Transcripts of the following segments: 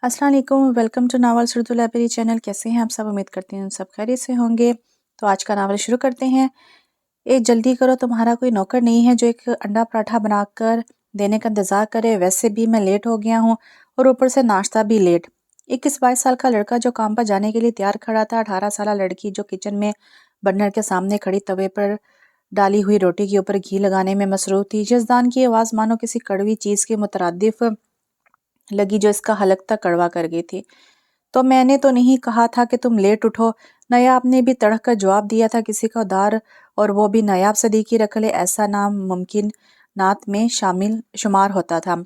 अस्सलाम वालेकुम, welcome to novel Urdu library channel. कैसे हैं आप सब? उम्मीद करती हूँ सब खैरियत से होंगे। तो आज का नावल शुरू करते हैं। ए जल्दी करो, तुम्हारा कोई नौकर नहीं है जो एक अंडा पराठा बनाकर देने का इंतज़ार करे। वैसे भी मैं लेट हो गया हूँ और ऊपर से नाश्ता भी लेट। 21-22 साल का लड़का जो काम पर जाने के लिए तैयार खड़ा था, 18 साल लड़की जो किचन में बर्नर के सामने खड़ी तवे पर डाली हुई रोटी के ऊपर घी लगाने में मसरूफ़ थी। जज़दान की आवाज़ मानो किसी कड़वी चीज़ के मुतरादिफ लगी जो इसका हलक तक कड़वा कर गई थी। तो मैंने तो नहीं कहा था कि तुम लेट उठो। नायाब ने भी तड़क कर जवाब दिया था। किसी का उधार और वो भी नायाब सदीकी रख ले, ऐसा नाम मुमकिन नात में शामिल शुमार होता था।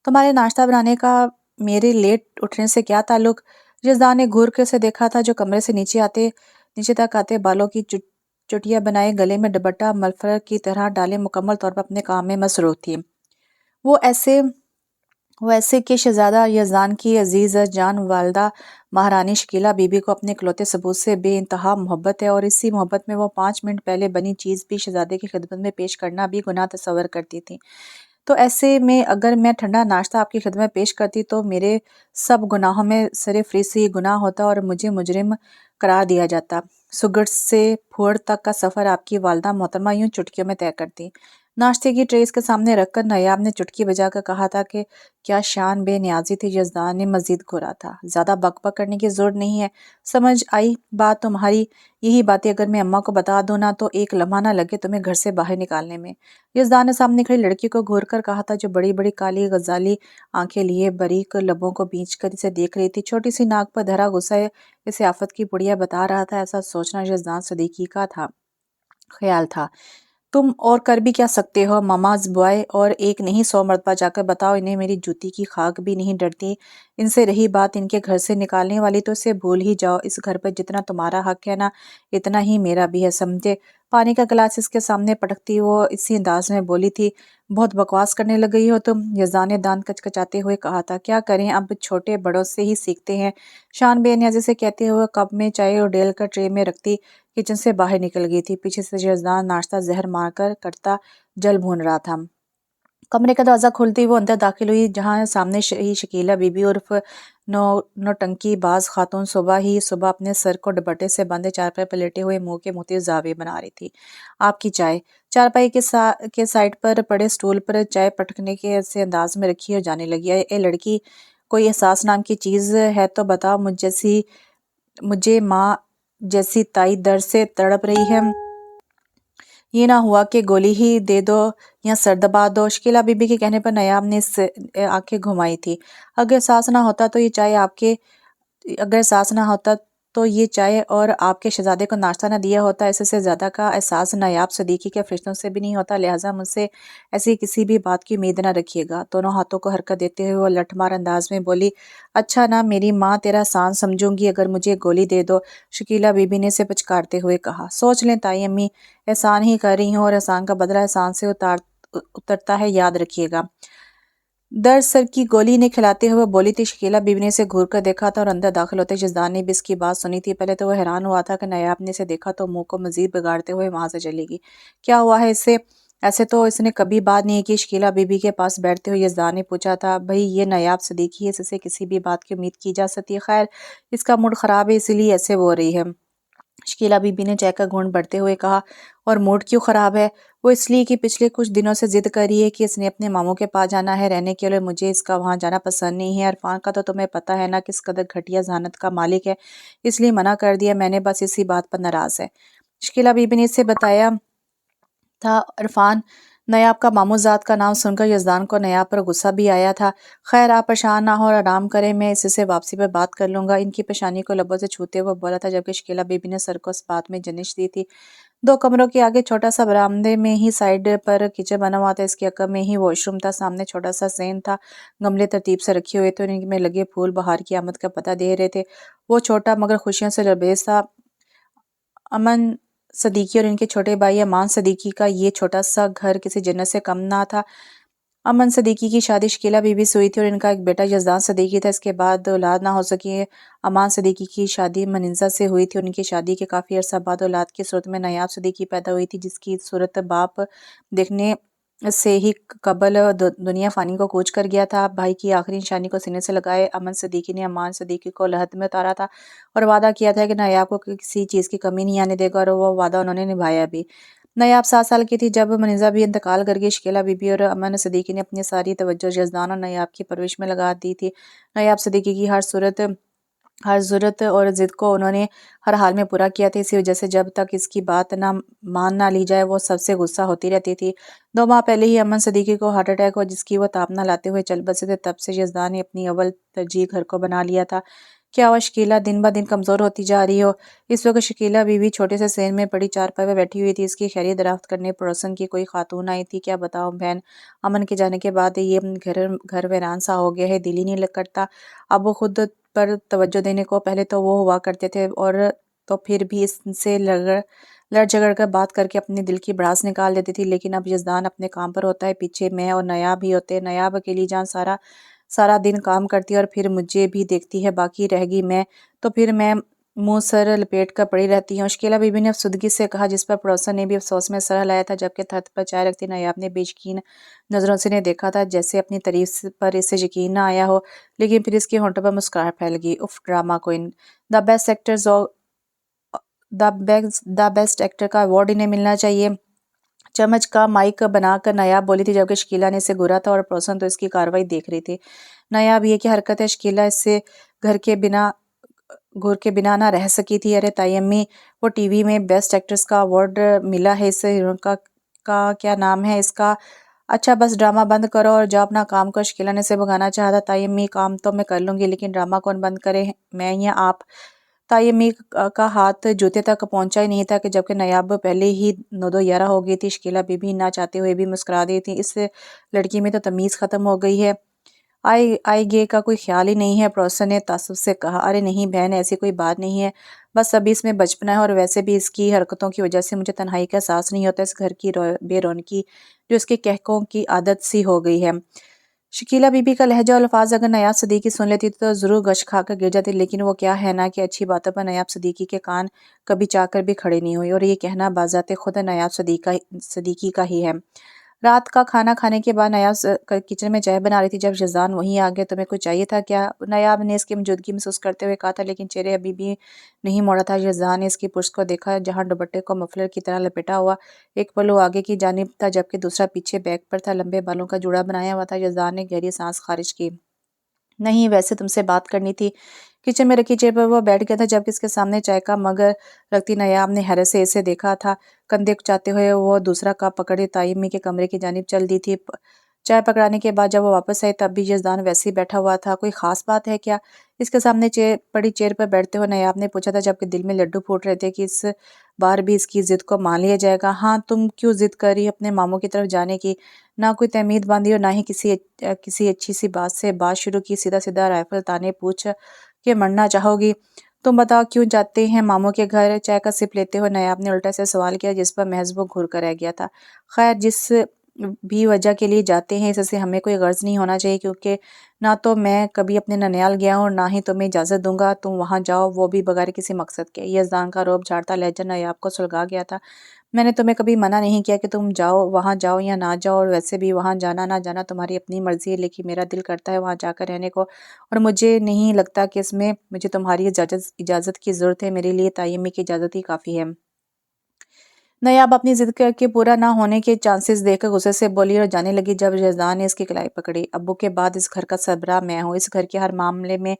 तुम्हारे नाश्ता बनाने का मेरे लेट उठने से क्या ताल्लुक? जज़दान ने घूर के उसे देखा था जो कमरे से नीचे तक आते बालों की चुटिया बनाए, गले में दुपट्टा मलफर की तरह डाले, मुकम्मल तौर पर अपने काम में मसरूफ थी। वो ऐसे वैसे कि शहजादा यज़दान की अजीज़ जान वालदा महारानी शकीला बीबी को अपने इकलौते सबूत से बेइंतहा मोहब्बत है और इसी मोहब्बत में वो 5 मिनट पहले बनी चीज़ भी शहजादे की खिदमत में पेश करना भी गुनाह तस्वर करती थी। तो ऐसे में अगर मैं ठंडा नाश्ता आपकी खिदमत में पेश करती तो मेरे सब गुनाहों में सरे-फहरिस्त ये गुनाह होता और मुझे मुजरिम करार दिया जाता। सुगड़ से फुअर तक का सफ़र आपकी वालदा मोहतरमा यूं चुटकियों में तय करती। नाश्ते की ट्रे इसके सामने रखकर नायाब ने चुटकी बजाकर कहा था कि क्या शान बेनियाजी थी। जज़दान ने मजीद घूरा था। ज़्यादा बकबक करने की ज़रूरत नहीं है। समझ आई बात तुम्हारी? यही बातें अगर मैं अम्मा को बता दूं ना तो एक लम्हा ना लगे तुम्हें घर से बाहर निकालने में। यज़दान ने सामने खड़ी लड़की को घूर कर कहा था जो बड़ी बड़ी काली गजाली आंखें लिए बारीक लबों को बींच कर इसे देख रही थी। छोटी सी नाक पर धरा गुस्सा इसे आफत की पुड़िया बता रहा था। ऐसा सोचना यज़दान सदीकी का था ख्याल था। तुम और कर भी क्या सकते हो? ममाज बॉय और एक नहीं 100 मरतबा जाकर बताओ इन्हें मेरी जूती की खाक भी नहीं डरती। इनसे रही बात इनके घर से निकालने वाली तो इसे भूल ही जाओ। इस घर पर जितना तुम्हारा हक है ना, इतना ही मेरा भी है, समझे? पानी का गिलास इसके सामने पटकती वो इसी अंदाज में बोली थी। बहुत बकवास करने लग गई हो तुम, यज़ान ने दांत कचकचाते हुए कहा था। क्या करें, अब छोटे बड़ों से ही सीखते हैं। शान बेनियाजी से कहते हुए कप में चाय और डेल कर ट्रे में रखती किचन से बाहर निकल गई थी। पीछे से यज़दान नाश्ता जहर मारकर करता जल भून रहा था। कमरे का दरवाज़ा खुलते ही वो अंदर दाखिल हुई जहाँ सामने ही शकीला बीबी उर्फ नो नौटंकी बाज खातून सुबह अपने सर को दुपट्टे से बांधे चारपाई पर लेटे हुए मुंह के मोती जावे बना रही थी। आपकी चाय। चारपाई के साइड पर पड़े स्टूल पर चाय पटकने के ऐसे अंदाज में रखी और जाने लगी। ए लड़की, कोई एहसास नाम की चीज़ है तो बताओ। मुझे माँ जैसी ताई दर्द से तड़प रही है। ये ना हुआ कि गोली ही दे दो या सर दबा दो। शकीला बीबी के कहने पर नायाब ने आंखें घुमाई थी। अगर सांस ना होता तो ये चाय आपके अगर सांस ना होता तो ये चाय और आपके शहजादे को नाश्ता ना दिया होता। इससे ज़्यादा का एहसास नायाब सदीकी के फरिश्तों से भी नहीं होता। लिहाजा मुझसे ऐसी किसी भी बात की उम्मीद ना रखिएगा। दोनों हाथों को हरकत देते हुए वो लठमार अंदाज में बोली। अच्छा ना, मेरी माँ तेरा एहसान समझूंगी अगर मुझे गोली दे दो, शकीला बीबी ने इसे पचकारते हुए कहा। सोच लें ताई अम्मी, एहसान ही कर रही हूँ और एहसान का बदला एहसान से उतरता है, याद रखिएगा। दर्द सर की गोली ने खिलाते हुए बोली थी। शकीला बीबी ने इसे घूर कर देखा था और अंदर दाखिल होते जज़दान ने भी इसकी बात सुनी थी। पहले तो वह हैरान हुआ था कि नायाब ने इसे देखा तो मुंह को मजीद बिगाड़ते हुए वहां से चलेगी। क्या हुआ है इससे? ऐसे तो इसने कभी बात नहीं की। शकीला बीबी के पास बैठते हुए यज़दान ने पूछा था। भाई ये नायाब सदीकी है, इससे किसी भी बात की उम्मीद की जा सकती है। खैर, इसका मूड खराब है इसीलिए ऐसे हो रही है। शकीला बीबी ने चाय का घूंट बढ़ते हुए कहा। और मूड क्यों खराब है? वो इसलिए कि पिछले कुछ दिनों से जिद कर रही है कि इसने अपने मामू के पास जाना है रहने के लिए। मुझे इसका वहां जाना पसंद नहीं है। इरफान का तो तुम्हें पता है ना किस कदर घटिया जहानत का मालिक है, इसलिए मना कर दिया मैंने, बस इसी बात पर नाराज है। शकीला बीबी ने इसे बताया था। इरफान नयाब का मामूजात का नाम सुनकर यज़दान को नयाब पर गुस्सा भी आया था। खैर, आप परेशान ना हो और आराम करें, मैं इससे वापसी पर बात कर लूंगा। इनकी पेशानी को लबों से छूते हुए बोला था, जबकि शकीला बीबी ने सर को इस बात में जनिश दी थी। 2 कमरों के आगे छोटा सा बरामदे में ही साइड पर किचन बना हुआ था। इसके अकब में ही वॉशरूम था। सामने छोटा सा सेन था, गमले तरतीब से रखे हुए थे और इनमें लगे फूल बहार की आमद का पता दे रहे थे। वो छोटा मगर खुशियों से लबरेज था। अमन सदीकी और इनके छोटे भाई अमान सदीकी का ये छोटा सा घर किसी जन्नत से कम ना था। अमन सदीकी की शादी शकीला बीबी से हुई थी और इनका एक बेटा यज़दान सदीकी था। इसके बाद औलाद ना हो सकी। अमान सदीकी की शादी मनिंजा से हुई थी और उनकी शादी के काफ़ी अरसा बाद औलाद की सूरत में नायाब सदीकी पैदा हुई थी, जिसकी सूरत बाप देखने से ही कबल दुनिया फ़ानी को कूच कर गया था। भाई की आखिरी निशानी को सीने से लगाए अमन सिद्दीकी ने अमान सिद्दीकी को लहद में उतारा था और वादा किया था कि नायाब को किसी चीज़ की कमी नहीं आने देगा, और वो वादा उन्होंने निभाया भी। नायाब 7 साल की थी जब मनीज़ा भी इंतकाल कर गई। शकीला बीबी और अमन सिद्दीकी ने अपनी सारी तवज्जो यज़दान और नायाब की परवरिश में लगा दी थी। नायाब सिद्दीकी की हर ज़रूरत और ज़िद को उन्होंने हर हाल में पूरा किया था। इसी वजह से जब तक इसकी बात मान ना ली जाए वो सबसे गुस्सा होती रहती थी। 2 माह पहले ही अमन सिद्दीकी को हार्ट अटैक हुआ, जिसकी वो ताप ना लाते हुए चल बसे थे। तब से यज़दान ने अपनी अव्वल तरजीह घर को बना लिया था। क्या हुआ शकीला दिन ब दिन कमज़ोर होती जा रही हो? इस वक्त शकीला बीवी छोटे से सेन में पड़ी चारपाई पर बैठी हुई थी। इसकी खैरियत दराफ्त करने पड़ोसन की कोई खातून आई थी। क्या बताऊं बहन, अमन के जाने के बाद ये घर वीरान सा हो गया है, दिल ही नहीं करता अब वो खुद पर तवज्जो देने को। पहले तो वो हुआ करते थे और तो फिर भी इससे लड़ झगड़ कर बात करके अपने दिल की भड़ास निकाल देती थी। लेकिन अब यज़दान अपने काम पर होता है, पीछे मैं और नयाब ही होते हैं। नयाब अकेली जान सारा सारा दिन काम करती है और फिर मुझे भी देखती है, बाकी रहेगी मैं तो फिर मैं मुंह सर लपेट कर पड़ी रहती हूँ। शकीला बीबी ने अफसुदगी से कहा, जिस पर पड़ोसन ने भी अफसोस में सर हिलाया था। जबकि तख्त पर चाय रखती नयाब ने बेयकीन नज़रों से ने देखा था, जैसे अपनी तारीफ पर इसे यकीन ना आया हो। लेकिन फिर इसके होंठों पर मुस्कुराहट फैल गई। उफ, drama queen, the best actors the best actor का अवार्ड इन्हें मिलना चाहिए। चम्मच का माइक बनाकर नायाब बोली थी, जबकि शकीला ने इसे घूरा था और पड़ोसन तो इसकी कार्रवाई देख रही थी। नायाब ये की हरकत है शकीला, इससे घर के बिना घूर के बिना ना रह सकी थी। अरे ताई अम्मी, वो टीवी में बेस्ट एक्ट्रेस का अवार्ड मिला है इस हीरोइन का क्या नाम है इसका? अच्छा बस ड्रामा बंद करो और जाओ अपना काम करो। शकीला ने इसे भगाना चाहा था। ताई अम्मी, काम तो मैं कर लूंगी, लेकिन ड्रामा कौन बंद करे, मैं या आप? ताई अम्मी का हाथ जूते तक पहुंचा ही नहीं था कि जबकि नायाब पहले ही 9 दो 11 हो गई थी। शकीला बीबी ना चाहते हुए भी मुस्कुरा दी थी। इस लड़की में तो तमीज़ ख़त्म हो गई है। आई आई गे का कोई ख्याल ही नहीं है, पड़ोसन ने तासुब से कहा। अरे नहीं बहन, ऐसी कोई बात नहीं है, बस अभी इसमें बचपना है और वैसे भी इसकी हरकतों की वजह से मुझे तन्हाई का एहसास नहीं होता। इस घर की बेरौनकी जो इसके कहकों की आदत सी हो गई है। शकीला बीबी का लहजा और अल्फाज अगर नायाब सदीकी सुन लेती तो ज़रूर गश खाकर गिर जाती। लेकिन वो क्या है ना कि अच्छी बातों पर नायाब सदीकी के कान कभी चाकर भी खड़े नहीं हुए, और ये कहना बाज़ाते खुद नायाब सदीकी का ही है। रात का खाना खाने के बाद नायाब किचन में चाय बना रही थी जब शहजान वहीं आ गया। तुम्हें कुछ चाहिए था क्या? नायाब ने इसकी मौजूदगी महसूस करते हुए कहा था, लेकिन चेहरे अभी भी नहीं मोड़ा था। शहजान ने इसकी पुष्ट को देखा, जहाँ दुपट्टे को मफलर की तरह लपेटा हुआ एक पल्लू आगे की जानिब था जबकि दूसरा पीछे बैक पर था। लंबे बालों का जूड़ा बनाया हुआ था। शहजान ने गहरी सांस खारिज की। नहीं, वैसे तुमसे बात करनी थी। किचन में रखी चेयर पर वो बैठ गया था जबकि इसके सामने चाय का मग रखती नायाब ने हैरत से इसे देखा था। कंधे कुचाते हुए वो दूसरा कप पकड़े ताइमी के कमरे की जानिब चल दी थी। चाय पकड़ाने के बाद जब वो वापस आई तब भी यजदान वैसे ही बैठा हुआ था। कोई खास बात है क्या? इसके सामने पड़ी चेयर पर बैठते हुए नायाब ने पूछा था, जबकि दिल में लड्डू फूट रहे थे कि इस बार भी इसकी जिद को मान लिया जाएगा। हाँ, तुम क्यों जिद कर रही हो अपने मामू की तरफ जाने की? ना कोई तमीद बांधी और ना ही किसी अच्छी सी बात से बात शुरू की। सीधा सीधा राइफल ताने पूछ के मरना चाहोगी? तुम बताओ क्यों जाते हैं मामू के घर? चाय का सिप लेते हुए नायाब ने उल्टा से सवाल किया, जिस पर महज वो घूर कर रह गया था। खैर, जिस भी वजह के लिए जाते हैं इससे हमें कोई गर्ज नहीं होना चाहिए, क्योंकि ना तो मैं कभी अपने ननियाल गया हूँ और ना ही तुम्हें इजाज़त दूंगा तुम वहाँ जाओ, वो भी बगैर किसी मकसद के। यज़दान का रोब झाड़ता लहजा नायाब को सुलगा गया था। मैंने तुम्हें कभी मना नहीं किया कि तुम जाओ, वहाँ जाओ या ना जाओ, और वैसे भी वहाँ जाना ना जाना तुम्हारी अपनी मर्जी है, लेकिन मेरा दिल करता है वहाँ जाकर रहने को, और मुझे नहीं लगता कि इसमें मुझे तुम्हारी इजाज़त की ज़रूरत है। मेरे लिए तायमी की इजाज़त ही काफ़ी है। नायाब अपनी जिद करके पूरा ना होने के चांसेस देखकर गुस्से से बोली और जाने लगी जब रज़ान ने इसकी कलाई पकड़ी। अब्बू के बाद इस घर का सरबराह मैं हूँ। इस घर के हर मामले में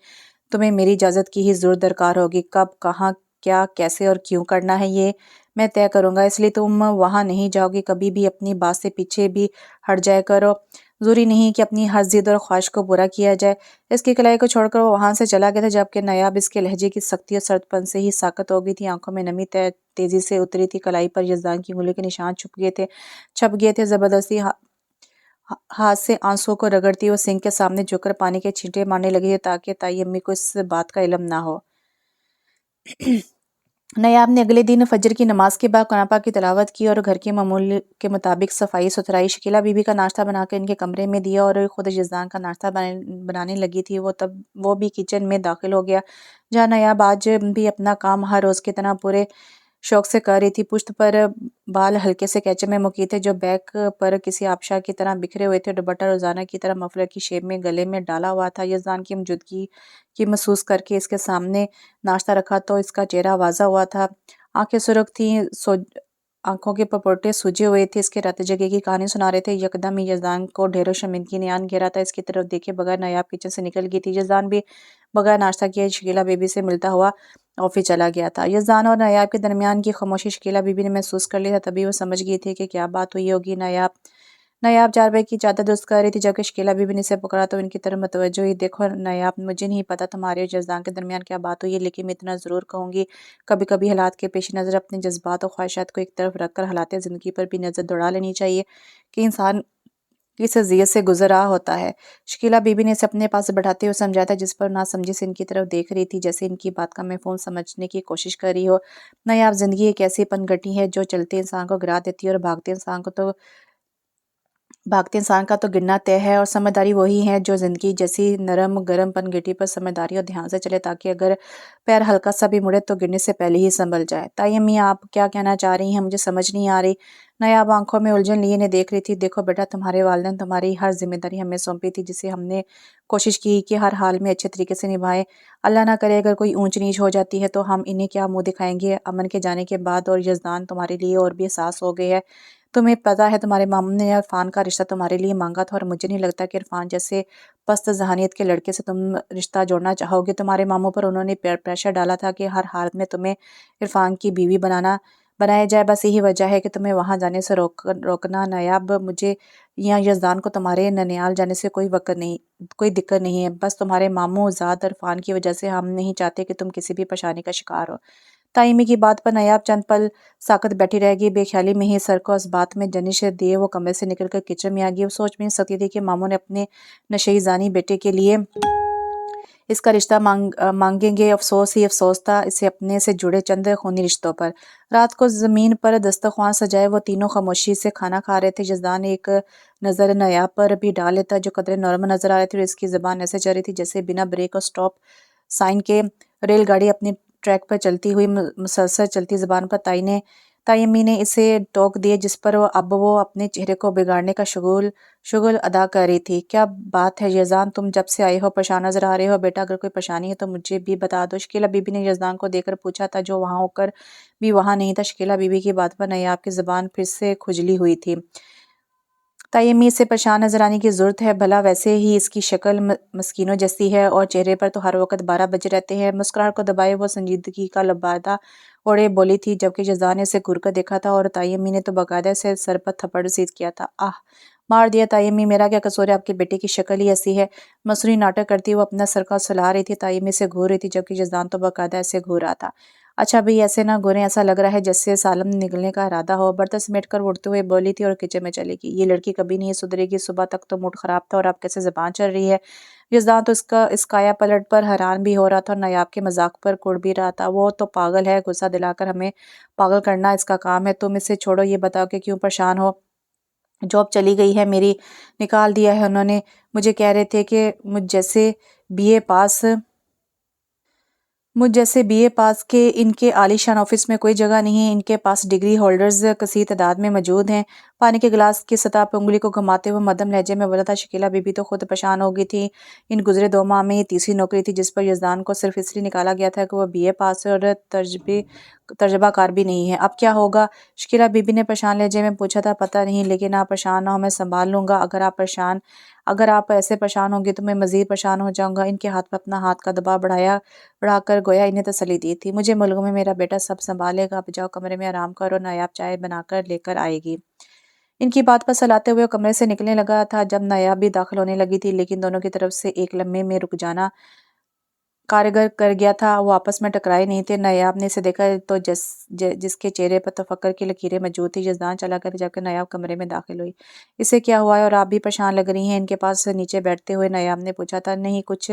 तुम्हें मेरी इजाज़त की ही ज़रूर दरकार होगी। कब, कहाँ, क्या, कैसे और क्यों करना है ये मैं तय करूँगा, इसलिए तुम वहाँ नहीं जाओगी। कभी भी अपनी बात से पीछे भी हट जाया करो। ज़रूरी नहीं कि अपनी हर जिद और ख्वाहिश को पूरा किया जाए। इसकी कलाई को छोड़कर वो वहाँ से चला गया था जबकि नायाब इसके लहजे की सख्ती और सख्तपन से ही साकत हो गई थी। आंखों में नमी तेजी से उतरी थी। कलाई पर यज़दान की उंगली के निशान छप गए थे। ज़बरदस्ती हाथ से आंसुओं को रगड़ती वो सिंक के सामने झुककर पानी के छींटे मारने लगी ताकि ताई अम्मी को इस बात का इल्म ना हो। नायाब ने अगले दिन फजर की नमाज के बाद कुरान पाक की तिलावत की और घर के मामूल के मुताबिक सफाई सुथराई। शकीला बीबी का नाश्ता बनाकर इनके कमरे में दिया और खुद यज़दान का नाश्ता बनाने लगी थी। वो भी किचन में दाखिल हो गया, जहाँ नायाब आज भी अपना काम हर रोज़ की तरह पूरे शौक से कर रही थी। पुश्त पर बाल हल्के से कैचे में मुकी थे जो बैक पर किसी आबशार की तरह बिखरे हुए थे। दुपट्टा रोजाना की तरह मफलर की शेप में गले में डाला हुआ था। यजदान की मौजूदगी की महसूस करके इसके सामने नाश्ता रखा तो इसका चेहरा वाजा हुआ था। आंखें सुर्ख थी, आंखों के पपोटे सूजे हुए थे। इसके रात जगह की कहानी सुना रहे थे। यकदम ही यजदान को ढेरों शर्मिंदगी ने आन घेरा था। इसकी तरफ देखे बगैर नायाब किचन से निकल गई थी। यजदान भी बगैर नाश्ता किए शकीला बेबी से मिलता हुआ ऑफिस चला गया था। यजदान और नायाब के दरमियान की खामोशी शकीला बीबी ने महसूस कर लिया था। तभी वो समझ गई थी कि क्या बात हुई होगी। नायाब नायाब चारपाई की चादर दुरुस्त कर रही थी जबकि शकीला बीबी ने इसे पकड़ा तो इनकी तरफ मतवज्जो हुई। देखो नायाब, मुझे नहीं पता तुम्हारे और यजदान के दरमियान क्या बात हुई है, लेकिन मैं इतना ज़रूर कहूँगी कभी कभी हालात के पेश नज़र अपने जज्बात और ख्वाहिशात को एक तरफ रख कर हालात ज़िंदगी पर भी नज़र दौड़ा लेनी चाहिए कि इंसान किस अज़ियत से गुजर रहा होता है। शकीला बीबी ने इसे अपने पास बैठाते हुए समझाया था जिस पर ना समझी से इनकी तरफ देख रही थी जैसे इनकी बात का मफ़हूम समझने की कोशिश कर रही हो। नायाब, ज़िंदगी एक ऐसी पनघटी है जो चलते इंसान को गिरा देती है और भागते इंसान का तो गिरना तय है। और समझदारी वही है जो ज़िंदगी जैसी नरम गरम पनघटी पर समझदारी और ध्यान से चले ताकि अगर पैर हल्का सा भी मुड़े तो गिरने से पहले ही संभल जाए। ताई अम्मी, आप क्या कहना चाह रही हैं, मुझे समझ नहीं आ रही। नायाब आंखों में उलझन लिए ने देख रही थी। देखो बेटा, तुम्हारे वालिदैन तुम्हारी हर जिम्मेदारी हमें सौंपी थी जिसे हमने कोशिश की कि हर हाल में अच्छे तरीके से निभाएं। अल्लाह ना करे अगर कोई ऊंच नीच हो जाती है तो हम इन्हें क्या मुंह दिखाएंगे। अमन के जाने के बाद और यजदान तुम्हारे लिए और भी एहसास हो गए है। तुम्हें पता है तुम्हारे मामू ने इरफान का रिश्ता तुम्हारे लिए मांगा था और मुझे नहीं लगता कि इरफान जैसे पस्त जहानियत के लड़के से तुम रिश्ता जोड़ना चाहोगे। तुम्हारे मामू पर उन्होंने प्रेशर डाला था कि हर हाल में तुम्हें इरफान की बीवी बनाया जाए। बस यही वजह है कि तुम्हें वहां जाने से रोकना। नायाब, मुझे या यजदान को तुम्हारे ननियाल जाने से कोई दिक्कत नहीं है। बस तुम्हारे मामू ज़ाद इरफान की वजह से हम नहीं चाहते कि तुम किसी भी परेशानी का शिकार हो। ताइमी की बात पर नायाब चंद पल साकत बैठी रह गई। बेख्याली में ही सर को इस बात में जनिश दिए वो कमरे से निकलकर किचन में आ गई। वो सोच में सकती थी कि मामू ने अपने नशेई जानी बेटे के लिए इसका रिश्ता मांगेंगे। अफसोस ही अफसोस था इसे अपने से जुड़े चंद खूनी रिश्तों पर। रात को जमीन पर दस्तरख्वान सजाए वो तीनों खामोशी से खाना खा रहे थे। जजदान एक नज़र नायाब पर भी डाल लेता जो कदरे नॉर्मल नजर आ रहे थे और इसकी ज़बान ऐसे चल रही थी जैसे बिना ब्रेक और स्टॉप साइन के रेलगाड़ी अपनी ट्रैक पर चलती हुई मुसलसल चलती। ज़बान पर ताई अम्मी ने इसे टोक दिए जिस पर वो अपने चेहरे को बिगाड़ने का शुगल अदा कर रही थी। क्या बात है यज़ान, तुम जब से आए हो परेशान नजर आ रहे हो। बेटा, अगर कोई परेशानी है तो मुझे भी बता दो। शकीला बीबी ने यज़दान को देखकर पूछा था जो वहां होकर भी वहां नहीं था। शकीला बीबी की बात पर नायाब की ज़बान फिर से खुजली हुई थी। ताई अम्मी इससे परेशान नजर आने की जरूरत है, भला वैसे ही इसकी शक्ल मस्किनों जैसी है और चेहरे पर तो हर वक्त 12 बजे रहते हैं। मुस्कुराहट को दबाए वो संजीदगी का लबादा ओढ़े बोली थी जबकि जज़ा ने इसे घूर कर देखा था और ताई अम्मी ने तो बाकायदा से सर पर थप्पड़ रसीद किया था। आह, मार दिया ताई अम्मी, मेरा क्या कसूर है, आपके बेटे की शक्ल ही ऐसी है। मसरूरी नाटक करती हुए अपना सर का सुला रही थी। ताई अम्मी से घूर रही थी जबकि जज़ान तो बाकायदा ऐसे घूर रहा था। अच्छा भाई, ऐसे ना घूरें, ऐसा लग रहा है जैसे सालम निकलने का इरादा हो। बर्तन समेट कर उठते हुए बोली थी और किचन में चली गई। ये लड़की कभी नहीं सुधरेगी। सुबह तक तो मूड खराब था और अब कैसे ज़बान चल रही है। यज़दान तो इस काया पलट पर हैरान भी हो रहा था और नायाब के मजाक पर कुड़ भी रहा था। वो तो पागल है, गुस्सा दिलाकर हमें पागल करना इसका काम है। तुम इसे छोड़ो, ये बताओ कि क्यों परेशान हो। जॉब चली गई है मेरी, निकाल दिया है उन्होंने। मुझे कह रहे थे कि बीए पास मुझ जैसे बीए पास के इनके आलीशान ऑफिस में कोई जगह नहीं है। इनके पास डिग्री होल्डर्स कसी तादाद में मौजूद हैं। पानी के गिलास की सतह पर उंगली को घुमाते हुए मदम लहजे में बोला था। शकीला बीबी तो खुद परेशान हो गई थी। इन गुजरे 2 माह में ये तीसरी नौकरी थी जिस पर यजदान को सिर्फ इसलिए निकाला गया था कि वह बीए पास है और तजर्बाकार भी नहीं है। अब क्या होगा? शकीला बीबी ने परेशान लहजे में पूछा था। पता नहीं, लेकिन आप परेशान ना हो, मैं संभाल लूंगा। अगर आप ऐसे परेशान होंगे तो मैं मजीद परेशान हो जाऊंगा। इनके हाथ पर अपना हाथ का दबाव बढ़ाकर गोया इन्हें तसल्ली दी थी। मुझे मालूम है मेरा बेटा सब संभालेगा। आप जाओ कमरे में आराम करो, नायाब चाय बनाकर लेकर आएगी। इनकी बात पर सलाते हुए कमरे से निकलने लगा था जब नायाब भी दाखिल होने लगी थी, लेकिन दोनों की तरफ से एक लम्हे में रुक जाना कारगर कर गया था। वो आपस में टकराए नहीं थे। नायाब ने इसे देखा तो जिसके चेहरे पर तफक्कर की लकीरें मौजूद थी। यजदान चला गया था जबकि नायाब कमरे में दाखिल हुई। इसे क्या हुआ है और आप भी परेशान लग रही हैं? इनके पास नीचे बैठते हुए नायाब ने पूछा था। नहीं, कुछ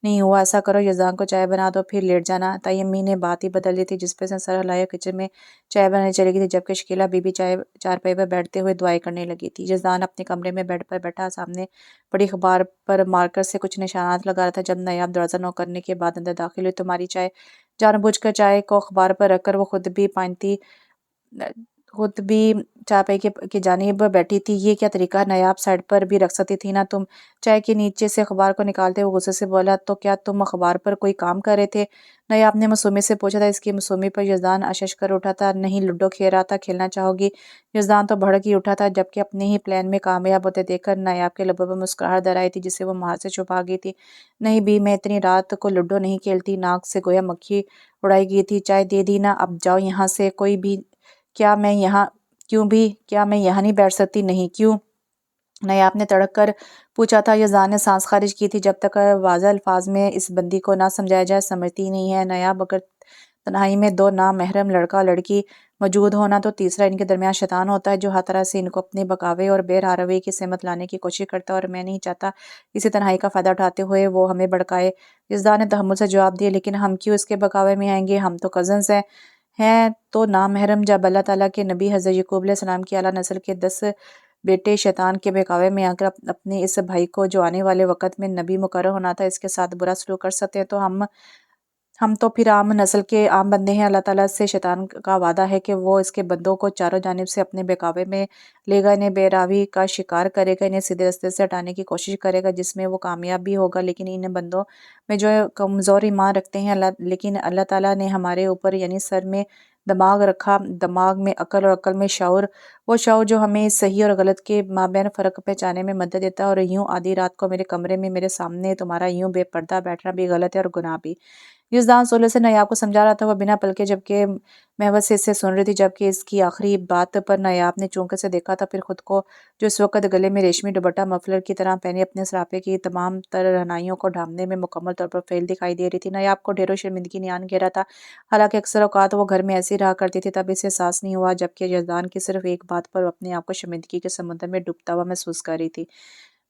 नहीं हुआ। ऐसा करो, यजदान को चाय बना दो, फिर लेट जाना। ताई अम्मी ने बात ही बदल दी थी जिस पर से सर हिलाया किचन में चाय बनाने चली गई थी जबकि शकीला बीबी चारपाई पर बैठते हुए दुआएं करने लगी थी। यजदान अपने कमरे में बेड पर बैठा सामने बड़ी अखबार पर मार्कर से कुछ निशानात लगा रहा था जब नायाब दरवाजा नॉक करने के बाद अंदर दाखिल हुई। तुम्हारी चाय जानबूझ कर चाय को अखबार पर रखकर वो खुद भी चाय पाई की जानिब बैठी थी। ये क्या तरीका है, नायाब साइड पर भी रख सकती थी ना तुम। चाय के नीचे से अखबार को निकालते हुए गुस्से से बोला, तो क्या तुम अखबार पर कोई काम कर रहे थे? नायाब ने मासूमी से पूछा था। इसकी मासूमी पर यजदान अशश कर उठा था। नहीं, लूडो खेल रहा था, खेलना चाहोगी? यजदान तो भड़क ही उठा था, जबकि अपने ही प्लान में कामयाब होते देखकर नायाब के लबों पर मुस्कुराहट दर आई थी, जिसे वो मुहां से छुपा गई थी। नहीं भी, मैं इतनी रात को लूडो नहीं खेलती। नाक से गोया मक्खी उड़ाई गई थी। चाय दे दी ना, अब जाओ यहाँ से। कोई भी क्या मैं यहाँ क्यों भी क्या मैं यहाँ नहीं बैठ सकती? नहीं, क्यों? नायाब ने तड़क कर पूछा था। यज़ान ने सांस खारिज की थी। जब तक वाज़ेह अल्फाज में इस बंदी को ना समझाया जाए समझती ही नहीं है। नायाब, अगर तन्हाई में दो नामहरम लड़का लड़की मौजूद होना, तो तीसरा इनके दरमियान शैतान होता है, जो हर तरह से इनको अपने बकावे और बेरहरवी की सेमत लाने की कोशिश करता है। और मैं नहीं चाहता इसी तन्हाई का फ़ायदा उठाते हुए वो हमें भड़काए। यज़दान ने तहम्मुल से जवाब दिया, लेकिन हम क्यों इसके बकावे में आएंगे? हम तो कज़न्स हैं तो नामहरम। जब अल्लाह ताला के नबी हज़रत यकूब अलैहिस्सलाम की आला नस्ल के 10 बेटे शैतान के बहकावे में आकर अपने इस भाई को, जो आने वाले वक़्त में नबी मुकर्रर होना था, इसके साथ बुरा सलूक कर सकते हैं, तो हम तो फिर आम नस्ल के आम बंदे हैं। अल्लाह ताला से शैतान का वादा है कि वो इसके बंदों को चारों जानिब से अपने बहकावे में लेगा, इन्हें बेरावी का शिकार करेगा, इन्हें सीधे रास्ते से हटाने की कोशिश करेगा, जिसमें वो कामयाब भी होगा। लेकिन इन बंदों में जो कमज़ोर ईमान रखते हैं, लेकिन अल्लाह ताला ने हमारे ऊपर यानी सर में दिमाग रखा, दिमाग में अकल और अकल में शऊर, वो शऊर जो हमें सही और गलत के माबैन फ़र्क पहचाने में मदद देता है। और यूं आधी रात को मेरे कमरे में मेरे सामने तुम्हारा यूं बेपर्दा बैठना भी गलत है और गुनाह भी। युज़दान सोले से नायाब को समझा रहा था। वह बिना पलके जबकि महवत से इससे सुन रही थी, जबकि इसकी आखिरी बात पर नायाब ने चौंके से देखा था। फिर खुद को, जो इस वक्त गले में रेशमी दुपट्टा मफलर की तरह पहने अपने सरापे की तमाम तर रहनाइयों को ढांपने में मुकम्मल तौर पर फेल दिखाई दे रही थी। नायाब को ढेरों शर्मिंदगी ने आन घेरा था। हालांकि अक्सर औकात वो घर में ऐसी रहा करती थी, तब इसे एहसास नहीं हुआ, जबकि यज़दान की सिर्फ एक बात पर अपने आप को शर्मिंदगी के समुद्र में डूबता हुआ महसूस कर रही थी।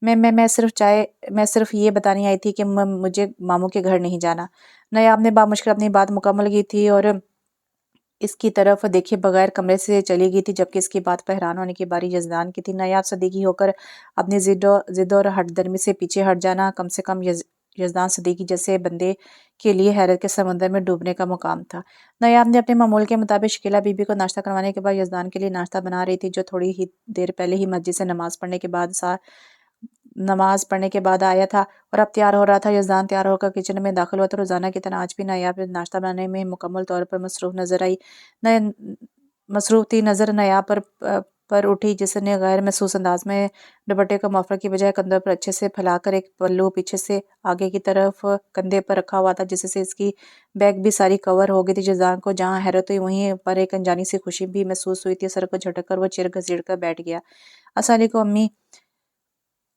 मैं सिर्फ ये बताने आई थी कि मुझे मामू के घर नहीं जाना। नायाब ने बामुश्किल अपनी बात मुकम्मल की थी और इसकी तरफ देखे बगैर कमरे से चली गई थी, जबकि इसकी बात पर हैरान होने की बारी यज़दान की थी। नायाब सदीकी होकर अपनी जिद और हठधर्मी से पीछे हट जाना कम से कम यज़दान सदीकी जैसे बंदे के लिए हैरत के समंदर में डूबने का मुकाम था। नायाब ने अपने मामूल के मुताबिक शकीला बीबी को नाश्ता करवाने के बाद यज़दान के लिए नाश्ता बना रही थी, जो थोड़ी ही देर पहले ही मस्जिद से नमाज पढ़ने के बाद आया था और अब तैयार हो रहा था। यज़दान तैयार होकर किचन में दाखिल हुआ तो रोज़ाना की तरह आज भी नायाब नाश्ता बनाने में मुकम्मल तौर पर मसरूफ़ थी। नज़र नायाब पर उठी, जिसने गैर महसूस अंदाज में दुपट्टे को मफलर की बजाय कंधों पर अच्छे से फैलाकर एक पल्लू पीछे से आगे की तरफ कंधे पर रखा हुआ था, जिससे इसकी बैग भी सारी कवर हो गई थी। यज़दान को जहाँ हैरत हुई, वहीं पर एक अनजानी सी खुशी भी महसूस हुई थी। सर को झटक कर वो चिर घसीट कर बैठ गया। अस्सलाम वालेकुम अम्मी,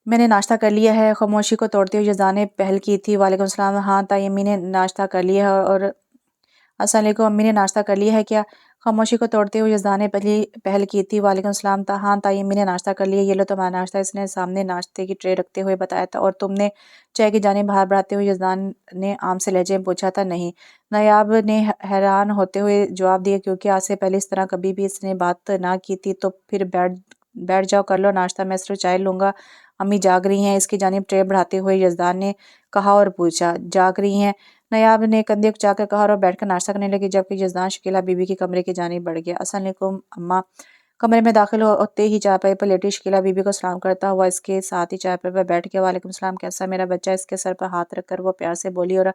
मैंने नाश्ता कर लिया है। खामोशी को तोड़ते हुए यज़ान ने पहल की थी। वालेकुम सलाम। हाँ ताई, अम्मी ने नाश्ता कर लिया है। और अस्सलाम वालेकुम, अम्मी ने नाश्ता कर लिया है क्या? खामोशी को तोड़ते हुए यज़ान ने पहल की थी। वालेकुम सलाम। हाँ ताई, अम्मी ने नाश्ता कर लिया। ये लो तुम्हारा नाश्ता। इसने सामने नाश्ते की ट्रे रखते हुए बताया था। और तुमने? चाय की जानिब बाहर बढ़ाते हुए यज़ान ने आम से लहजे में पूछा था। नहीं। नायाब ने हैरान होते हुए जवाब दिया, क्योंकि आज से पहले इस तरह कभी भी इसने बात ना की थी। तो फिर बैठ बैठ जाओ, कर लो नाश्ता, मैं सिर्फ चाय लूँगा। अम्मी जाग रही हैं? इसकी जानिब ट्रे बढ़ाते हुए यज़दान ने कहा और पूछा। जाग रही हैं? नायाब ने कंधे उकसाकर कहा और बैठकर नाश्ता करने लगी, जबकि यज़दान शकीला बीबी के कमरे की जानिब बढ़ गया। अस्सलाम वालेकुम अम्मा। कमरे में दाखिल होते ही चारपाई पर लेटी शकीला बीबी को सलाम करता हुआ इसके साथ ही चारपाई पर बैठ गया। वालेकुम सलाम, कैसा मेरा बच्चा? इसके सर पर हाथ रखकर वो प्यार से बोली और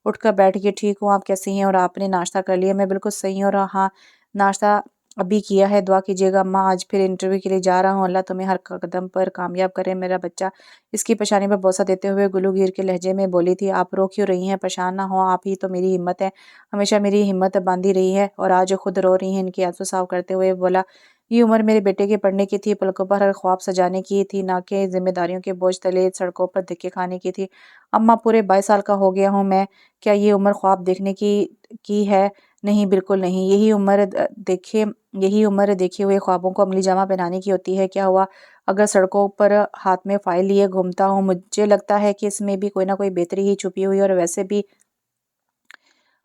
उठकर बैठ गई। ठीक हूँ, आप कैसी हैं? और आपने नाश्ता कर लिया? मैं बिल्कुल सही हूँ। और हाँ, नाश्ता अभी किया है। दुआ कीजिएगा अम्मा, आज फिर इंटरव्यू के लिए जा रहा हूँ। अल्लाह तुम्हें हर कदम पर कामयाब करे मेरा बच्चा। इसकी पेशानी पर बोसा देते हुए गुलूगीर के लहजे में बोली थी। आप रो क्यों रही हैं? परेशान ना हो, आप ही तो मेरी हिम्मत है। हमेशा मेरी हिम्मत बांधी रही है और आज खुद रो रही हैं। इनकी आंसू साफ करते हुए बोला, ये उम्र मेरे बेटे के पढ़ने की थी, पलकों पर हर ख्वाब सजाने की थी, ना कि जिम्मेदारियों के बोझ तले सड़कों पर धक्के खाने की थी। अम्मा, पूरे 22 साल का हो गया हूँ मैं, क्या ये उम्र ख्वाब देखने की है? नहीं, बिल्कुल नहीं। यही उम्र देखे हुए ख्वाबों को अमली जामा पहनाने की होती है। क्या हुआ अगर सड़कों पर हाथ में फाइल लिए घूमता हूँ? मुझे लगता है कि इसमें भी कोई ना कोई बेहतरी ही छुपी हुई है। और वैसे भी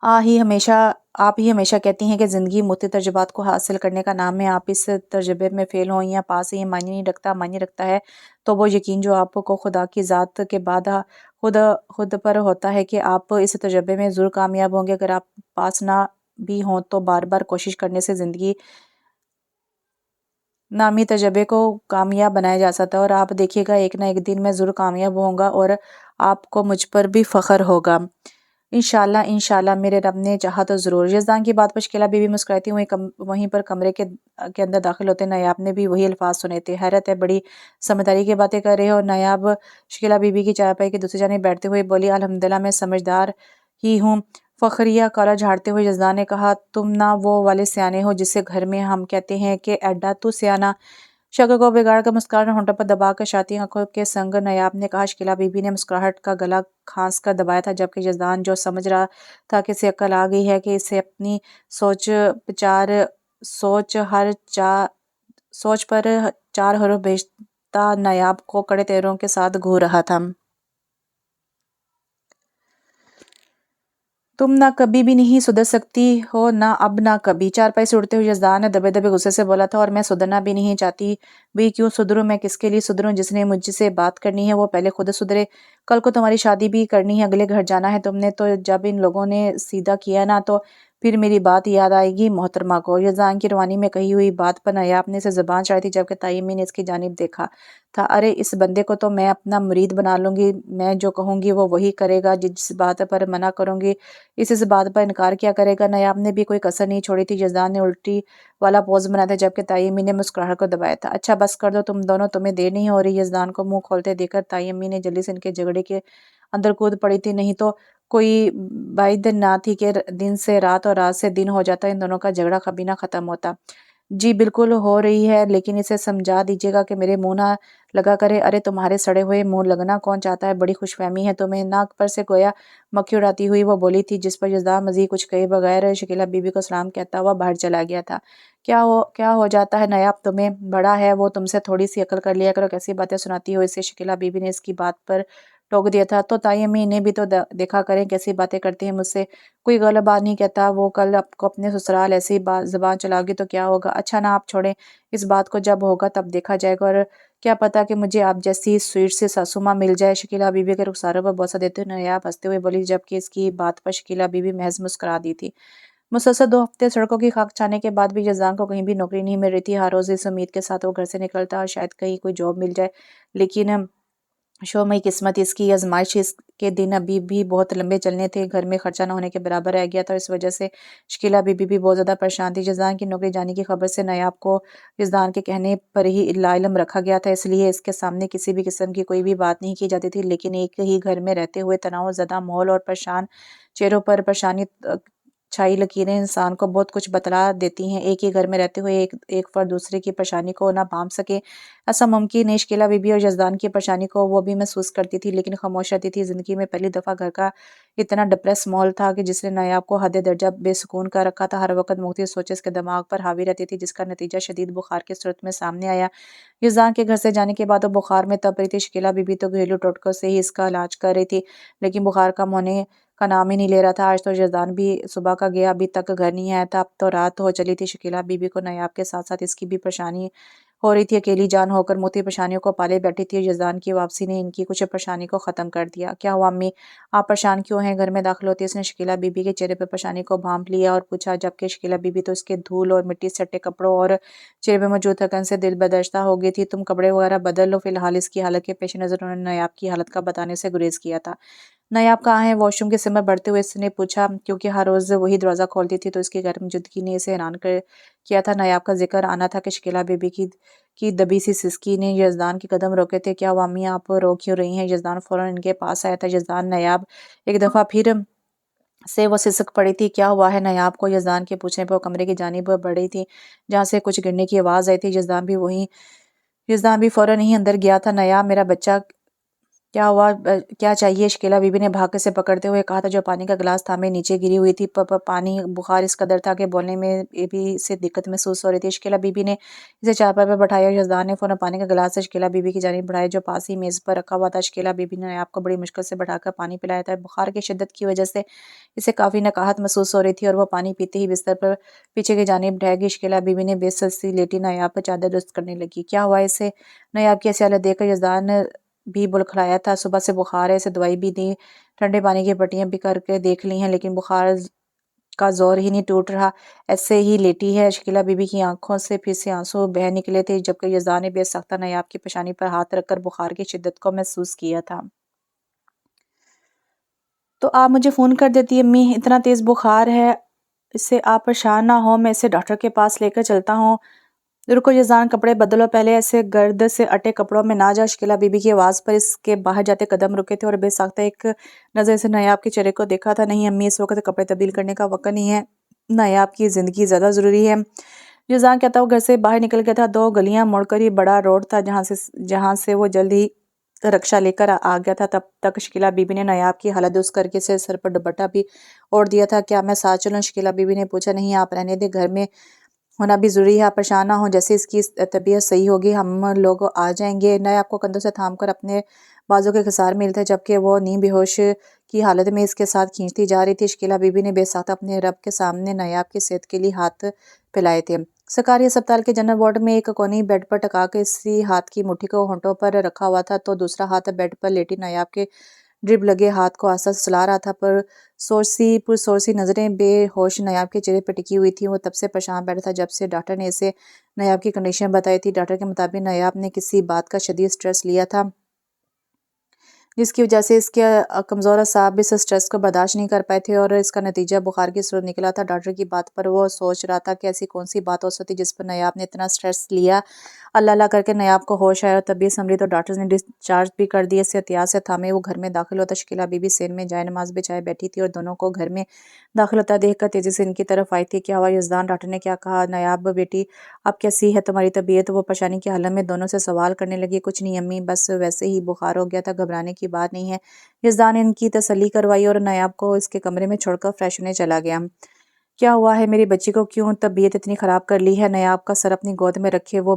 आप ही हमेशा कहती हैं कि ज़िंदगी मुख्तलिफ तजुर्बात को हासिल करने का नाम है। आप इस तजुर्बे में फ़ेल हों या पास, ये मायने नहीं रखता। मायने रखता है तो वो यकीन जो आपको खुदा की ज़ात के बाद खुद पर होता है कि आप इस तजर्बे में ज़रूर कामयाब होंगे। अगर आप पास ना भी हों तो बार बार कोशिश करने से ज़िंदगी नामी तजर्बे को कामयाब बनाया जा सकता है। और आप देखिएगा एक ना एक दिन मैं ज़रूर कामयाब होऊंगा और आपको मुझ पर भी फ़ख्र होगा। इंशाल्लाह इंशाल्लाह मेरे रब ने चाहा तो ज़रूर। यज़दान की बात पर शकीला बीबी मुस्कुराती हुई वहीं पर कमरे के अंदर दाखिल होते नायाब ने भी वही अल्फाज सुने थे। हैरत है, बड़ी समझदारी की बातें कर रहे हो। और नायाब शकीला बीबी की चारपाई की दूसरी जानिब बैठते हुए बोली, अल्हम्दुलिल्लाह मैं समझदार ही हूँ। फ़खरिया कॉलर झाड़ते हुए यज़दान ने कहा, तुम ना वो वाले सियाने हो जिससे घर में हम कहते हैं कि एड्डा तू सियाना। शक्ल को बिगाड़ कर मुस्कुराहट होंठों पर दबाकर शाती आंखों के संग नायाब ने कहा। शकीला बीबी ने मुस्कुराहट का गला खांस कर दबाया था, जबकि यज़दान जो समझ रहा था कि इसे अक्ल आ गई है कि इसे अपनी सोच विचार सोच हर चा सोच पर चार हरूफ भेजता नायाब को कड़े तेवरों के साथ घूर रहा था। तुम ना कभी भी नहीं सुधर सकती हो, ना अब ना कभी। चारपाई से उड़ते हुए यज़दान ने दबे दबे गुस्से से बोला था, और मैं सुधरना भी नहीं चाहती। भी क्यों सुधरूं? मैं किसके लिए सुधरूं? जिसने मुझसे बात करनी है वो पहले खुद सुधरे। कल को तुम्हारी शादी भी करनी है, अगले घर जाना है तुमने, तो जब इन लोगों ने सीधा किया ना तो फिर मेरी बात याद आएगी मोहतरमा को। यज़दान की रवानी में कही हुई बात पर नायाब ने इसे ज़बान चढ़ाई थी, जबकि तायमी ने इसकी जानिब देखा था। अरे इस बंदे को तो मैं अपना मुरीद बना लूंगी। मैं जो कहूंगी वो वही करेगा, जिस बात पर मना करूंगी इस बात पर इनकार क्या करेगा। नायाब ने भी कोई कसर नहीं छोड़ी थी। यज़दान ने उल्टी वाला पोज बनाया था, जबकि तायमी ने मुस्कुराहट को दबाया था। अच्छा बस कर दो तुम दोनों, तुम्हें देर नहीं हो रही? यज़दान को मुंह खोलते देखकर तायमी ने जल्दी से इनके झगड़े के अंदर कूद पड़ी थी। नहीं तो कोई बाई दिन ना थी कि दिन से रात और रात से दिन हो जाता, इन दोनों का झगड़ा कभी ना खत्म होता। जी बिल्कुल हो रही है, लेकिन इसे समझा दीजिएगा कि मेरे मुंह ना लगा करे। अरे तुम्हारे सड़े हुए मुंह लगना कौन चाहता है? बड़ी खुशफहमी है तुम्हें। नाक पर से गोया मक्खी उड़ाती हुई वो बोली थी, जिस पर यज़दान मज़ीद कुछ कहे बगैर शकीला बीबी को सलाम कहता हुआ बाहर चला गया था। क्या हो जाता है नायाब तुम्हें? बड़ा है वो, तुमसे थोड़ी सी अकल कर लिया करो। कैसी बातें सुनाती हो इसे? शकीला बीबी ने इसकी बात पर टोक दिया था। तो ताई अम्मी इन्हें भी तो देखा करें कैसी बातें करती हैं मुझसे। कोई गलत बात नहीं कहता। वो कल आपको अपने ससुराल ऐसे ही बात ज़बान चलाओगी तो क्या होगा? अच्छा ना आप छोड़ें इस बात को, जब होगा तब देखा जाएगा। और क्या पता कि मुझे आप जैसी स्वीट सी सासू माँ मिल जाए। शकीला बीबी के रुखसारों पर बोसा देते हुए नायाब हंसते हुए बोली, जबकि इसकी बात पर शकीला बीबी महज मुस्कुरा दी थी। मुसलसल 2 हफ्ते सड़कों की खाक छाने के बाद भी यज़दान को कहीं भी नौकरी नहीं मिल रही थी। हर रोज़ इस उम्मीद के साथ वो घर से निकलता और शायद कहीं कोई जॉब मिल जाए, लेकिन शोमई किस्मत इसकी आजमाइश के दिन अभी भी बहुत लंबे चलने थे। घर में खर्चा न होने के बराबर रह गया था। इस वजह से शकीला बीबी भी बहुत ज़्यादा परेशान थी। यज़दान की नौकरी जाने की खबर से नायाब को यज़दान के कहने पर ही लाइलम रखा गया था, इसलिए इसके सामने किसी भी किस्म की कोई भी बात नहीं की जाती थी। लेकिन एक ही घर में रहते हुए तनाव ज़दा माहौल और परेशान चेहरों पर परेशानी छाई लकीरें इंसान को बहुत कुछ बतला देती हैं। एक ही घर में रहते हुए एक फर्द दूसरे की परेशानी को ना भांप सके, ऐसा मुमकिन है। शकीला बीबी और यज़दान की परेशानी को वो भी महसूस करती थी, लेकिन खामोश रहती थी। ज़िंदगी में पहली दफ़ा घर का इतना डिप्रेस माहौल था कि जिसने नायाब को हद दर्जा बेसुकून कर रखा था। हर वक्त मुख्तलिफ सोचें इसके दिमाग पर हावी रहती थी, जिसका नतीजा शदीद बुखार की सूरत में सामने आया। यज़दान के घर से जाने के बाद वो बुखार में तप रही थी। शकीला बीबी तो घरेलू टोटकों से ही इसका इलाज कर रही थी, लेकिन बुखार कम होने का नाम ही नहीं ले रहा था। आज तो यज़दान भी सुबह का गया, अभी तक घर नहीं आया था। अब तो रात हो चली थी। शकीला बीबी को नायाब के साथ साथ इसकी भी परेशानी हो रही थी। अकेली जान होकर मुख्तलिफ परेशानियों को पाले बैठी थी। यज़दान की वापसी ने इनकी कुछ परेशानी को ख़त्म कर दिया। क्या हुआ अम्मी, आप परेशान क्यों हैं? घर में दाखिल होती उसने शकीला बीबी के चेहरे पर परेशानी को भांप लिया और पूछा, जबकि शकीला बीबी तो इसके धूल और मिट्टी से सटे कपड़ों और चेहरे पर मौजूद थकन से दिल बदश्ता हो गई थी। तुम कपड़े वगैरह बदल लो। फिलहाल इसकी हालत के पेश नज़र उन्होंने नायाब की हालत का बताने से गुरेज किया था। नायाब कहाँ है? वॉशरूम के सिमर बढ़ते हुए इसने पूछा, क्योंकि हर रोज़ वही दरवाज़ा खोलती थी तो इसकी गैर मौजूदगी ने इसे हैरान कर किया था। नायाब का जिक्र आना था कि शकीला बीबी की दबी सी सिसकी ने यज़दान के कदम रोके थे। क्या हुआ अम्मी, आप रो क्यों रही हैं? यज़दान फौरन इनके पास आया था। यज़दान नायाब एक दफ़ा फिर से वो सिसक पड़ी थी। क्या हुआ है नायाब को? यज़दान के पूछने पर वो कमरे की जानिब बढ़ी थी, जहाँ से कुछ गिरने की आवाज़ आई थी। यज़दान भी फौरन ही अंदर गया था। नायाब, मेरा बच्चा क्या हुआ? क्या चाहिए? शकीला बीबी ने भाग से पकड़ते हुए कहा था, जो पानी का गिलास थामे नीचे गिरी हुई थी। पानी बुखार इस कदर था कि बोलने में भी इसे दिक्कत महसूस हो रही थी। शकीला बीबी ने इसे चारपाई पर बैठाया। यज़दान ने फौरन पानी का गिलास से शकीला बीबी की जानिब बढ़ाया, जो पास ही मेज़ पर रखा हुआ था। शकीला बीबी ने आपको बड़ी मुश्किल से बैठाकर पानी पिलाया था। बुखार की शिद्दत की वजह से इसे काफ़ी नकाहत महसूस हो रही थी और वो पानी पीते ही बिस्तर पर पीछे की जानिब ढह गई। शकीला बीबी ने बेसस सी लेटी नायाब पर चादर दुरुस्त करने लगी। क्या हुआ इसे? नायाब की ऐसी हालत देखकर यज़दान بھی بلکھلایا تھا، صبح سے بخار ہے، اسے دوائی بھی دی، ٹھنڈے پانی کی پٹیاں بھی کر کے دیکھ لی ہیں، لیکن بخار کا زور ہی نہیں ٹوٹ رہا، ایسے ہی لیٹی ہے۔ شکیلہ بی بی کی آنکھوں سے پھر سے آنسو بہہ نکلے تھے، جبکہ یزدان نے بے سختہ نیاب کی پیشانی پر ہاتھ رکھ کر بخار کی شدت کو محسوس کیا تھا۔ تو آپ مجھے فون کر دیتی امی، اتنا تیز بخار ہے، اس سے آپ پریشان نہ ہو، میں اسے ڈاکٹر کے پاس لے کر چلتا ہوں۔ رکو یزدان، کپڑے بدلو پہلے، ایسے گرد سے اٹے کپڑوں میں نہ جا۔ شکیلہ بی بی کی آواز پر اس کے باہر جاتے قدم رکے تھے اور بے ساختہ ایک نظر سے نیاب کے چہرے کو دیکھا تھا۔ نہیں امی، اس وقت کپڑے تبدیل کرنے کا وقت نہیں ہے، نیاب کی زندگی زیادہ ضروری ہے۔ یزدان کہتا وہ گھر سے باہر نکل گیا تھا، 2 گلیاں مڑ کر ہی بڑا روڈ تھا جہاں سے وہ جلد ہی رکشہ لے کر آ گیا تھا۔ تب تک شکیلہ بی بی نے نیاب کی حالت درست کر کے اسے سر پر دوپٹہ بھی اوڑھ دیا تھا۔ کیا میں ساتھ چلوں؟ شکیلہ بی بی نے پوچھا۔ نہیں، آپ رہنے دیں، گھر میں ہونا بھی ضروری ہے، آپ پریشان نہ ہوں، جیسے اس کی طبیعت صحیح ہوگی ہم لوگ آ جائیں گے۔ نیاب کو کندھوں سے تھام کر اپنے بازو کے خسار ملے تھے، جبکہ وہ نیم بے ہوش کی حالت میں اس کے ساتھ کھینچتی جا رہی تھی۔ شکیلہ بی بی نے بے ساختہ اپنے رب کے سامنے نیاب کی صحت کے لیے ہاتھ پھیلائے تھے۔ سرکاری ہسپتال کے جنرل وارڈ میں ایک کونی بیڈ پر ٹکا کے اسی ہاتھ کی مٹھی کو ہونٹوں پر رکھا ہوا تھا، تو دوسرا ہاتھ بیڈ پر لیٹی نیاب کے ڈرپ لگے ہاتھ کو آہستہ سے چلا رہا تھا۔ پرسور سی نظریں بے ہوش نیاب کے چہرے پر ٹکی ہوئی تھیں۔ وہ تب سے پریشان بیٹھا تھا جب سے ڈاکٹر نے اسے نیاب کی کنڈیشن بتائی تھی۔ ڈاکٹر کے مطابق نیاب نے کسی بات کا شدید سٹریس لیا تھا، جس کی وجہ سے اس کے کمزور اعصاب اس سٹریس کو برداشت نہیں کر پائے تھے اور اس کا نتیجہ بخار کی صورت نکلا تھا۔ ڈاکٹر کی بات پر وہ سوچ رہا تھا کہ ایسی کون سی بات ہو سکتی جس پر نیاب نے اتنا سٹریس لیا۔ اللہ اللہ کر کے نیاب کو ہوش آیا اور طبیعت سنبھلی تو ڈاکٹر نے ڈسچارج بھی کر دیا۔ اسے احتیاط سے تھامے وہ گھر میں داخل ہوتا۔ شکیلہ بی بی سین میں جائے نماز بچھائے بیٹھی تھی اور دونوں کو گھر میں داخل ہوتا دیکھ کر تیزی سے ان کی طرف آئی تھی۔ کیا ہوا یزدان؟ ڈاکٹر نے کیا کہا؟ نیاب بیٹی اب کیسی ہے تمہاری طبیعت؟ وہ پریشانی کی حالت میں دونوں سے سوال کرنے لگی۔ کچھ نہیں امی، بس ویسے ہی بخار ہو گیا تھا، گھبرانے کی بات نہیں ہے۔ یزدان نے ان کی تسلی کروائی اور نیاب کو اس کے کمرے میں چھوڑ کر فریش ہونے چلا گیا۔ کیا ہوا ہے میری بچی کو؟ کیوں طبیعت اتنی خراب کر لی ہے؟ نیاب کا سر اپنی گود میں رکھے وہ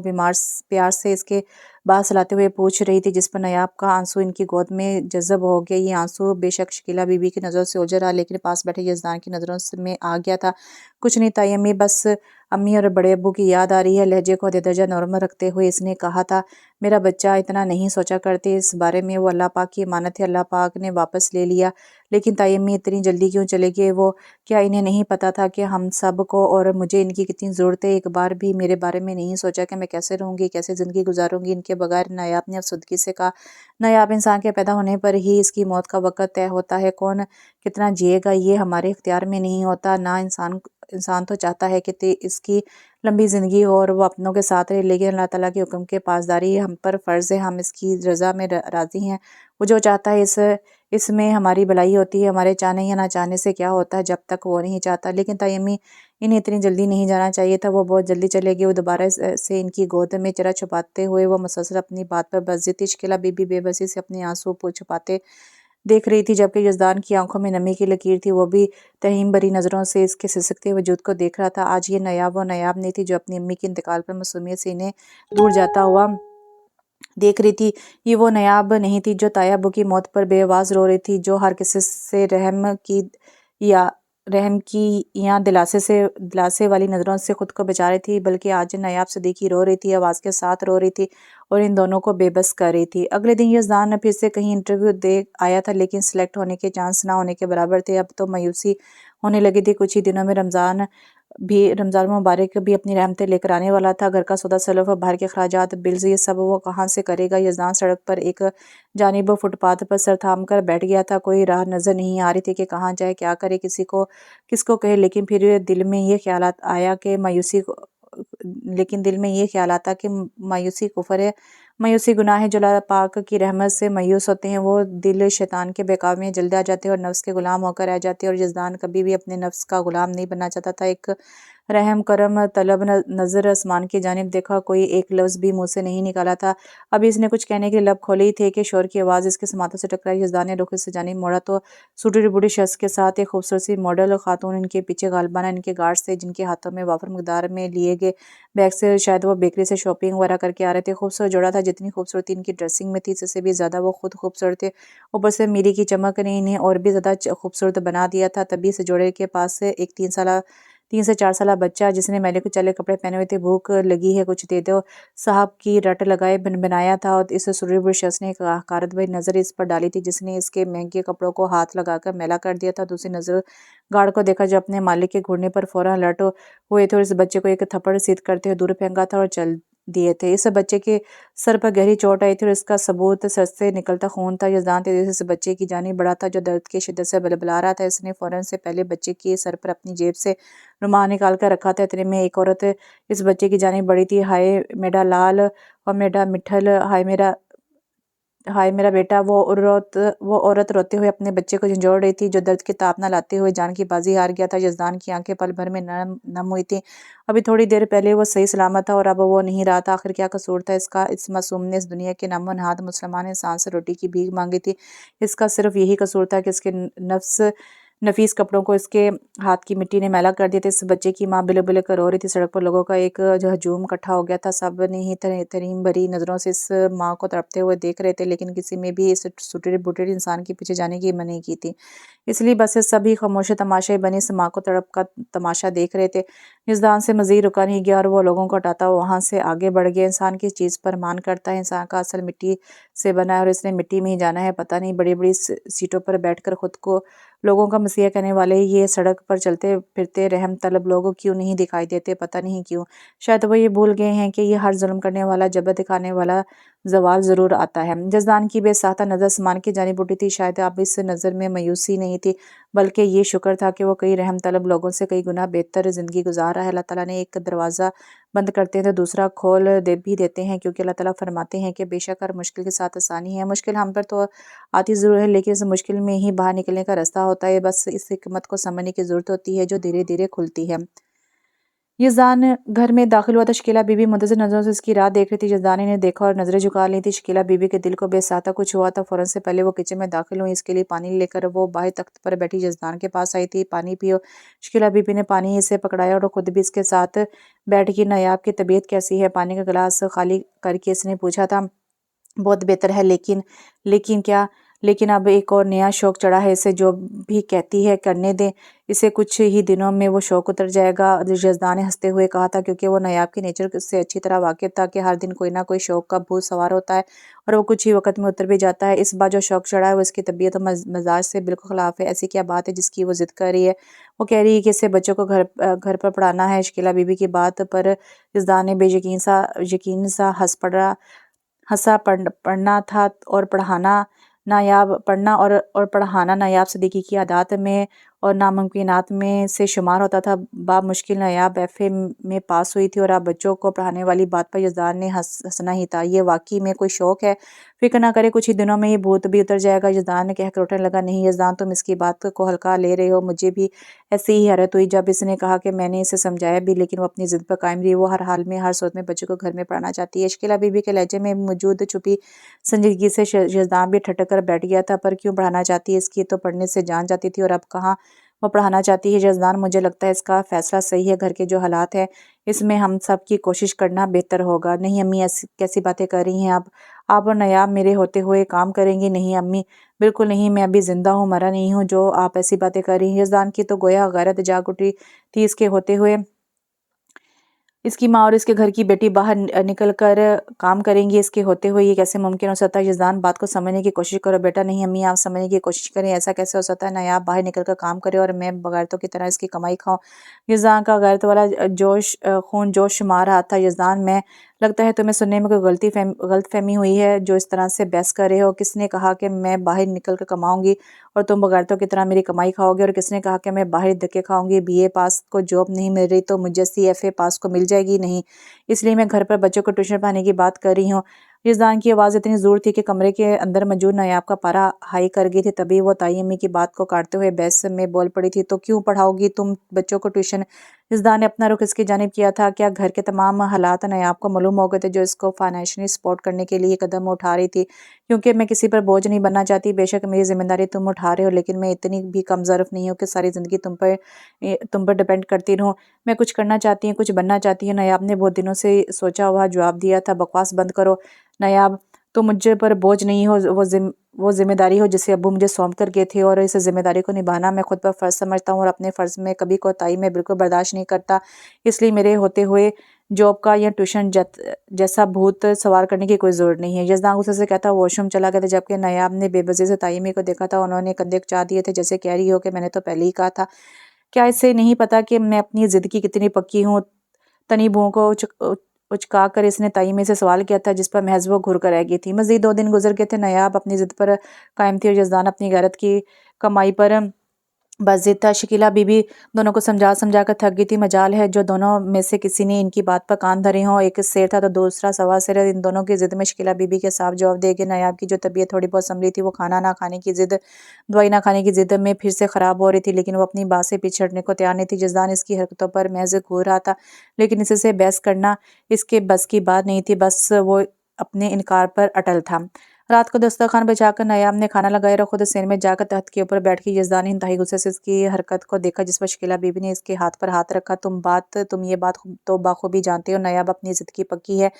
پیار سے اس کے بال سلاتے ہوئے پوچھ رہی تھی، جس پر نیاب کا آنسو ان کی گود میں جذب ہو گیا۔ یہ آنسو بے شک شکیلہ بی بی کی نظروں سے اوجھل رہا، لیکن پاس بیٹھے یزدان کی نظروں میں آ گیا تھا۔ کچھ نہیں تائی امی، بس امی اور بڑے ابو کی یاد آ رہی ہے۔ لہجے کو حد درجہ نارمل رکھتے ہوئے اس نے کہا تھا۔ میرا بچہ اتنا نہیں سوچا کرتے اس بارے میں، وہ اللہ پاک کی امانت ہے، اللہ پاک نے واپس لے لیا۔ لیکن تائی امی اتنی جلدی کیوں چلے گئے وہ؟ کیا انہیں نہیں پتا تھا کہ ہم سب کو اور مجھے ان کی کتنی ضرورت ہے؟ ایک بار بھی میرے بارے میں نہیں سوچا کہ میں کیسے رہوں گی، کیسے زندگی گزاروں گی ان کے بغیر؟ نیاب نے افسردگی سے کہا۔ نیاب، انسان کے پیدا ہونے پر ہی اس کی موت کا وقت طے ہوتا ہے، کون کتنا جیے گا یہ ہمارے اختیار میں نہیں ہوتا۔ نہ انسان تو چاہتا ہے کہ اس کی لمبی زندگی ہو اور وہ اپنوں کے ساتھ رہے، لیکن اللہ تعالیٰ کے حکم کے پاسداری ہم پر فرض ہے، ہم اس کی رضا میں راضی ہیں۔ وہ جو چاہتا ہے اس میں ہماری بھلائی ہوتی ہے، ہمارے چاہنے یا نہ چاہنے سے کیا ہوتا ہے جب تک وہ نہیں چاہتا۔ لیکن تائی امی، انہیں اتنی جلدی نہیں جانا چاہیے تھا، وہ بہت جلدی چلے گئے۔ وہ دوبارہ سے ان کی گود میں چہرہ چھپاتے ہوئے وہ مسلسل اپنی بات پر بس ضد تھی۔ شکیلہ بی بی بے بسی سے اپنے آنسو چھپاتے دیکھ رہی تھی، جبکہ یزدان کی آنکھوں میں نمی کی لکیر تھی، وہ بھی ترحم بھری نظروں سے اس کے سسکتے وجود کو دیکھ رہا تھا۔ آج یہ نیاب وہ نیاب نہیں تھی جو اپنی امی کے انتقال پر معصومیت سے انہیں دور جاتا ہوا دیکھ رہی تھی۔ یہ وہ نیاب نہیں تھی جو تایا ابو کی موت پر بے آواز رو رہی تھی، جو ہر کسی سے رحم کی یا دلاسے والی نظروں سے خود کو بچا رہی تھی، بلکہ آج نیاب صدیقی رو رہی تھی، آواز کے ساتھ رو رہی تھی اور ان دونوں کو بے بس کر رہی تھی۔ اگلے دن یزدان پھر سے کہیں انٹرویو دے آیا تھا، لیکن سلیکٹ ہونے کے چانس نہ ہونے کے برابر تھے۔ اب تو مایوسی ہونے لگی تھی۔ کچھ ہی دنوں میں رمضان مبارک بھی اپنی رحمتیں لے کر آنے والا تھا۔ گھر کا سودا سلف، باہر کے اخراجات، بلز، یہ سب وہ کہاں سے کرے گا؟ یزدان سڑک پر ایک جانب فٹ پاتھ پر سر تھام کر بیٹھ گیا تھا۔ کوئی راہ نظر نہیں آ رہی تھی کہ کہاں جائے، کیا کرے، کس کو کہے، لیکن پھر دل میں یہ خیال آتا کہ مایوسی کفر ہے، مایوسی گناہ ہے۔ جو اللہ پاک کی رحمت سے مایوس ہوتے ہیں وہ دل شیطان کے بہکاوے میں جلد آ جاتے ہیں اور نفس کے غلام ہو کر رہ جاتے ہیں، اور یزدان کبھی بھی اپنے نفس کا غلام نہیں بننا چاہتا تھا۔ ایک رحم کرم طلب نظر آسمان کی جانب دیکھا، کوئی ایک لفظ بھی منہ سے نہیں نکالا تھا۔ ابھی اس نے کچھ کہنے کے لیے لب کھولے ہی تھے کہ شور کی آواز اس کے سماعتوں سے ٹکرائی۔ یزدان نے رخ اس جانب موڑا تو سوٹی بوڑھی شخص کے ساتھ ایک خوبصورت سی ماڈل خاتون ان کے پیچھے غالباً ان کے گارڈز تھے، جن کے ہاتھوں میں وافر مقدار میں لیے گئے بیگ سے شاید وہ بیکری سے شاپنگ وغیرہ کر کے آ رہے تھے۔ خوبصورت جوڑا تھا، جتنی خوبصورتی ان کی ڈریسنگ میں تھی اس سے بھی زیادہ وہ خود خوبصورت تھے۔ اوپر سے میری کی چمک نے انہیں اور بھی زیادہ خوبصورت بنا دیا تھا۔ تبھی اس جوڑے کے پاس ایک 3 سے 4 سالہ بچہ جس نے میلے کچالے کپڑے پہنے ہوئے تھے، بھوک لگی ہے کچھ دے دو صاحب کی رٹ لگائے بنایا تھا، اور اس سرور شخص نے ایک حقارت بھری نظر اس پر ڈالی تھی جس نے اس کے مہنگے کپڑوں کو ہاتھ لگا کر میلا کر دیا تھا۔ دوسری نظر گارڈ کو دیکھا جو اپنے مالک کے گھوڑنے پر فوراً الرٹ ہوئے تھے اور اس بچے کو ایک تھپڑ سیدھ کرتے ہوئے دور پھینکا تھا اور چل دیے تھے۔ اس بچے کے سر پر گہری چوٹ آئی تھی اور اس کا ثبوت سر سے نکلتا خون تھا۔ یزدان تیزی سے اس بچے کی جانب بڑھا تھا جو درد کی شدت سے بلبلا رہا تھا۔ اس نے فوراً سے پہلے بچے کے سر پر اپنی جیب سے رومال نکال کر رکھا تھا۔ اتنے میں ایک عورت اس بچے کی جانب بڑھی تھی۔ ہائے میرا لال اور میرا مٹھل، ہائے میرا بیٹا۔ وہ عورت روتے ہوئے اپنے بچے کو جھنجھوڑ رہی تھی جو درد کی تاب نہ لاتے ہوئے جان کی بازی ہار گیا تھا۔ یزدان کی آنکھیں پل بھر میں نم ہوئی تھیں۔ ابھی تھوڑی دیر پہلے وہ صحیح سلامت تھا اور اب وہ نہیں رہا تھا۔ آخر کیا قصور تھا اس کا؟ اس معصوم نے اس دنیا کے نام و نہاد مسلمان انسان سے روٹی کی بھیک مانگی تھی۔ اس کا صرف یہی قصور تھا کہ اس کے نفیس کپڑوں کو اس کے ہاتھ کی مٹی نے میلا کر دیا تھا۔ اس بچے کی ماں بلک بلک کر رو رہی تھی۔ سڑک پر لوگوں کا ایک ہجوم اکٹھا ہو گیا تھا۔ سب نے ہی ترہم بھری نظروں سے اس ماں کو تڑپتے ہوئے دیکھ رہے تھے، لیکن کسی میں بھی اس سٹڑے بٹڑے انسان کے پیچھے جانے کی ہمت نہیں کی تھی۔ اس لیے بس سب ہی خاموش تماشائی بنے اس ماں کو تڑپ کا تماشا دیکھ رہے تھے۔ یزدان سے مزید رکا نہیں گیا اور وہ لوگوں کو ہٹاتا وہاں سے آگے بڑھ گیا۔ انسان کس چیز پر مان کرتا ہے؟ انسان کا اصل مٹی سے بنا ہے اور اس نے مٹی میں ہی جانا ہے۔ پتہ نہیں بڑی بڑی سیٹوں پر بیٹھ کر خود کو لوگوں کا مسیحا کہنے والے یہ سڑک پر چلتے پھرتے رحم طلب لوگ کیوں نہیں دکھائی دیتے؟ پتہ نہیں کیوں؟ شاید وہ یہ بھول گئے ہیں کہ یہ ہر ظلم کرنے والا، جبر دکھانے والا زوال ضرور آتا ہے۔ یزدان کی بے ساختہ نظر آسمان کی جانب اٹھی تھی۔ شاید اب اس نظر میں مایوسی نہیں تھی بلکہ یہ شکر تھا کہ وہ کئی رحم طلب لوگوں سے کئی گنا بہتر زندگی گزار رہا ہے۔ اللہ تعالیٰ نے ایک دروازہ بند کرتے ہیں تو دوسرا کھول بھی دیتے ہیں، کیونکہ اللہ تعالیٰ فرماتے ہیں کہ بے شک ہر مشکل کے ساتھ آسانی ہے۔ مشکل ہم پر تو آتی ضرور ہے، لیکن اس مشکل میں ہی باہر نکلنے کا راستہ ہوتا ہے۔ بس اس حکمت کو سمجھنے کی ضرورت ہوتی ہے جو دھیرے دھیرے کھلتی ہے۔ یزدان گھر میں داخل ہوا تو شکیلہ بی بی منتظر نظروں سے اس کی راہ دیکھ رہی تھی۔ یزدان نے دیکھا اور نظریں جھکا لی تھی۔ شکیلہ بی بی کے دل کو بے ساختہ کچھ ہوا تھا۔ فوراً سے پہلے وہ کچن میں داخل ہوئی۔ اس کے لیے پانی لے کر وہ باہر تخت پر بیٹھی یزدان کے پاس آئی تھی۔ پانی پیو۔ شکیلہ بی بی نے پانی اسے پکڑایا اور خود بھی اس کے ساتھ بیٹھ گئی۔ نایاب کی طبیعت کیسی ہے؟ پانی کا گلاس خالی کر کے اس نے پوچھا تھا۔ بہت بہتر ہے، لیکن کیا؟ لیکن اب ایک اور نیا شوق چڑھا ہے اسے، جو بھی کہتی ہے کرنے دیں اسے، کچھ ہی دنوں میں وہ شوق اتر جائے گا۔ یزدان نے ہنستے ہوئے کہا تھا، کیونکہ وہ نایاب کے نیچر سے اچھی طرح واقف تھا کہ ہر دن کوئی نہ کوئی شوق کا بھوت سوار ہوتا ہے اور وہ کچھ ہی وقت میں اتر بھی جاتا ہے۔ اس بار جو شوق چڑھا ہے وہ اس کی طبیعت اور مزاج سے بالکل خلاف ہے۔ ایسی کیا بات ہے جس کی وہ ضد کر رہی ہے؟ وہ کہہ رہی ہے کہ اسے بچوں کو گھر پر پڑھانا ہے۔ شکیلہ بی بی کی بات پر یزدان نے بے یقین سا ہنسا۔ پڑھنا تھا اور پڑھانا نایاب صدیقی کی عادات میں اور ناممکنات میں سے شمار ہوتا تھا۔ بامشکل نایاب ایف اے میں پاس ہوئی تھی اور اب بچوں کو پڑھانے والی بات پر یزدان نے ہنسنا ہی تھا۔ یہ واقعی میں کوئی شوق ہے؟ فکر نہ کرے، کچھ ہی دنوں میں یہ بھوت بھی اتر جائے گا۔ یزدان نے کہہ کر اٹھنے لگا۔ نہیں یزدان، تم اس کی بات کو ہلکا لے رہے ہو۔ مجھے بھی ایسی ہی حیرت ہوئی جب اس نے کہا کہ میں نے اسے سمجھایا بھی، لیکن وہ اپنی ضد پر قائم رہی۔ وہ ہر حال میں ہر صورت میں بچوں کو گھر میں پڑھانا چاہتی ہے۔ شکیلہ بی بی کے لہجے میں موجود چھپی سنجیدگی سے یزدان بھی ٹھٹک کر بیٹھ گیا تھا۔ پر کیوں پڑھانا چاہتی ہے؟ اس کی تو پڑھنے سے جان جاتی تھی اور اب کہاں وہ پڑھانا چاہتی ہے؟ یزدان، مجھے لگتا ہے اس کا فیصلہ صحیح ہے۔ گھر کے جو حالات ہیں اس میں ہم سب کی کوشش کرنا بہتر ہوگا۔ نہیں امی، کیسی باتیں کر رہی ہیں آپ اور نایاب میرے ہوتے ہوئے کام کریں گی؟ نہیں امی، بالکل نہیں، میں ابھی زندہ ہوں، مرا نہیں ہوں جو آپ ایسی باتیں کر رہی ہیں۔ یزدان کی تو گویا غیرت جاگ اٹھی تھی۔ اس کے ہوتے ہوئے اس کی ماں اور اس کے گھر کی بیٹی باہر نکل کر کام کریں گی، اس کے ہوتے ہوئے یہ کیسے ممکن ہو سکتا ہے؟ یزدان، بات کو سمجھنے کی کوشش کرو بیٹا۔ نہیں امی، آپ سمجھنے کی کوشش کریں، ایسا کیسے ہو سکتا ہے؟ نایاب باہر نکل کر کام کرے اور میں بغیرتوں کی طرح اس کی کمائی کھاؤں؟ یزدان کا غیرت والا خون جوش مار رہا تھا۔ یزدان، میں لگتا ہے تمہیں سننے میں کوئی غلط فہمی ہوئی ہے جو اس طرح سے بحث کر رہے ہو۔ کس نے کہا کہ میں باہر نکل کر کماؤں گی اور تم بغیرتوں کی طرح میری کمائی کھاؤ گے؟ اور کس نے کہا کہ میں باہر دھکے کھاؤں گی؟ بی اے پاس کو جاب نہیں مل رہی تو مجھ جیسی ایف اے پاس کو مل جائے گی؟ نہیں، اس لیے میں گھر پر بچوں کو ٹیوشن پڑھانے کی بات کر رہی ہوں۔ یزدان کی آواز اتنی زور تھی کہ کمرے کے اندر موجود نایاب کا پارا ہائی کر گئی تھی۔ تبھی وہ تائی امی کی بات کو کاٹتے ہوئے بحث میں بول پڑی تھی۔ تو کیوں پڑھاؤ گی تم بچوں کو ٹیوشن؟ یزدان نے اپنا رخ اس کی جانب کیا تھا۔ کیا گھر کے تمام حالات نایاب کو معلوم ہو گئے تھے جو اس کو فائنینشلی سپورٹ کرنے کے لیے قدم اٹھا رہی تھی؟ کیونکہ میں کسی پر بوجھ نہیں بننا چاہتی۔ بے شک میری ذمہ داری تم اٹھا رہے ہو، لیکن میں اتنی بھی کم ظرف نہیں ہوں کہ ساری زندگی تم پر ڈیپینڈ کرتی رہوں۔ میں کچھ کرنا چاہتی ہوں، کچھ بننا چاہتی ہوں۔ نایاب نے بہت دنوں سے سوچا ہوا جواب دیا تھا۔ بکواس بند کرو نایاب، तो मुझे पर बोझ नहीं हो, वो जिम्मेदारी हो जिसे अब्बू मुझे सौंप कर गए थे, और इस जिम्मेदारी को निभाना मैं खुद पर फ़र्ज़ समझता हूँ और अपने फ़र्ज़ में कभी कोताही मैं बिल्कुल बर्दाश्त नहीं करता। इसलिए मेरे होते हुए जॉब का या ट्यूशन जैसा भूत सवार करने की कोई ज़रूरत नहीं है। यज़दान गुस्से से कहता वॉशरूम चला गया था, जबकि नायाब ने बेबसी से ताइमी को देखा था। उन्होंने कंधे उकचा दिए थे, जैसे कह रही हो कि मैंने तो पहले ही कहा था। क्या इसे नहीं पता कि मैं अपनी ज़िद की कितनी पक्की हूँ? तनी भुओं को उचका कर इसने ताइमी से सवाल किया था, जिस पर महज वो घुर कर रह गई थी। मज़ीद 2 दिन गुजर गए थे। नायाब अपनी ज़िद पर कायम थी और यज़दान अपनी गैरत की कमाई पर बस ज़िद था। शकीला बीबी दोनों को समझा समझा कर थक गई थी। मजाल है जो दोनों में से किसी ने इनकी बात पर कान धरे हों। एक शेर था तो दूसरा सवा शेर। इन दोनों की ज़िद में शकीला बीबी के साफ जवाब दे गए। नायाब की जो तबीयत थोड़ी बहुत संभली थी, वो खाना ना खाने की ज़िद, दवाई ना खाने की ज़िद में फिर से ख़राब हो रही थी, लेकिन वो अपनी बात से पीछे हटने को तैयार नहीं थी। जज़दान इसकी हरकतों पर महज घूर रहा था, लेकिन इससे बहस करना इसके बस की बात नहीं थी। बस वो अपने इनकार पर अटल था। रात को दस्तरखान बिछाकर नायाब ने खाना लगाया और खुद सेन में जाकर तख्त के ऊपर बैठ के यज़दान ने इंतहाई गुस्से से इसकी हरकत को देखा, जिस पर शकीला बीबी ने इसके हाथ पर हाथ रखा। तुम ये बात तो बाखूबी जानते हो, नायाब अपनी ज़िद की पक्की है,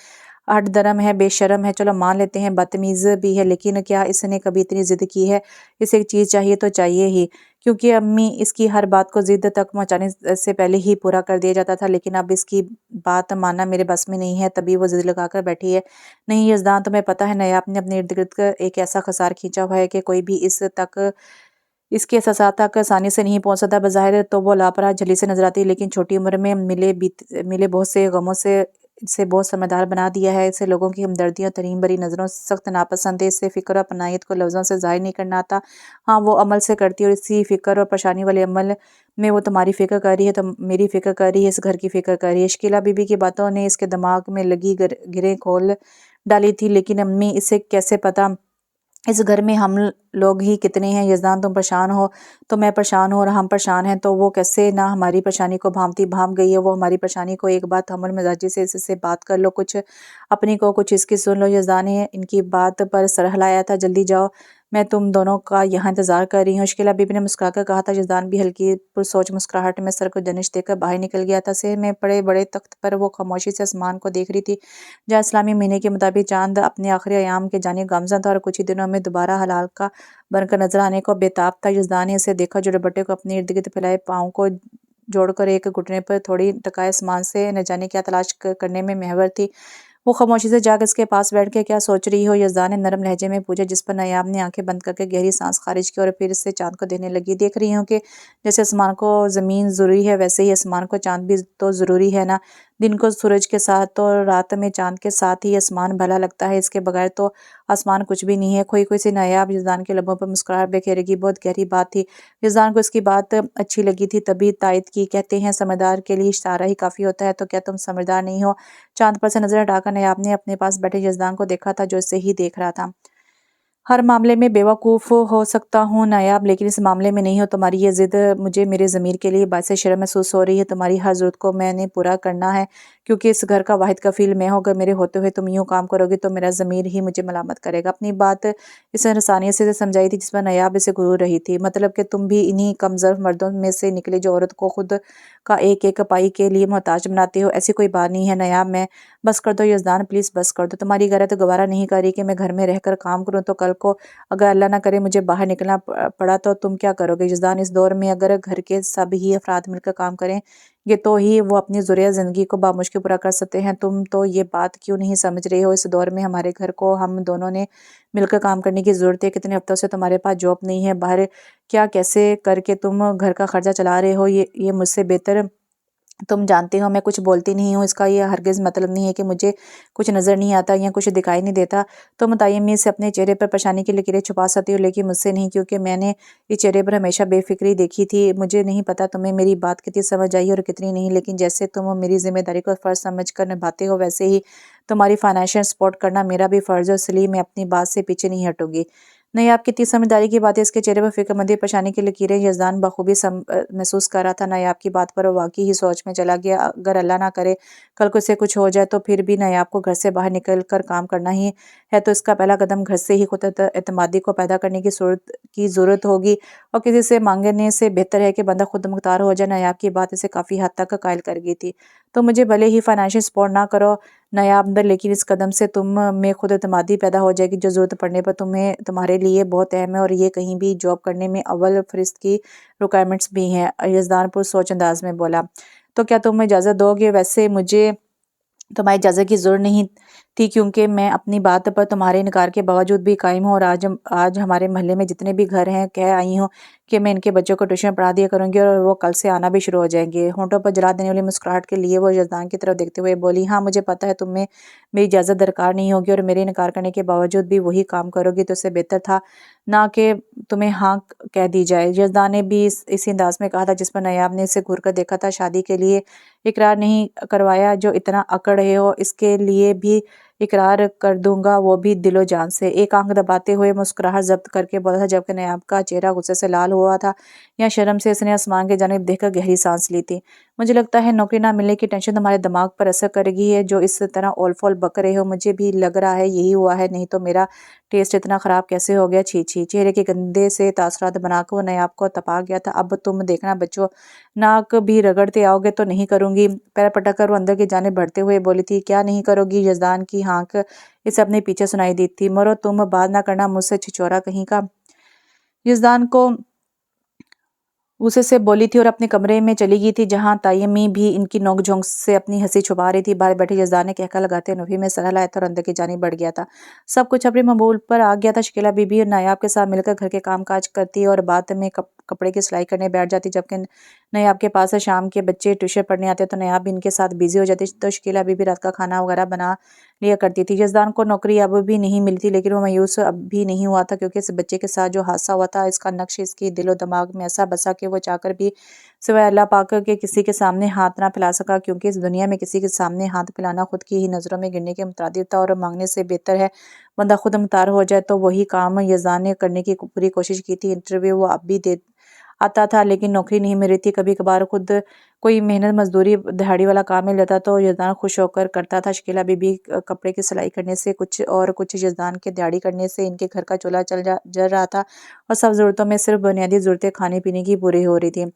हट दरम है, बेशरम है, चलो मान लेते हैं बदतमीज़ भी है, लेकिन क्या इसने कभी इतनी ज़िद की है? इसे एक चीज़ चाहिए तो चाहिए ही, क्योंकि अम्मी इसकी हर बात को ज़िद तक पहुँचाने से पहले ही पूरा कर दिया जाता था, लेकिन अब इसकी बात मानना मेरे बस में नहीं है। तभी वो ज़िद लगाकर बैठी है। नहीं यज़दान, तुम्हें पता है नायाब ने अपने इर्द गिर्द का एक ऐसा खसार खींचा हुआ है कि कोई भी इसके एहसासात तक आसानी से नहीं पहुंच सकता। बज़ाहिर तो वो लापरवाह झली से नजर आती है, लेकिन छोटी उम्र में मिले बहुत से गमों से बहुत समझदार बना दिया है। इसे लोगों की हमदर्दी और तरीम भरी नज़रों से सख्त नापसंद है। इससे फ़िक्र और पनाहियत को लफ्ज़ों से ज़ाहिर नहीं करना आता। हाँ, वो अमल से करती है, और इसी फ़िक्र और परेशानी वाले अमल में वो तुम्हारी फ़िक्र कर रही है, तो मेरी फ़िक्र कर रही है, इस घर की फ़िक्र कर रही है। शकीला बीबी की बातों ने इसके दिमाग में लगी गिरें खोल डाली थी, लेकिन अम्मी इसे कैसे पता इस घर में हम लोग ही कितने हैं? यज़दान, तुम परेशान हो तो मैं परेशान हूँ, और हम परेशान हैं तो वो कैसे ना हमारी परेशानी को भांप गई है। वो हमारी परेशानी को एक बात हमल मिजाजी से इससे बात कर लो, कुछ अपनी को कुछ इसकी सुन लो। यज़दान ने इनकी बात पर सर हिलाया था। जल्दी जाओ, मैं तुम दोनों का यहाँ इंतजार कर रही हूँ। शकीला बीबी ने मुस्कुराकर कहा था। यज़दान भी हल्की पुरसोच मुस्कुराहट में सर को जनिश देकर बाहर निकल गया था। सेहर में पड़े बड़े तख्त पर वो खामोशी से आसमान को देख रही थी, जहाँ इस्लामी महीने के मुताबिक चांद अपने आखिरी अयाम के जानिब गामज़न था और कुछ ही दिनों में दोबारा हलाल का बनकर नजर आने को बेताब था। यज़दान ने इसे देखा जो दुपट्टे को अपने इर्द गिर्द फैलाए पाँव को जोड़कर एक घुटने पर थोड़ी टकाए आसमान से न जाने क्या तलाश करने में महवर थी। वो खामोशी से जाकर इसके पास बैठ के क्या सोच रही हो? यज़दान ने नरम लहजे में पूछा, जिस पर नायाब ने आंखें बंद करके गहरी सांस खारिज की और फिर इससे चांद को देखने लगी। देख रही हूँ कि जैसे आसमान को ज़मीन ज़रूरी है, वैसे ही आसमान को चांद भी तो ज़रूरी है ना। दिन को सूरज के साथ तो रात में चांद के साथ ही आसमान भला लगता है, इसके बगैर तो आसमान कुछ भी नहीं है। खोई खोई सी नायाब यज़दान के लबों पर मुस्कुराहट बेखेरेगी बहुत गहरी बात थी। यज़दान को इसकी बात अच्छी लगी थी, तभी तायद की। कहते हैं समझदार के लिए इशारा ही काफ़ी होता है, तो क्या तुम समझदार नहीं हो? चांद पर से नजर हटाकर नायाब ने अपने पास बैठे यज़दान को देखा था, जो इसे ही देख रहा था। हर मामले में बेवकूफ़ हो सकता हूँ नायाब, लेकिन इस मामले में नहीं हो। तुम्हारी ये ज़िद मुझे मेरे ज़मीर के लिए बायस शर्म महसूस हो रही है। तुम्हारी हर ज़रूरत को मैंने पूरा करना है, क्योंकि इस घर का वाहिद कफ़ील मैं हूँ। अगर मेरे होते हुए तुम यूँ काम करोगी तो मेरा ज़मीर ही मुझे मलामत करेगा। अपनी बात इसने रसानियत से समझाई थी, जिस पर नायाब इसे गुरूर रही थी। मतलब कि तुम भी इन्हीं कमज़ोर मर्दों में से निकले जो औरत को खुद का एक एक पाई के लिए मोहताज बनाते हो। ऐसी कोई बात नहीं है नायाब। मैं बस कर दो यज़दान, प्लीज़ बस कर दो। तुम्हारी गैरत गवारा नहीं कर रही कि मैं घर में रहकर काम करूँ, तो कल को अगर अल्लाह ना करे मुझे बाहर निकलना पड़ा तो तुम क्या करोगे? यज़दान, इस दौर में अगर घर के सब ही अफराद मिलकर काम करें ये तो ही वो अपनी ज़रूरियात ज़िंदगी को बामुश्किल पूरा कर सकते हैं। तुम तो ये बात क्यों नहीं समझ रहे हो? इस दौर में हमारे घर को हम दोनों ने मिलकर काम करने की ज़रूरत है। कितने हफ्तों से तुम्हारे पास जॉब नहीं है, बाहर क्या कैसे करके तुम घर का खर्चा चला रहे हो? ये मुझसे बेहतर तुम जानते हो। मैं कुछ बोलती नहीं हूँ, इसका ये हरगिज़ मतलब नहीं है कि मुझे कुछ नज़र नहीं आता या कुछ दिखाई नहीं देता। तो मुताय्यमी से अपने चेहरे पर परेशानी की लकीरें छुपा सकती हो, लेकिन मुझसे नहीं, क्योंकि मैंने इस चेहरे पर हमेशा बेफिक्री देखी थी। मुझे नहीं पता तुम्हें मेरी बात कितनी समझ आई और कितनी नहीं, लेकिन जैसे तुम मेरी जिम्मेदारी को फ़र्ज़ समझ कर निभाते हो, वैसे ही तुम्हारी फाइनेंशियल सपोर्ट करना मेरा भी फ़र्ज़ है। इसलिए मैं अपनी बात से पीछे नहीं हटूंगी। नहीं, आप कितनी समझदारी की बात है। इसके चेहरे पर फिक्रमंदी परेशानी की लकीरें यज़दान बखूबी महसूस कर रहा था। नायाब की बात पर वो वाकई ही सोच में चला गया। अगर अल्लाह ना करे कल को इसे कुछ हो जाए तो फिर भी नायाब को घर से बाहर निकल कर काम करना ही है, तो इसका पहला कदम घर से ही खुद एतमादी को पैदा करने की ज़रूरत होगी, और किसी से मांगने से बेहतर है कि बंदा खुद मुख्तार हो जाए। नायाब की बात इसे काफ़ी हद तक कायल कर गई थी। तो मुझे भले ही फाइनेंशियल सपोर्ट ना करो, नायाब अंदर, लेकिन इस कदम से तुम में खुद एतमादी पैदा हो जाएगी जो ज़रूरत पड़ने पर तुम्हारे लिए बहुत अहम है, और ये कहीं भी जॉब करने में अव्वल फरिश्त की रिक्वायरमेंट्स भी हैं। यज़दान पुरसोच अंदाज में बोला। तो क्या तुम इजाज़त दोगे? वैसे मुझे तुम्हारी इजाज़त की ज़रूरत नहीं थी, क्योंकि मैं अपनी बात पर तुम्हारे इनकार के बावजूद भी कायम हूँ, और आज हमारे मोहल्ले में जितने भी घर हैं कह आई हूँ कि मैं इनके बच्चों को ट्यूशन पढ़ा दिया करूँगी, और वो कल से आना भी शुरू हो जाएंगे। होंठों पर जला देने वाली मुस्कुराहट के लिए वो यज़दान की तरफ देखते हुए बोली, हाँ मुझे पता है तुम्हें मेरी इजाज़त दरकार नहीं होगी, और मेरे इनकार करने के बावजूद भी वही काम करोगी, तो इससे बेहतर था ना कि तुम्हें हाँ कह दी जाए। यज़दान ने भी इसी अंदाज में कहा था जिस पर नायाब ने इसे घूर कर देखा था। शादी के लिए इकरार नहीं करवाया, जो इतना अकड़ है हो इसके लिए भी इकरार कर दूंगा, वो भी दिलो जान से। एक आंख दबाते हुए मुस्कुराहट जब्त करके बोला था, जबकि नायाब का चेहरा गुस्से से लाल हुआ था या शर्म से। इसने आसमान की जानिब देखकर गहरी सांस ली थी। मुझे लगता है नौकरी ना मिलने की टेंशन तुम्हारे दिमाग पर असर करेगी है, जो इस तरह ओल फोल बक रहे हो। मुझे भी लग रहा है यही हुआ है, नहीं तो मेरा टेस्ट इतना ख़राब कैसे हो गया। छी छी। चेहरे के गंदे से तासरात बनाकर वो नायाब को तपा गया था। अब तुम देखना बच्चों, नाक भी रगड़ते आओगे तो नहीं करूंगी। पैर पटक कर वो अंदर की जानिब बढ़ते हुए बोली थी, क्या नहीं करोगी? यज़दान की हाँक इसे अपने पीछे सुनाई दी थी। मरो तुम, बात ना करना मुझसे, छिछोरा कहीं का। यज़दान को गुस्से से बोली थी और अपने कमरे में चली गई थी, जहां तायमी भी इनकी नोक झोंक से अपनी हंसी छुपा रही थी। बाहर बैठे यज़दान ने कहका लगाते नफी में सर हिलाया था और अंदर की जानिब बढ़ गया था। सब कुछ अपने मबूल पर आ गया था। शकीला बीबी और नायाब के साथ मिलकर घर के काम काज करती और बाद में कपड़े की सिलाई करने बैठ जाती, जबकि नायाब के पास शाम के बच्चे ट्यूशन पढ़ने आते तो नायाब भी इनके साथ बिजी हो जाती। तो शकीला बीबी रात का खाना वगैरह बना लिया करती थी। यज़दान को नौकरी अब भी नहीं मिलती, लेकिन वो मायूस अब भी नहीं हुआ था, क्योंकि इस बच्चे के साथ जो हादसा हुआ था इसका नक्श इसके दिलो दिमाग में ऐसा बसा कि वो चाहकर भी सिवाय अल्लाह पाक के किसी के सामने हाथ ना फैला सका, क्योंकि इस दुनिया में किसी के सामने हाथ फैलाना खुद की ही नज़रों में गिरने के मुताबिक था, और मांगने से बेहतर है बंदा खुद मुतार हो जाए। तो वही काम यज़दान ने करने की पूरी कोशिश की थी। इंटरव्यू वो अब भी दे आता था, लेकिन नौकरी नहीं मिल रही थी। कभी कभार खुद कोई मेहनत मजदूरी दिहाड़ी वाला काम मिल जाता तो यज़दान खुश होकर करता था। शकीला बीबी कपड़े की सिलाई करने से कुछ और कुछ यज़दान के दिहाड़ी करने से इनके घर का चूल्हा जल रहा था, और सब ज़रूरतों में सिर्फ बुनियादी ज़रूरतें खाने पीने की पूरी हो रही थी।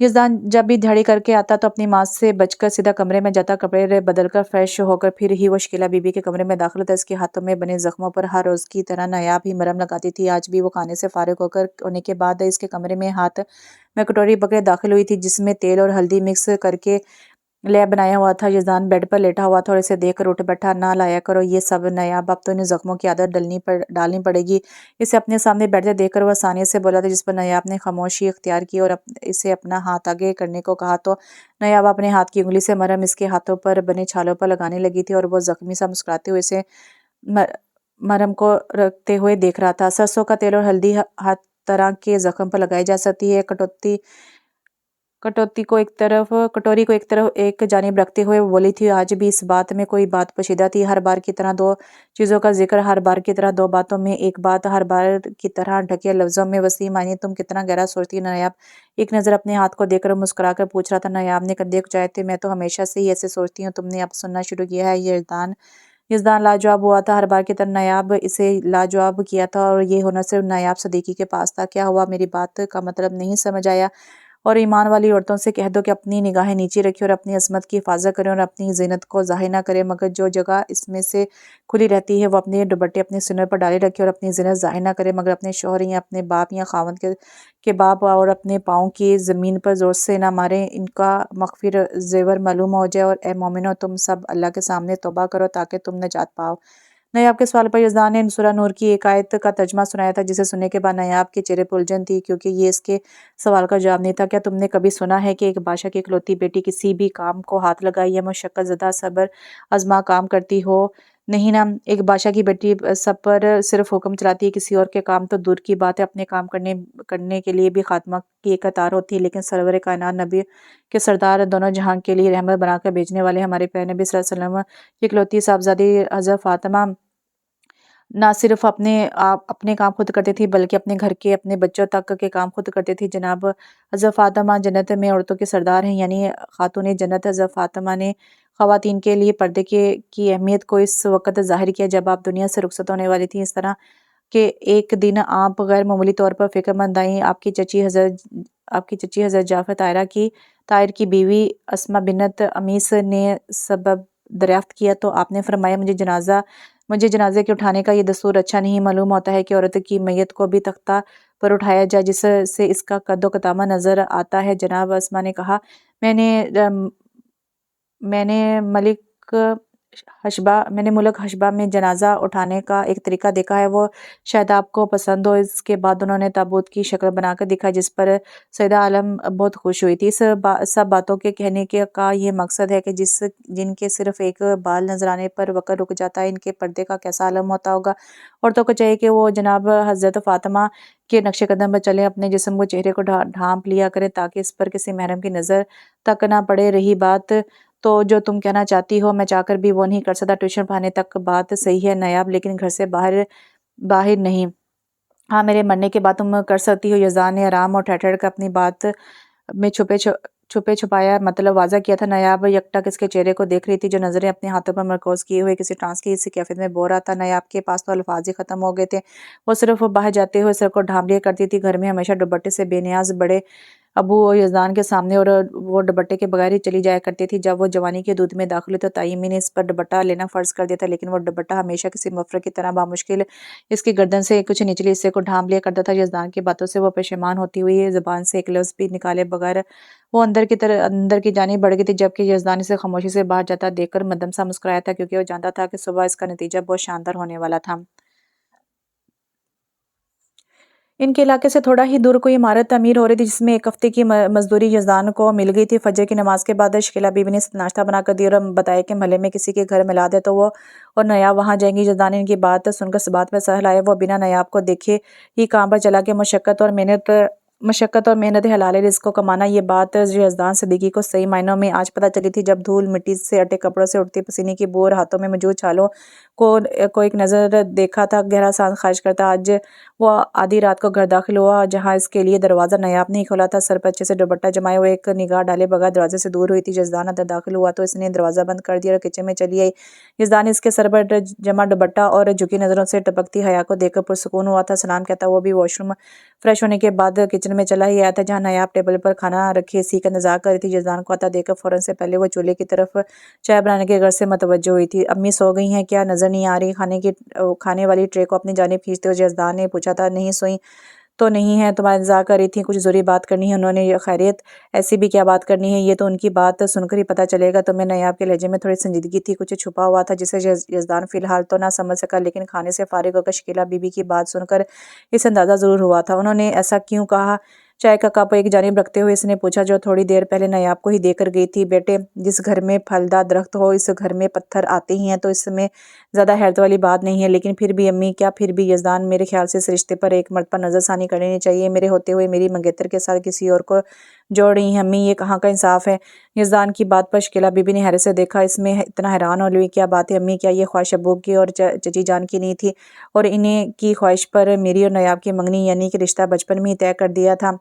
यज़दान जब भी दिहाड़ी करके आता तो अपनी माँ से बचकर सीधा कमरे में जाता, कपड़े बदलकर फ्रेश होकर फिर ही वो शकीला बीबी के कमरे में दाखिल होता। इसके हाथों में बने जख्मों पर हर रोज़ की तरह नायाब ही मरहम लगाती थी। आज भी वो खाने से फारिग होने के बाद इसके कमरे में हाथ में कटोरी पकड़े दाखिल हुई थी, जिसमें तेल और हल्दी मिक्स करके लैब बनाया हुआ था। यज़दान बेड पर लेटा हुआ था और इसे देखकर उठ बैठा, ना लाया करो ये सब नायाब, अब तो इन जख्मों की आदत डालनी पड़ेगी। इसे अपने सामने बैठते देखकर वह सानिया से बोला था, जिस पर नायाब ने खामोशी इख्तियार की और इसे अपना हाथ आगे करने को कहा। तो नायाब अपने हाथ की उंगली से मरहम इसके हाथों पर बने छालों पर लगाने लगी थी, और वो जख्मी सा मुस्कुराते हुए इसे मरहम को रखते हुए देख रहा था। सरसों का तेल और हल्दी हर तरह के जख्म पर लगाई जा सकती है। कटोरी को एक जानिब रखते हुए वो बोली थी, आज भी इस बात में कोई बात पोशीदा थी। हर बार की तरह दो चीज़ों का जिक्र, हर बार की तरह दो बातों में एक बात, हर बार की तरह ढके लफ्जों में वसी मानी। तुम कितना गहरा सोचती है नायाब? एक नज़र अपने हाथ को देखकर मुस्कुरा कर पूछ रहा था। नायाब ने कंधे उचाए थे, मैं तो हमेशा से ही ऐसे सोचती हूँ, तुमने अब सुनना शुरू किया है। यज़दान लाजवाब हुआ था। हर बार की तरह नायाब इसे लाजवाब किया था, और ये होना सिर्फ नायाब सदीकी के पास था। क्या हुआ? मेरी बात का मतलब नहीं समझ आया? और ईमान वाली औरतों से कह दो कि अपनी निगाहें नीचे रखें और अपनी असमत की हिफाजत करें और अपनी ज़ीनत को ज़ाहिर ना करें, मगर जो जगह इसमें से खुली रहती है वो अपने दुपट्टे अपने सीने पर डाले रखे और अपनी ज़ीनत ज़ाहिर ना करें, मगर अपने शौहर या अपने बाप या खावंद के बाप और अपने पाँव की ज़मीन पर ज़ोर से ना मारें, इनका मग़फ़िर ज़ेवर मालूम हो जाए। और ए मोमिनो, तुम सब अल्लाह के सामने तौबा करो ताकि तुम नजात पाओ। नायाब के सवाल पर यज़दान ने सूरह नूर की एक आयत का तर्जमा सुनाया था, जिसे सुनने के बाद नायाब के चेहरे पर उलझन थी, क्योंकि ये इसके सवाल का जवाब नहीं था। क्या तुमने कभी सुना है कि एक बादशाह की इकलौती बेटी किसी भी काम को हाथ लगाई या मुशक्कत ज़दा सब्र आजमा काम करती हो? नहीं ना। एक बादशाह की बेटी सब पर सिर्फ हुक्म चलाती है, किसी और के काम तो दूर की बात है, अपने काम करने के लिए भी खात्मा की एक कतार होती है। लेकिन सरवर कायनात नबी के सरदार, दोनों जहां के लिए रहमत बनाकर भेजने वाले हमारे प्यारे नबी सल्लल्लाहु अलैहि वसल्लम की इकलौती साहबजादी हज़रत फातिमा ना सिर्फ अपने काम खुद करती थी, बल्कि अपने घर के अपने बच्चों तक के काम खुद करती थी। जनाब हज़रत फ़ातिमा जन्नत में औरतों के सरदार हैं, यानी खातून जन्नत। हज़रत फ़ातिमा ने ख़वातीन के लिए पर्दे की अहमियत को इस वक़्त ज़ाहिर किया जब आप दुनिया से रुखसत होने वाली थी। इस तरह के एक दिन आप गैर मामूली तौर पर फ़िक्रमंद आईं। आपकी चची हज़रत जाफ़र ताहिर की बीवी अस्मा बिन्नत अमीस ने सबब दरियाफ्त किया तो आपने फरमाया मुझे जनाजे के उठाने का ये दस्तूर अच्छा नहीं मालूम होता है कि औरत की मैयत को भी तख्ता पर उठाया जाए जिससे इसका कद्दो कतामा नजर आता है। जनाब अस्मा ने कहा, मैंने मैंने मैंने मुल्क हशबा में जनाजा उठाने का एक तरीका देखा है, वो शायद आपको पसंद हो। इसके बाद उन्होंने ताबूत की शक्ल बनाकर दिखा जिस पर सैयदा आलम बहुत खुश हुई थी। सब बातों के कहने के का ये मकसद है कि जिनके सिर्फ एक बाल नजर आने पर वक्त रुक जाता है, इनके पर्दे का कैसा आलम होता होगा। औरतों को चाहिए कि वो जनाब हजरत फातिमा के नक्शे कदम पर चले, अपने जिस्म को चेहरे को ढांप लिया करें ताकि इस पर किसी महरम की नज़र तक ना पड़े। रही बात तो जो तुम कहना चाहती हो मैं चाहकर भी वो नहीं कर सकता। ट्यूशन पढ़ाने तक बात सही है नायाब, लेकिन घर से बाहर बाहर नहीं। हाँ, मेरे मरने के बाद तुम कर सकती हो। यज़ान ने आराम और ठहर कर अपनी बात में छुपे छुपाया मतलब वाज़ा किया था। नायाब यकटक इसके चेहरे को देख रही थी जो नज़रें अपने हाथों पर मरकोज़ किए हुए किसी ट्रांस की इसी कैफियत में बो रहा था। नायाब के पास तो अल्फाज ही ख़त्म हो गए थे। वो सिर्फ बाहर जाते हुए सर को ढांप लिया करती थी। घर में हमेशा दुपट्टे से बेनियाज बड़े अबू और यज़दान के सामने, और वो दुपट्टे के बगैर ही चली जाया करती थी। जब वो जवानी के दूध में दाखिल हुई तो ताइमी ने इस पर दुपट्टा लेना फ़र्ज़ कर दिया था, लेकिन वो दुपट्टा हमेशा किसी मफर की तरह बामुश्किल इसकी गर्दन से कुछ निचले हिस्से को ढांप लिया करता था। यज़दान की बातों से वो पशेमान होती हुई ज़बान से एक लफ्ज़ भी निकाले बगैर वो अंदर की जानिब बढ़ गई थी, जबकि यज़दान इसे खामोशी से बाहर जाता देखकर मदम सा मुस्कुराया था, क्योंकि वो जानता था कि सुबह इसका नतीजा बहुत शानदार होने वाला था। इनके इलाके से थोड़ा ही दूर कोई इमारत तमीर हो रही थी जिसमें एक हफ्ते की मजदूरी यज़दान को मिल गई थी। फजर की नमाज के बाद शकीला बीबी ने नाश्ता बनाकर दिया और बताया कि महल्ले में किसी के घर मिला दे तो वो और नयाब वहाँ जाएंगी। यज़दान ने इनकी बात सुनकर इस बात में सहल आया। वो बिना नयाब को देखे ही काम पर चला के मशक्क़त और मेहनत हलाल रिज़्क़ को कमाना, ये बात यज़दान सिद्दीकी को सही मायनों में आज पता चली थी, जब धूल मिट्टी से अटे कपड़ों से उठती पसीने की बू और हाथों में मौजूद छालों को एक नज़र देखा था। गहरा सांस खारिज करता आज वो आधी रात को घर दाखिल हुआ, जहाँ इसके लिए दरवाज़ा नायाब नहीं खोला था। सर पर अच्छे से दुपट्टा जमाए हुए एक निगाह डाले बगैर दरवाजे से दूर हुई थी। यज़दान अंदर दाखिल हुआ तो इसने दरवाज़ा बंद कर दिया और किचन में चली आई। यज़दान इसके सर पर जमा दुपट्टा और झुकी नज़रों से टपकती हया को देखकर पुरसुकून हुआ था। सलाम कहता वो भी वॉशरूम फ्रेश होने के बाद किचन में चला ही आया था, जहाँ नायाब टेबल पर खाना रखे सी का इंतजार कर रही थी। यज़दान को आता देखकर फ़ौरन से पहले वो चूल्हे की तरफ चाय बनाने के घर से मतवज्जो हुई थी। अम्मी सो गई हैं क्या, नज़र नहीं आ रही? खाने वाली ट्रे को अपनी जानिब खींचते हुए यज़दान ने पूछा था। नहीं सोई तो नहीं है, तुम्हारा इंतजार कर रही थी, कुछ ज़रूरी बात करनी है। उन्होंने ये खैरियत, ऐसी भी क्या बात करनी है, ये तो उनकी बात सुनकर ही पता चलेगा। तुम्हें नायाब के लहजे में थोड़ी संजीदगी थी, कुछ छुपा हुआ था जिसे यज़दान फ़िलहाल तो ना समझ सका, लेकिन खाने से फारिग होकर शकीला बीबी की बात सुनकर इस अंदाज़ा ज़रूर हुआ था। उन्होंने ऐसा क्यों कहा? चाय का कप एक जानिब रखते हुए इसने पूछा, जो थोड़ी देर पहले नायाब को ही देकर गई थी। बेटे, जिस घर में फलदार दरख्त हो इस घर में पत्थर आते ही हैं, तो इसमें ज़्यादा हैरत वाली बात नहीं है। लेकिन फिर भी अम्मी, क्या फिर भी यज़दान, मेरे ख्याल से इस रिश्ते पर एक मर्तबा नज़रसानी करनी चाहिए। मेरे होते हुए मेरी मंगेतर के साथ किसी और को जोड़ रही हैं अम्मी, ये कहाँ का इंसाफ है? यज़दान की बात पर शकीला बीबी ने हैरत से देखा। इसमें इतना हैरान हो हुई, क्या बात है अम्मी, क्या ये ख्वाहिश अब्बू की और चची जान की नहीं थी? और इन्हें की ख्वाहिश पर मेरी और नायाब की मंगनी यानी कि रिश्ता बचपन में ही तय कर दिया था,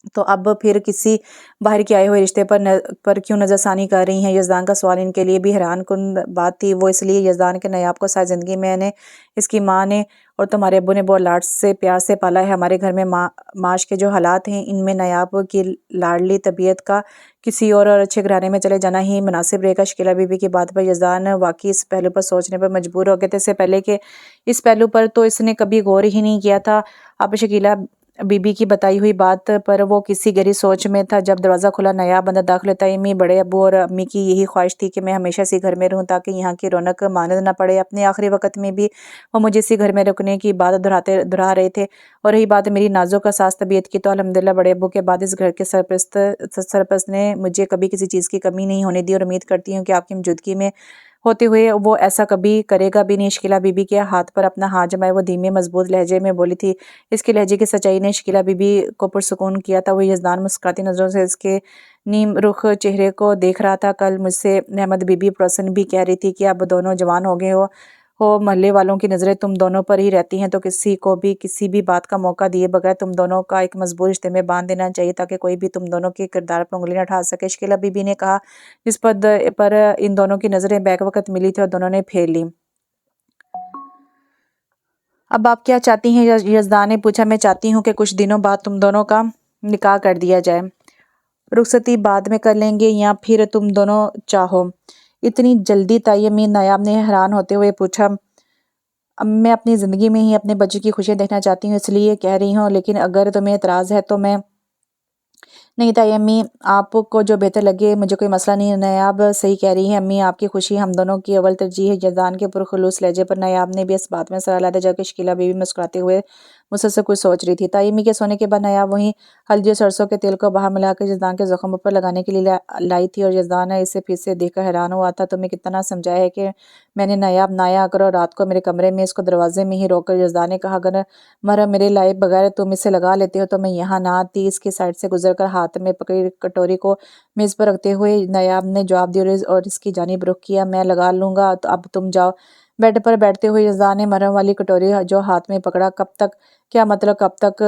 तो अब फिर किसी बाहर के आए हुए रिश्ते पर क्यों नज़रसानी कर रही हैं? यज़दान का सवाल इनके लिए भी हैरान कुन बात थी। वो इसलिए यज़दान के नायाब को सारी ज़िंदगी मैंने, इसकी माँ ने और तुम्हारे अब्बू ने बहुत लाड से प्यार से पाला है। हमारे घर में माश के जो हालात हैं, इनमें नायाब की लाडली तबीयत का किसी और अच्छे घराने में चले जाना ही मुनासिब रहेगा। शकीला बीबी की बात पर यज़दान वाकई इस पहलू पर सोचने पर मजबूर हो गए थे। इससे पहले कि इस पहलू पर तो इसने कभी गौर ही नहीं किया था। अब शकीला बीबी की बताई हुई बात पर वो किसी गहरी सोच में था। जब दरवाज़ा खुला, नायाब अंदर दाखिल होता ही अम्मी, बड़े अब्बू और अम्मी की यही ख्वाहिश थी कि मैं हमेशा इसी घर में रहूं ताकि यहाँ की रौनक मानद न पड़े। अपने आखिरी वक्त में भी वो मुझे इसी घर में रुकने की बात दोहरा रहे थे। और रही बात मेरी नाजुक सास तबीयत की, तो अल्हम्दुलिल्लाह बड़े अब्बू के बाद इस घर के सरपरस्त ने मुझे कभी किसी चीज़ की कमी नहीं होने दी, और उम्मीद करती हूँ कि आपकी मौजूदगी में होते हुए वो ऐसा कभी करेगा भी नहीं। शकीला बीबी के हाथ पर अपना हाथ जमाए वो धीमे मजबूत लहजे में बोली थी। इसके लहजे की सच्चाई ने शकीला बीबी को पुरसुकून किया था। वो यज़दान मुस्कुराती नज़रों से इसके नीम रुख चेहरे को देख रहा था। कल मुझसे अहमद बीबी प्रसन्न भी कह रही थी कि अब दोनों जवान हो गए हो मोहल्ले वालों की नज़रें तुम दोनों पर ही रहती हैं, तो किसी को भी किसी भी बात का मौका दिए बगैर तुम दोनों का एक मजबूत रिश्ते में बांध देना चाहिए, ताकि कोई भी तुम दोनों के किरदार पर उंगली न उठा सके। शकीला बीबी ने कहा। इस पर इन दोनों की नज़रें बैक वक्त मिली थी और दोनों ने फेर ली। अब आप क्या चाहती हैं? यज़दान ने पूछा। मैं चाहती हूँ कि कुछ दिनों बाद तुम दोनों का निकाह कर दिया जाए। रुखसती बाद में कर लेंगे या फिर तुम दोनों चाहो? اتنی جلدی تائی امی؟ نایاب نے حیران ہوتے ہوئے پوچھا۔ میں اپنی زندگی میں ہی اپنے بچے کی خوشیاں دیکھنا چاہتی ہوں، اس لیے کہہ رہی ہوں، لیکن اگر تمہیں اعتراض ہے تو میں… نہیں تائی امی، آپ کو جو بہتر لگے، مجھے کوئی مسئلہ نہیں ہے۔ نایاب صحیح کہہ رہی ہیں امی، آپ کی خوشی ہم دونوں کی اول ترجیح ہے۔ یزدان کے پرخلوص لہجے پر نایاب نے بھی اس بات میں سر ہلایا تھا، جبکہ شکیلہ بی بی مسکراتے ہوئے مسلسل کچھ سوچ رہی تھی۔ تائی امی کے سونے کے بعد نایاب وہیں ہلدی اور سرسوں کے تیل کو باہر ملا کر یزدان کے زخموں پر لگانے کے لیے لائی تھی، اور یزدان اسے پھر سے دیکھ کر حیران ہوا تھا۔ تمہیں کتنا سمجھایا ہے کہ میں نے نایاب، نہ آیا کرو رات کو میرے کمرے میں۔ اس کو دروازے میں ہی روک کر یزدان نے کہا، اگر مرہم میرے لائے بغیر تم اسے لگا لیتے ہو تو میں یہاں نہ آتی۔ اس کی سائڈ سے گزر کر ہاتھ میں پکڑی کٹوری کو میز پر رکھتے ہوئے نایاب نے جواب دیا اور اس کی جانب رخ کیا، میں لگا لوں گا، اب تم جاؤ۔ بیڈ پر بیٹھتے ہوئے یزدان نے مرہم والی کٹوری جو ہاتھ میں پکڑا۔ کب تک؟ کیا مطلب کب تک؟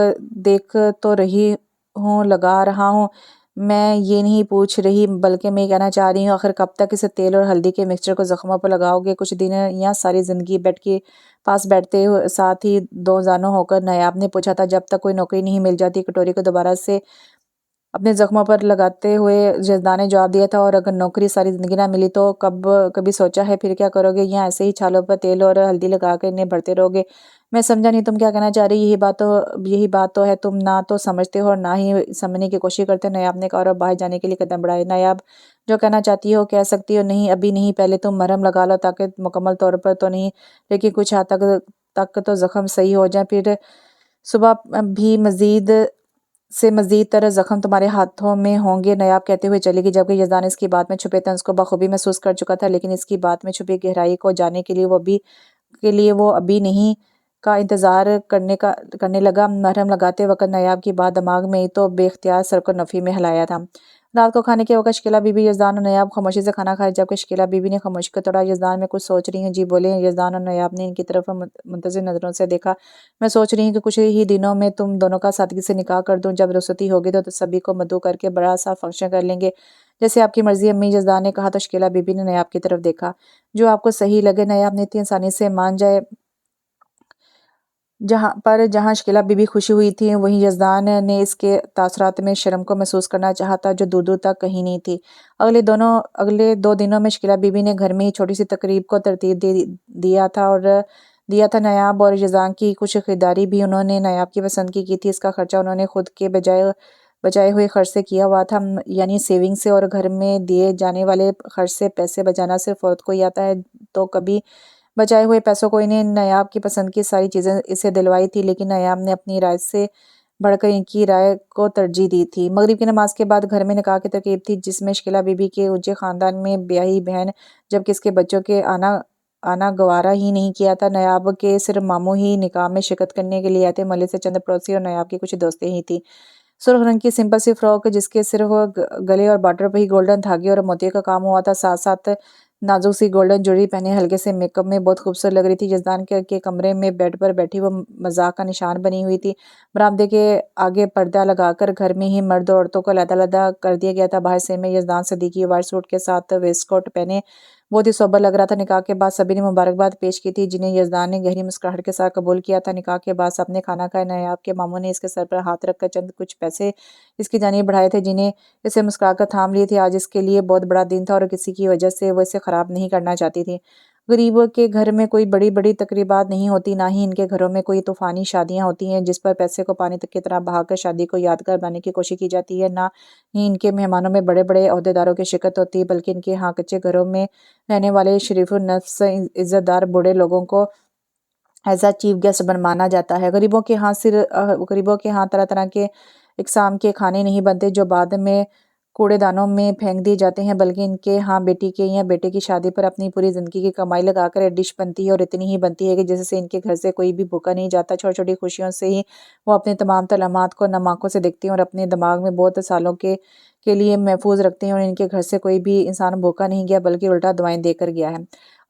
دیکھ تو رہی ہوں لگا رہا ہوں۔ میں یہ نہیں پوچھ رہی، بلکہ میں یہ کہنا چاہ رہی ہوں، آخر کب تک اسے تیل اور ہلدی کے مکسچر کو زخموں پر لگاؤ گے؟ کچھ دن یا ساری زندگی؟ بیڈ کے پاس بیٹھتے ہوئے ساتھ ہی دو زانوں ہو کر نایاب نے پوچھا تھا۔ جب تک کوئی نوکری نہیں مل جاتی۔ کٹوری کو دوبارہ سے اپنے زخموں پر لگاتے ہوئے یزدان نے جواب دیا تھا، اور اگر نوکری ساری زندگی نہ ملی تو کبھی سوچا ہے پھر کیا کرو گے؟ یا ایسے ہی چھالوں پر تیل اور ہلدی لگا کر انہیں بھرتے رہو گے؟ میں سمجھا نہیں تم کیا کہنا چاہ رہی؟ یہی بات تو ہے، تم نہ تو سمجھتے ہو اور نہ ہی سمجھنے کی کوشش کرتے ہو، نایاب نے کہا، اور باہر جانے کے لیے قدم بڑھائے۔ نایاب، جو کہنا چاہتی ہو کہہ سکتی ہو۔ نہیں ابھی نہیں، پہلے تم مرہم لگا لو، تاکہ مکمل طور پر تو نہیں لیکن کچھ حد تک تو زخم صحیح ہو جائیں، پھر صبح بھی مزید تر زخم تمہارے ہاتھوں میں ہوں گے۔ نایاب کہتے ہوئے چلی گئی، جبکہ یزدان اس کی بات میں چھپے طنز کو بخوبی محسوس کر چکا تھا، لیکن اس کی بات میں چھپی گہرائی کو جاننے کے لیے وہ ابھی نہیں کا انتظار کرنے لگا۔ مرہم لگاتے وقت نایاب کی بات دماغ میں آئی تو بے اختیار سر کو نفی میں ہلایا تھا۔ رات کو کھانے کے وقت شکیلہ بی بی، یزدان اور نایاب خاموشی سے کھانا کھایا، جبکہ شکیلہ بی بی نے خاموشی کو توڑا۔ یزدان، میں کچھ سوچ رہی ہوں۔ جی بولے۔ یزدان اور نایاب نے ان کی طرف منتظر نظروں سے دیکھا۔ میں سوچ رہی ہوں کہ کچھ ہی دنوں میں تم دونوں کا سادگی سے نکاح کر دوں۔ جب رخصتی ہوگی تو سبھی کو مدعو کر کے بڑا سا فنکشن کر لیں گے۔ جیسے آپ کی مرضی امی، یزدان نے کہا تو شکیلہ بی بی نے نایاب کی طرف دیکھا۔ جو آپ کو صحیح لگے۔ نایاب نے اتنی آسانی سے مان جائے جہاں شکیلہ بی بی خوشی ہوئی تھی، وہیں یزدان نے اس کے تاثرات میں شرم کو محسوس کرنا چاہا تھا، جو دور دور تک کہیں نہیں تھی۔ اگلے 2 دنوں میں شکیلہ بی بی نے گھر میں ہی چھوٹی سی تقریب کو ترتیب دیا تھا۔ نایاب اور یزدان کی کچھ خریداری بھی انہوں نے نایاب کی پسند کی تھی۔ اس کا خرچہ انہوں نے خود کے بچائے ہوئے خرچ سے کیا ہوا تھا، یعنی سیونگ سے، اور گھر میں دیے جانے والے خرچ سے پیسے بچانا صرف عورت کو ہی آتا ہے۔ تو کبھی بچائے ہوئے پیسوں کو انہیں نایاب کی پسند کی ساری چیزیں اسے دلوائی تھی، لیکن نایاب نے اپنی رائے سے بڑھ کر ان کی رائے کو ترجیح دی تھی۔ مغرب کی نماز کے بعد گھر میں نکاح کی تقریب تھی، جس میں شکیلہ بی بی کے اونچے خاندان میں بیاہی بہن، جبکہ اس کے بچوں کے آنا گوارا ہی نہیں کیا تھا۔ نایاب کے صرف ماموں ہی نکاح میں شرکت کرنے کے لیے آئے تھے، محلے سے چند پڑوسی اور نایاب کی کچھ دوستیں ہی تھیں۔ سرخ رنگ کی سمپل سی فراک، جس کے صرف گلے اور بارڈر پر ہی گولڈن دھاگے اور موتیوں کا کام ہوا تھا، ساتھ ساتھ نازک سی گولڈن جوڑی پہنے ہلکے سے میک اپ میں بہت خوبصورت لگ رہی تھی۔ یزدان کے کمرے میں بیڈ پر بیٹھی وہ مذاق کا نشان بنی ہوئی تھی۔ برآمدے کے آگے پردہ لگا کر گھر میں ہی مرد اور عورتوں کو علیحدہ کر دیا گیا تھا۔ باہر سے میں یزدان صدیقی وائٹ سوٹ کے ساتھ ویسٹ کوٹ پہنے بہت ہی سوبر لگ رہا تھا۔ نکاح کے بعد سبھی نے مبارکباد پیش کی تھی، جنہیں یزدان نے گہری مسکراہٹ کے ساتھ قبول کیا تھا۔ نکاح کے بعد سب نے کھانا کھایا۔ نایاب کے ماموں نے اس کے سر پر ہاتھ رکھ کر چند کچھ پیسے اس کی جانب بڑھائے تھے، جنہیں اسے مسکرا کر تھام لیے تھے۔ آج اس کے لیے بہت بڑا دن تھا اور کسی کی وجہ سے وہ اسے خراب نہیں کرنا چاہتی تھی۔ غریبوں کے گھر میں کوئی بڑی تقریبات نہیں ہوتی، نہ ہی ان کے گھروں میں کوئی طوفانی شادیاں ہوتی ہیں جس پر پیسے کو پانی کی طرح بہا کر شادی کو یادگار بنانے کی کوشش کی جاتی ہے۔ نہ ہی ان کے مہمانوں میں بڑے عہدیداروں کی شرکت ہوتی ہے، بلکہ ان کے ہاں کچے گھروں میں رہنے والے شریف النفس عزت دار بوڑھے لوگوں کو ایز چیف گیسٹ مانا جاتا ہے۔ غریبوں کے ہاں طرح طرح کے اقسام کے کھانے نہیں بنتے جو بعد میں کوڑے دانوں میں پھینک دیے جاتے ہیں، بلکہ ان کے ہاں بیٹی کے یا بیٹے کی شادی پر اپنی پوری زندگی کی کمائی لگا کر ایک ڈش بنتی ہے، اور اتنی ہی بنتی ہے کہ جس سے ان کے گھر سے کوئی بھی بھوکا نہیں جاتا۔ چھوٹی چھوٹی خوشیوں سے ہی وہ اپنے تمام لمحات کو نم آنکھوں سے دیکھتی ہیں اور اپنے دماغ میں بہت سالوں کے لیے محفوظ رکھتے ہیں، اور ان کے گھر سے کوئی بھی انسان بھوکا نہیں گیا، بلکہ الٹا دعائیں دے کر گیا ہے۔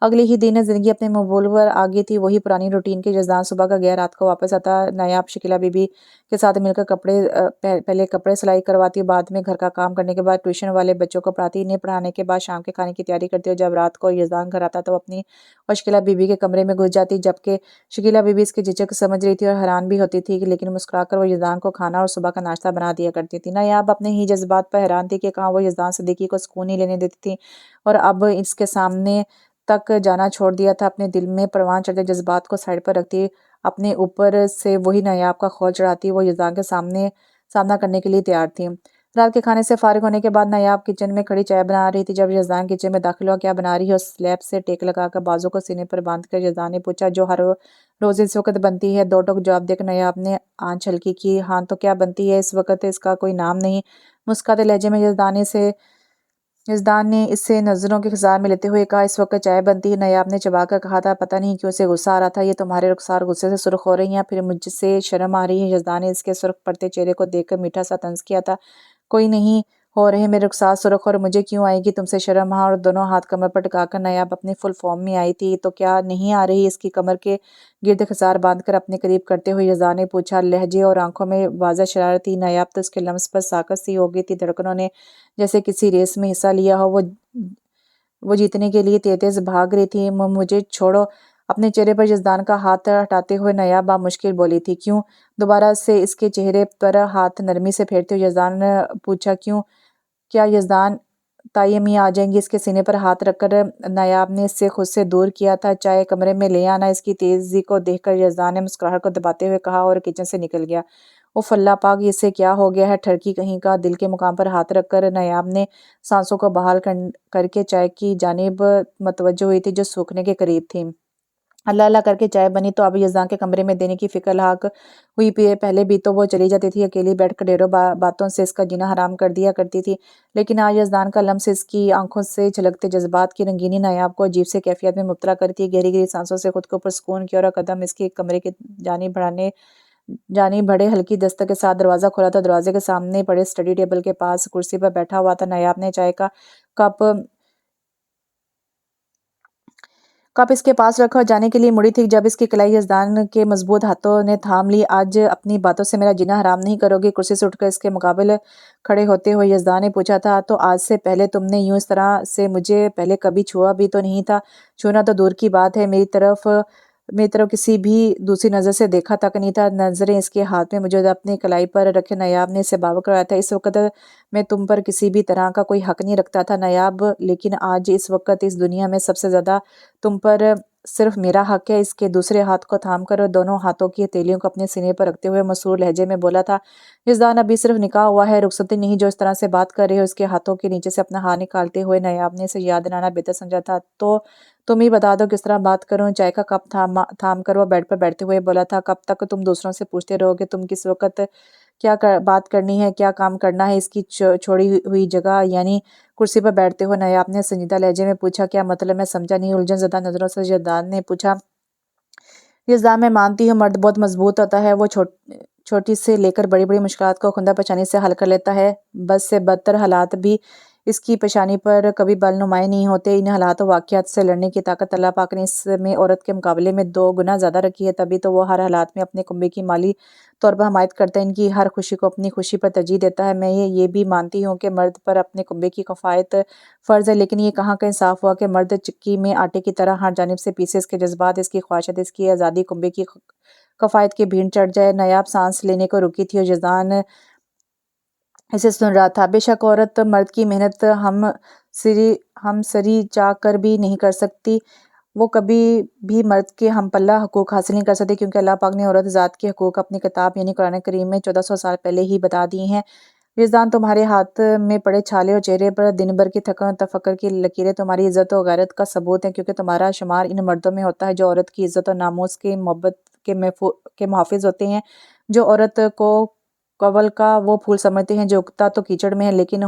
اگلے ہی دن زندگی اپنے معمول پر آگئی تھی، وہی پرانی روٹین کے جزدان صبح کا گیا رات کو واپس آتا۔ نایاب شکیلہ بی بی کے ساتھ مل کر پہلے کپڑے سلائی کرواتی، بعد میں گھر کا کام کرنے کے بعد ٹیوشن والے بچوں کو پڑھاتی، انہیں پڑھانے کے بعد شام کے کھانے کی تیاری کرتی، اور جب رات کو یزدان گھر آتا تو اپنی اور شکیلہ بی بی کے کمرے میں گھس جاتی، جبکہ شکیلہ بی بی اس کی جھجک سمجھ رہی تھی اور حیران بھی ہوتی تھی، لیکن مسکرا کر وہ یزدان کو کھانا اور صبح کا ناشتہ بنا دیا کرتی تھی۔ نایاب اپنے ہی جذبات پر حیران تھی کہ کہاں وہ یزدان صدیقی کو سکون نہیں لینے دیتی تھی، اور اب اس کے سامنے تک جانا چھوڑ دیا تھا۔ اپنے دل میں پروان چڑھتے جذبات کو سائڈ پر رکھتی، اپنے اوپر سے وہی نایاب کا خول چڑھاتی، وہ یزدان کے سامنا کرنے کے لیے تیار تھی۔ رات کے کھانے سے فارغ ہونے کے بعد نایاب کچن میں کھڑی چائے بنا رہی تھی، جب یزدان کچن میں داخل ہوا۔ کیا بنا رہی ہے؟ اس سلیب سے ٹیک لگا کر بازو کو سینے پر باندھ کر یزدان نے پوچھا، جو ہر روز اس وقت بنتی ہے۔ دو ٹوک جواب دے کر نایاب نے آنچ ہلکی کی۔ ہاں تو کیا بنتی ہے؟ اس وقت اس کا کوئی نام نہیں، مسکراتے لہجے میں یزدان نے اس سے نظروں کے خزاں میں لیتے ہوئے کہا، اس وقت چائے بنتی ہے۔ نایاب نے چبا کر کہا تھا، پتہ نہیں کیوں اسے غصہ آ رہا تھا، یہ تمہارے رخسار غصے سے سرخ ہو رہی ہیں، پھر مجھ سے شرم آ رہی ہے۔ یزدان نے اس کے سرخ پڑتے چہرے کو دیکھ کر میٹھا سا طنز کیا تھا، کوئی نہیں ہو رہے میرے رخسار سرخ، اور مجھے کیوں آئے گی تم سے شرم؟ ہاں، اور دونوں ہاتھ کمر پر ٹکا کر نایاب اپنی فل فارم میں آئی تھی۔ تو کیا نہیں آ رہی؟ اس کی کمر کے گرد خزار باندھ کر اپنے قریب کرتے ہوئے یزدان نے پوچھا، لہجے اور آنکھوں میں واضح شرارت تھی۔ نایاب تو اس کے لمس پر ساکت سی ہو گئی تھی، دھڑکنوں نے جیسے کسی ریس میں حصہ لیا ہو، وہ جیتنے کے لیے تیز تیز بھاگ رہی تھی۔ مجھے چھوڑو۔ اپنے چہرے پر یزدان کا ہاتھ ہٹاتے ہوئے نایاب بامشکل بولی تھی۔ کیوں؟ دوبارہ سے اس کے چہرے پر ہاتھ نرمی سے پھیرتے ہوئے یزدان نے پوچھا، کیوں؟ کیا یزدان تائی امی آ جائیں گی؟ اس کے سینے پر ہاتھ رکھ کر نایاب نے اس سے خود سے دور کیا تھا، چائے کمرے میں لے آنا۔ اس کی تیزی کو دیکھ کر یزدان نے مسکراہٹ کو دباتے ہوئے کہا اور کچن سے نکل گیا۔ اف اللہ پاک، یہ سے کیا ہو گیا ہے؟ ٹھرکی کہیں کا۔ دل کے مقام پر ہاتھ رکھ کر نایاب نے سانسوں کو بحال کر کے چائے کی جانب متوجہ ہوئی تھی جو سوکھنے کے قریب تھی۔ اللہ اللہ کر کے چائے بنی تو اب یزدان کے کمرے میں دینے کی فکر لاحق ہوئی۔ پہلے بھی تو وہ چلی جاتی تھی، اکیلی بیٹھ کر ڈھیروں باتوں سے اس کا جینا حرام کر دیا کرتی تھی، لیکن آج یزدان کا لمس، اس کی آنکھوں سے چھلکتے جذبات کی رنگینی نایاب کو عجیب سے کیفیت میں مبتلا کرتی تھی۔ گہری گہری سانسوں سے خود کو پرسکون کیا اور قدم اس کے کمرے کی جانب بڑھے۔ ہلکی دستک کے ساتھ دروازہ کھولا تو دروازے کے سامنے پڑے اسٹڈی ٹیبل کے پاس کرسی پر بیٹھا ہوا تھا۔ نایاب نے چائے کا کپ اس کے پاس رکھا اور جانے کے لیے مڑی تھی، جب اس کی کلائی یزدان کے مضبوط ہاتھوں نے تھام لی۔ آج اپنی باتوں سے میرا جینا حرام نہیں کرو گی؟ کرسی سے اٹھ کر اس کے مقابل کھڑے ہوتے ہوئے یزدان نے پوچھا تھا، تو آج سے پہلے تم نے یوں اس طرح سے مجھے پہلے کبھی چھوا بھی تو نہیں تھا؟ چھونا تو دور کی بات ہے، میری طرف کسی بھی دوسری نظر سے دیکھا تک نہیں تھا۔ نظریں اس کے ہاتھ میں موجود اپنی کلائی پر رکھے نایاب نے اسے باور کروایا تھا، اس وقت میں تم پر کسی بھی طرح کا کوئی حق نہیں رکھتا تھا نایاب، لیکن آج اس وقت اس دنیا میں سب سے زیادہ تم پر صرف میرا حق ہے۔ اس کے دوسرے ہاتھ کو تھام کر دونوں ہاتھوں کی ہتھیلیوں کو اپنے سینے پر رکھتے ہوئے مسرور لہجے میں بولا تھا، یزدان ابھی صرف نکاح ہوا ہے، رخصتی نہیں جو اس طرح سے بات کر رہے ہو۔ اس کے ہاتھوں کے نیچے سے اپنا ہاتھ نکالتے ہوئے نایاب نے اسے یاد دلانا بہتر سمجھا تھا، تو تم ہی بتا دو کس طرح بات کروں۔ چائے کا کپ تھام کر وہ بیڈ پر بیٹھتے ہوئے بولا تھا، کب تک تم دوسروں سے پوچھتے رہو گے تم کس وقت کیا بات کرنی ہے، کیا کام کرنا ہے؟ اس کی چھوڑی ہوئی جگہ یعنی کرسی پر بیٹھتے ہوئے نایاب نے سنجیدہ لہجے میں پوچھا، کیا مطلب؟ میں سمجھا نہیں۔ الجھن زدہ نظروں سے یزدان نے پوچھا، یزدان میں مانتی ہوں مرد بہت مضبوط ہوتا ہے، وہ چھوٹی سے لے کر بڑی بڑی مشکلات کو خندہ پیشانی سے حل کر لیتا ہے، بد سے بدتر حالات بھی اس کی پیشانی پر کبھی بل نمایاں نہیں ہوتے۔ ان حالات و واقعات سے لڑنے کی طاقت اللہ پاک نے اس میں عورت کے مقابلے میں 2 گنا زیادہ رکھی ہے، تبھی تو وہ ہر حالات میں اپنے کنبے کی مالی طور پر حمایت کرتا ہے، ان کی ہر خوشی کو اپنی خوشی پر ترجیح دیتا ہے۔ میں یہ بھی مانتی ہوں کہ مرد پر اپنے کنبے کی کفایت فرض ہے، لیکن یہ کہاں کا انصاف ہوا کہ مرد چکی میں آٹے کی طرح ہر جانب سے پیسے، اس کے جذبات، اس کی خواہشات، اس کی آزادی کنبے کی کفایت کی بھینٹ چڑھ جائے۔ نایاب سانس لینے کو رکی تھی اور یزدان اسے سن رہا تھا۔ بے شک عورت مرد کی محنت ہم سری چاہ کر بھی نہیں کر سکتی، وہ کبھی بھی مرد کے ہم پلہ حقوق حاصل نہیں کر سکتی، کیونکہ اللہ پاک نے عورت ذات کے حقوق اپنی کتاب یعنی قرآن کریم میں 1400 سال پہلے ہی بتا دیے ہیں۔ یزدان، تمہارے ہاتھ میں پڑے چھالے اور چہرے پر دن بھر کی تھکن اور تفکر کی لکیریں تمہاری عزت و غیرت کا ثبوت ہیں، کیونکہ تمہارا شمار ان مردوں میں ہوتا ہے جو عورت کی عزت و ناموس کی محبت کے محافظ ہوتے ہیں، جو عورت کو کنول کا وہ پھول سمجھتے ہیں جو اگتا تو کیچڑ میں ہے لیکن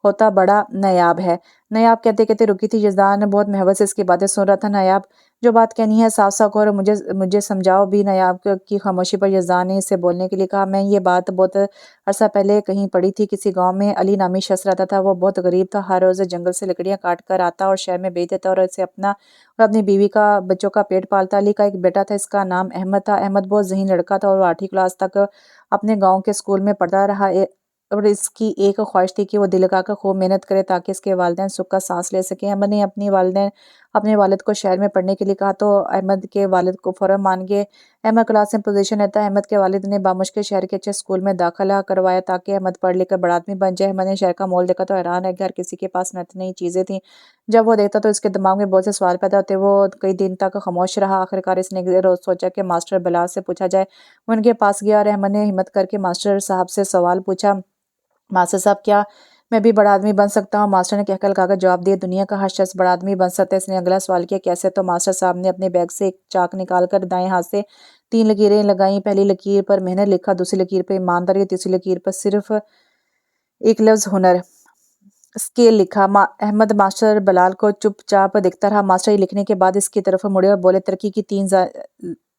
ہوتا بڑا نایاب ہے۔ نایاب کہتے کہتے رکی تھی، یزدان بہت محبت سے اس کی باتیں سن رہا تھا۔ نایاب جو بات کہنی ہے صاف صاف اور مجھے سمجھاؤ بھی۔ نایاب کی خاموشی پر یزدان نے اسے بولنے کے لیے کہا، میں یہ بات بہت عرصہ پہلے کہیں پڑھی تھی۔ کسی گاؤں میں علی نامی شخص رہتا تھا، وہ بہت غریب تھا۔ ہر روز جنگل سے لکڑیاں کاٹ کر آتا اور شہر میں بیچ دیتا اور اسے اپنا اور اپنی بیوی کا بچوں کا پیٹ پالتا۔ علی کا ایک بیٹا تھا، اس کا نام احمد تھا۔ احمد بہت ذہین لڑکا تھا اور وہ 8ویں کلاس تک اپنے گاؤں کے اسکول میں پڑھتا رہا، اور اس کی ایک خواہش تھی کہ وہ دل لگا کر خوب محنت کرے تاکہ اس کے والدین سکھ کا سانس لے سکیں۔ احمد نے اپنے والد کو شہر میں پڑھنے کے لیے کہا تو احمد کے والد کو فوراً مان گئے۔ احمد کلاس میں پوزیشن لیتا۔ احمد کے والد نے بامشکل شہر کے اچھے اسکول میں داخلہ کروایا تاکہ احمد پڑھ لکھ کر بڑا آدمی بن جائے۔ احمد نے شہر کا ماحول دیکھا تو حیران ہے کہ ہر کسی کے پاس نئی نئی چیزیں تھیں۔ جب وہ دیکھتا تو اس کے دماغ میں بہت سے سوال پیدا ہوتے۔ وہ کئی دن تک خاموش رہا۔ آخرکار اس نے ایک روز سوچا کہ ماسٹر بلال سے پوچھا جائے۔ وہ ان کے پاس گیا اور احمد نے ہمت کر کے ماسٹر صاحب سے سوال پوچھا، ماسٹر صاحب کیا میں بھی بڑا آدمی بن سکتا ہوں؟ ماسٹر نے کہہ کر جواب دیا، دنیا کا ہر شخص بڑا آدمی بن سکتا ہے۔ اس نے اگلا سوال کیا، کیسے؟ تو ماسٹر صاحب نے اپنے بیگ سے ایک چاک نکال کر دائیں ہاتھ سے 3 لکیریں لگائیں۔ پہلی لکیر پر محنت لکھا، دوسری لکیر پر ایمانداری اور تیسری لکیر پر صرف ایک لفظ ہنر اسکیل لکھا۔ احمد ماسٹر بلال کو چپ چاپ دیکھتا رہا۔ ماسٹر یہ لکھنے کے بعد اس کی طرف مڑے اور بولے، ترقی کی 3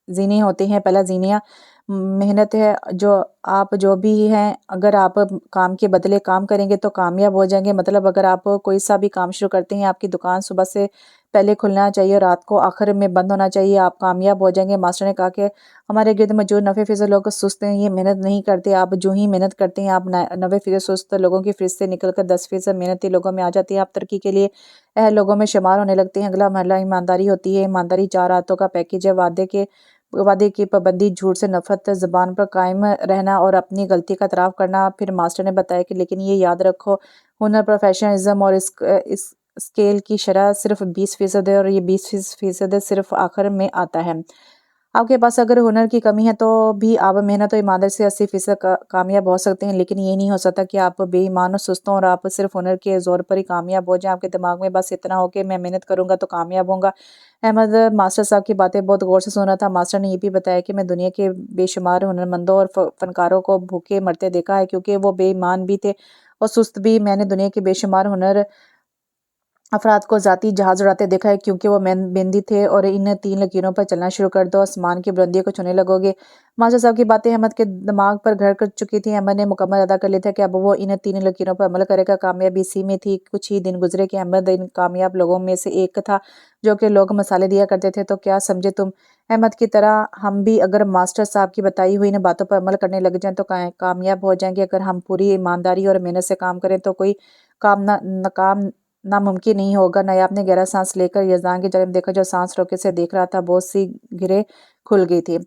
زینے ہوتے ہیں۔ پہلا زینہ محنت ہے، آپ جو بھی ہیں اگر آپ کام کے بدلے کام کریں گے تو کامیاب ہو جائیں گے۔ مطلب اگر آپ کوئی سا بھی کام شروع کرتے ہیں، آپ کی دکان صبح سے پہلے کھلنا چاہیے اور رات کو آخر میں بند ہونا چاہیے، آپ کامیاب ہو جائیں گے۔ ماسٹر نے کہا کہ ہمارے گرد موجود 90% لوگ سست ہیں، یہ محنت نہیں کرتے۔ آپ جو ہی محنت کرتے ہیں، آپ 90% سست لوگوں کی فہرست سے نکل کر 10% محنتی لوگوں میں آ جاتے ہیں، آپ ترقی کے لیے اہل لوگوں میں شمار ہونے لگتے ہیں۔ اگلا مرحلہ ایمانداری ہوتی ہے۔ ایمانداری 4 عادتوں کا پیکیج ہے: وعدے کی پابندی، جھوٹ سے نفرت، زبان پر قائم رہنا اور اپنی غلطی کا اعتراف کرنا۔ پھر ماسٹر نے بتایا کہ لیکن یہ یاد رکھو، ہنر، پروفیشنلزم اور اسکیل کی شرح صرف 20% ہے اور یہ 20% صرف آخر میں آتا ہے۔ آپ کے پاس اگر ہنر کی کمی ہے تو بھی آپ محنت و ایمانداری سے 80% کامیاب ہو سکتے ہیں، لیکن یہ نہیں ہو سکتا کہ آپ بے ایمان اور سست ہوں اور آپ صرف ہنر کے زور پر ہی کامیاب ہو جائیں۔ آپ کے دماغ میں بس اتنا ہو کہ میں محنت کروں گا تو کامیاب ہوں گا۔ احمد ماسٹر صاحب کی باتیں بہت غور سے سن رہا تھا۔ ماسٹر نے یہ بھی بتایا کہ میں دنیا کے بے شمار ہنرمندوں اور فنکاروں کو بھوکے مرتے دیکھا ہے، کیونکہ وہ بے ایمان بھی تھے اور سست بھی۔ میں نے دنیا کے بے شمار ہنر افراد کو ذاتی جہاز اڑاتے دیکھا ہے، کیونکہ وہ مہندی تھے۔ اور ان 3 لکیروں پر چلنا شروع کر دو، آسمان کی بلندیوں کو چھونے لگو گے۔ ماسٹر صاحب کی باتیں احمد کے دماغ پر گھر کر چکی تھیں۔ احمد نے مکمل ادا کر لیا تھا کہ اب وہ ان 3 لکیروں پر عمل کرے گا۔ کامیابی اسی میں تھی۔ کچھ ہی دن گزرے کہ احمد ان کامیاب لوگوں میں سے ایک تھا جو کہ لوگ مثالیں دیا کرتے تھے۔ تو کیا سمجھے تم؟ احمد کی طرح ہم بھی اگر ماسٹر صاحب کی بتائی ہوئی ان باتوں پر عمل کرنے لگ جائیں تو کامیاب ہو جائیں گے۔ اگر ہم پوری ایمانداری اور محنت سے کام کریں تو کوئی کام ناممکن نہیں ہوگا۔ نایاب نے گہرا سانس لے کر یزدان کی جانب دیکھا جو سانس روکے سے دیکھ رہا تھا۔ بہت سی گرہیں کھل گئی تھی۔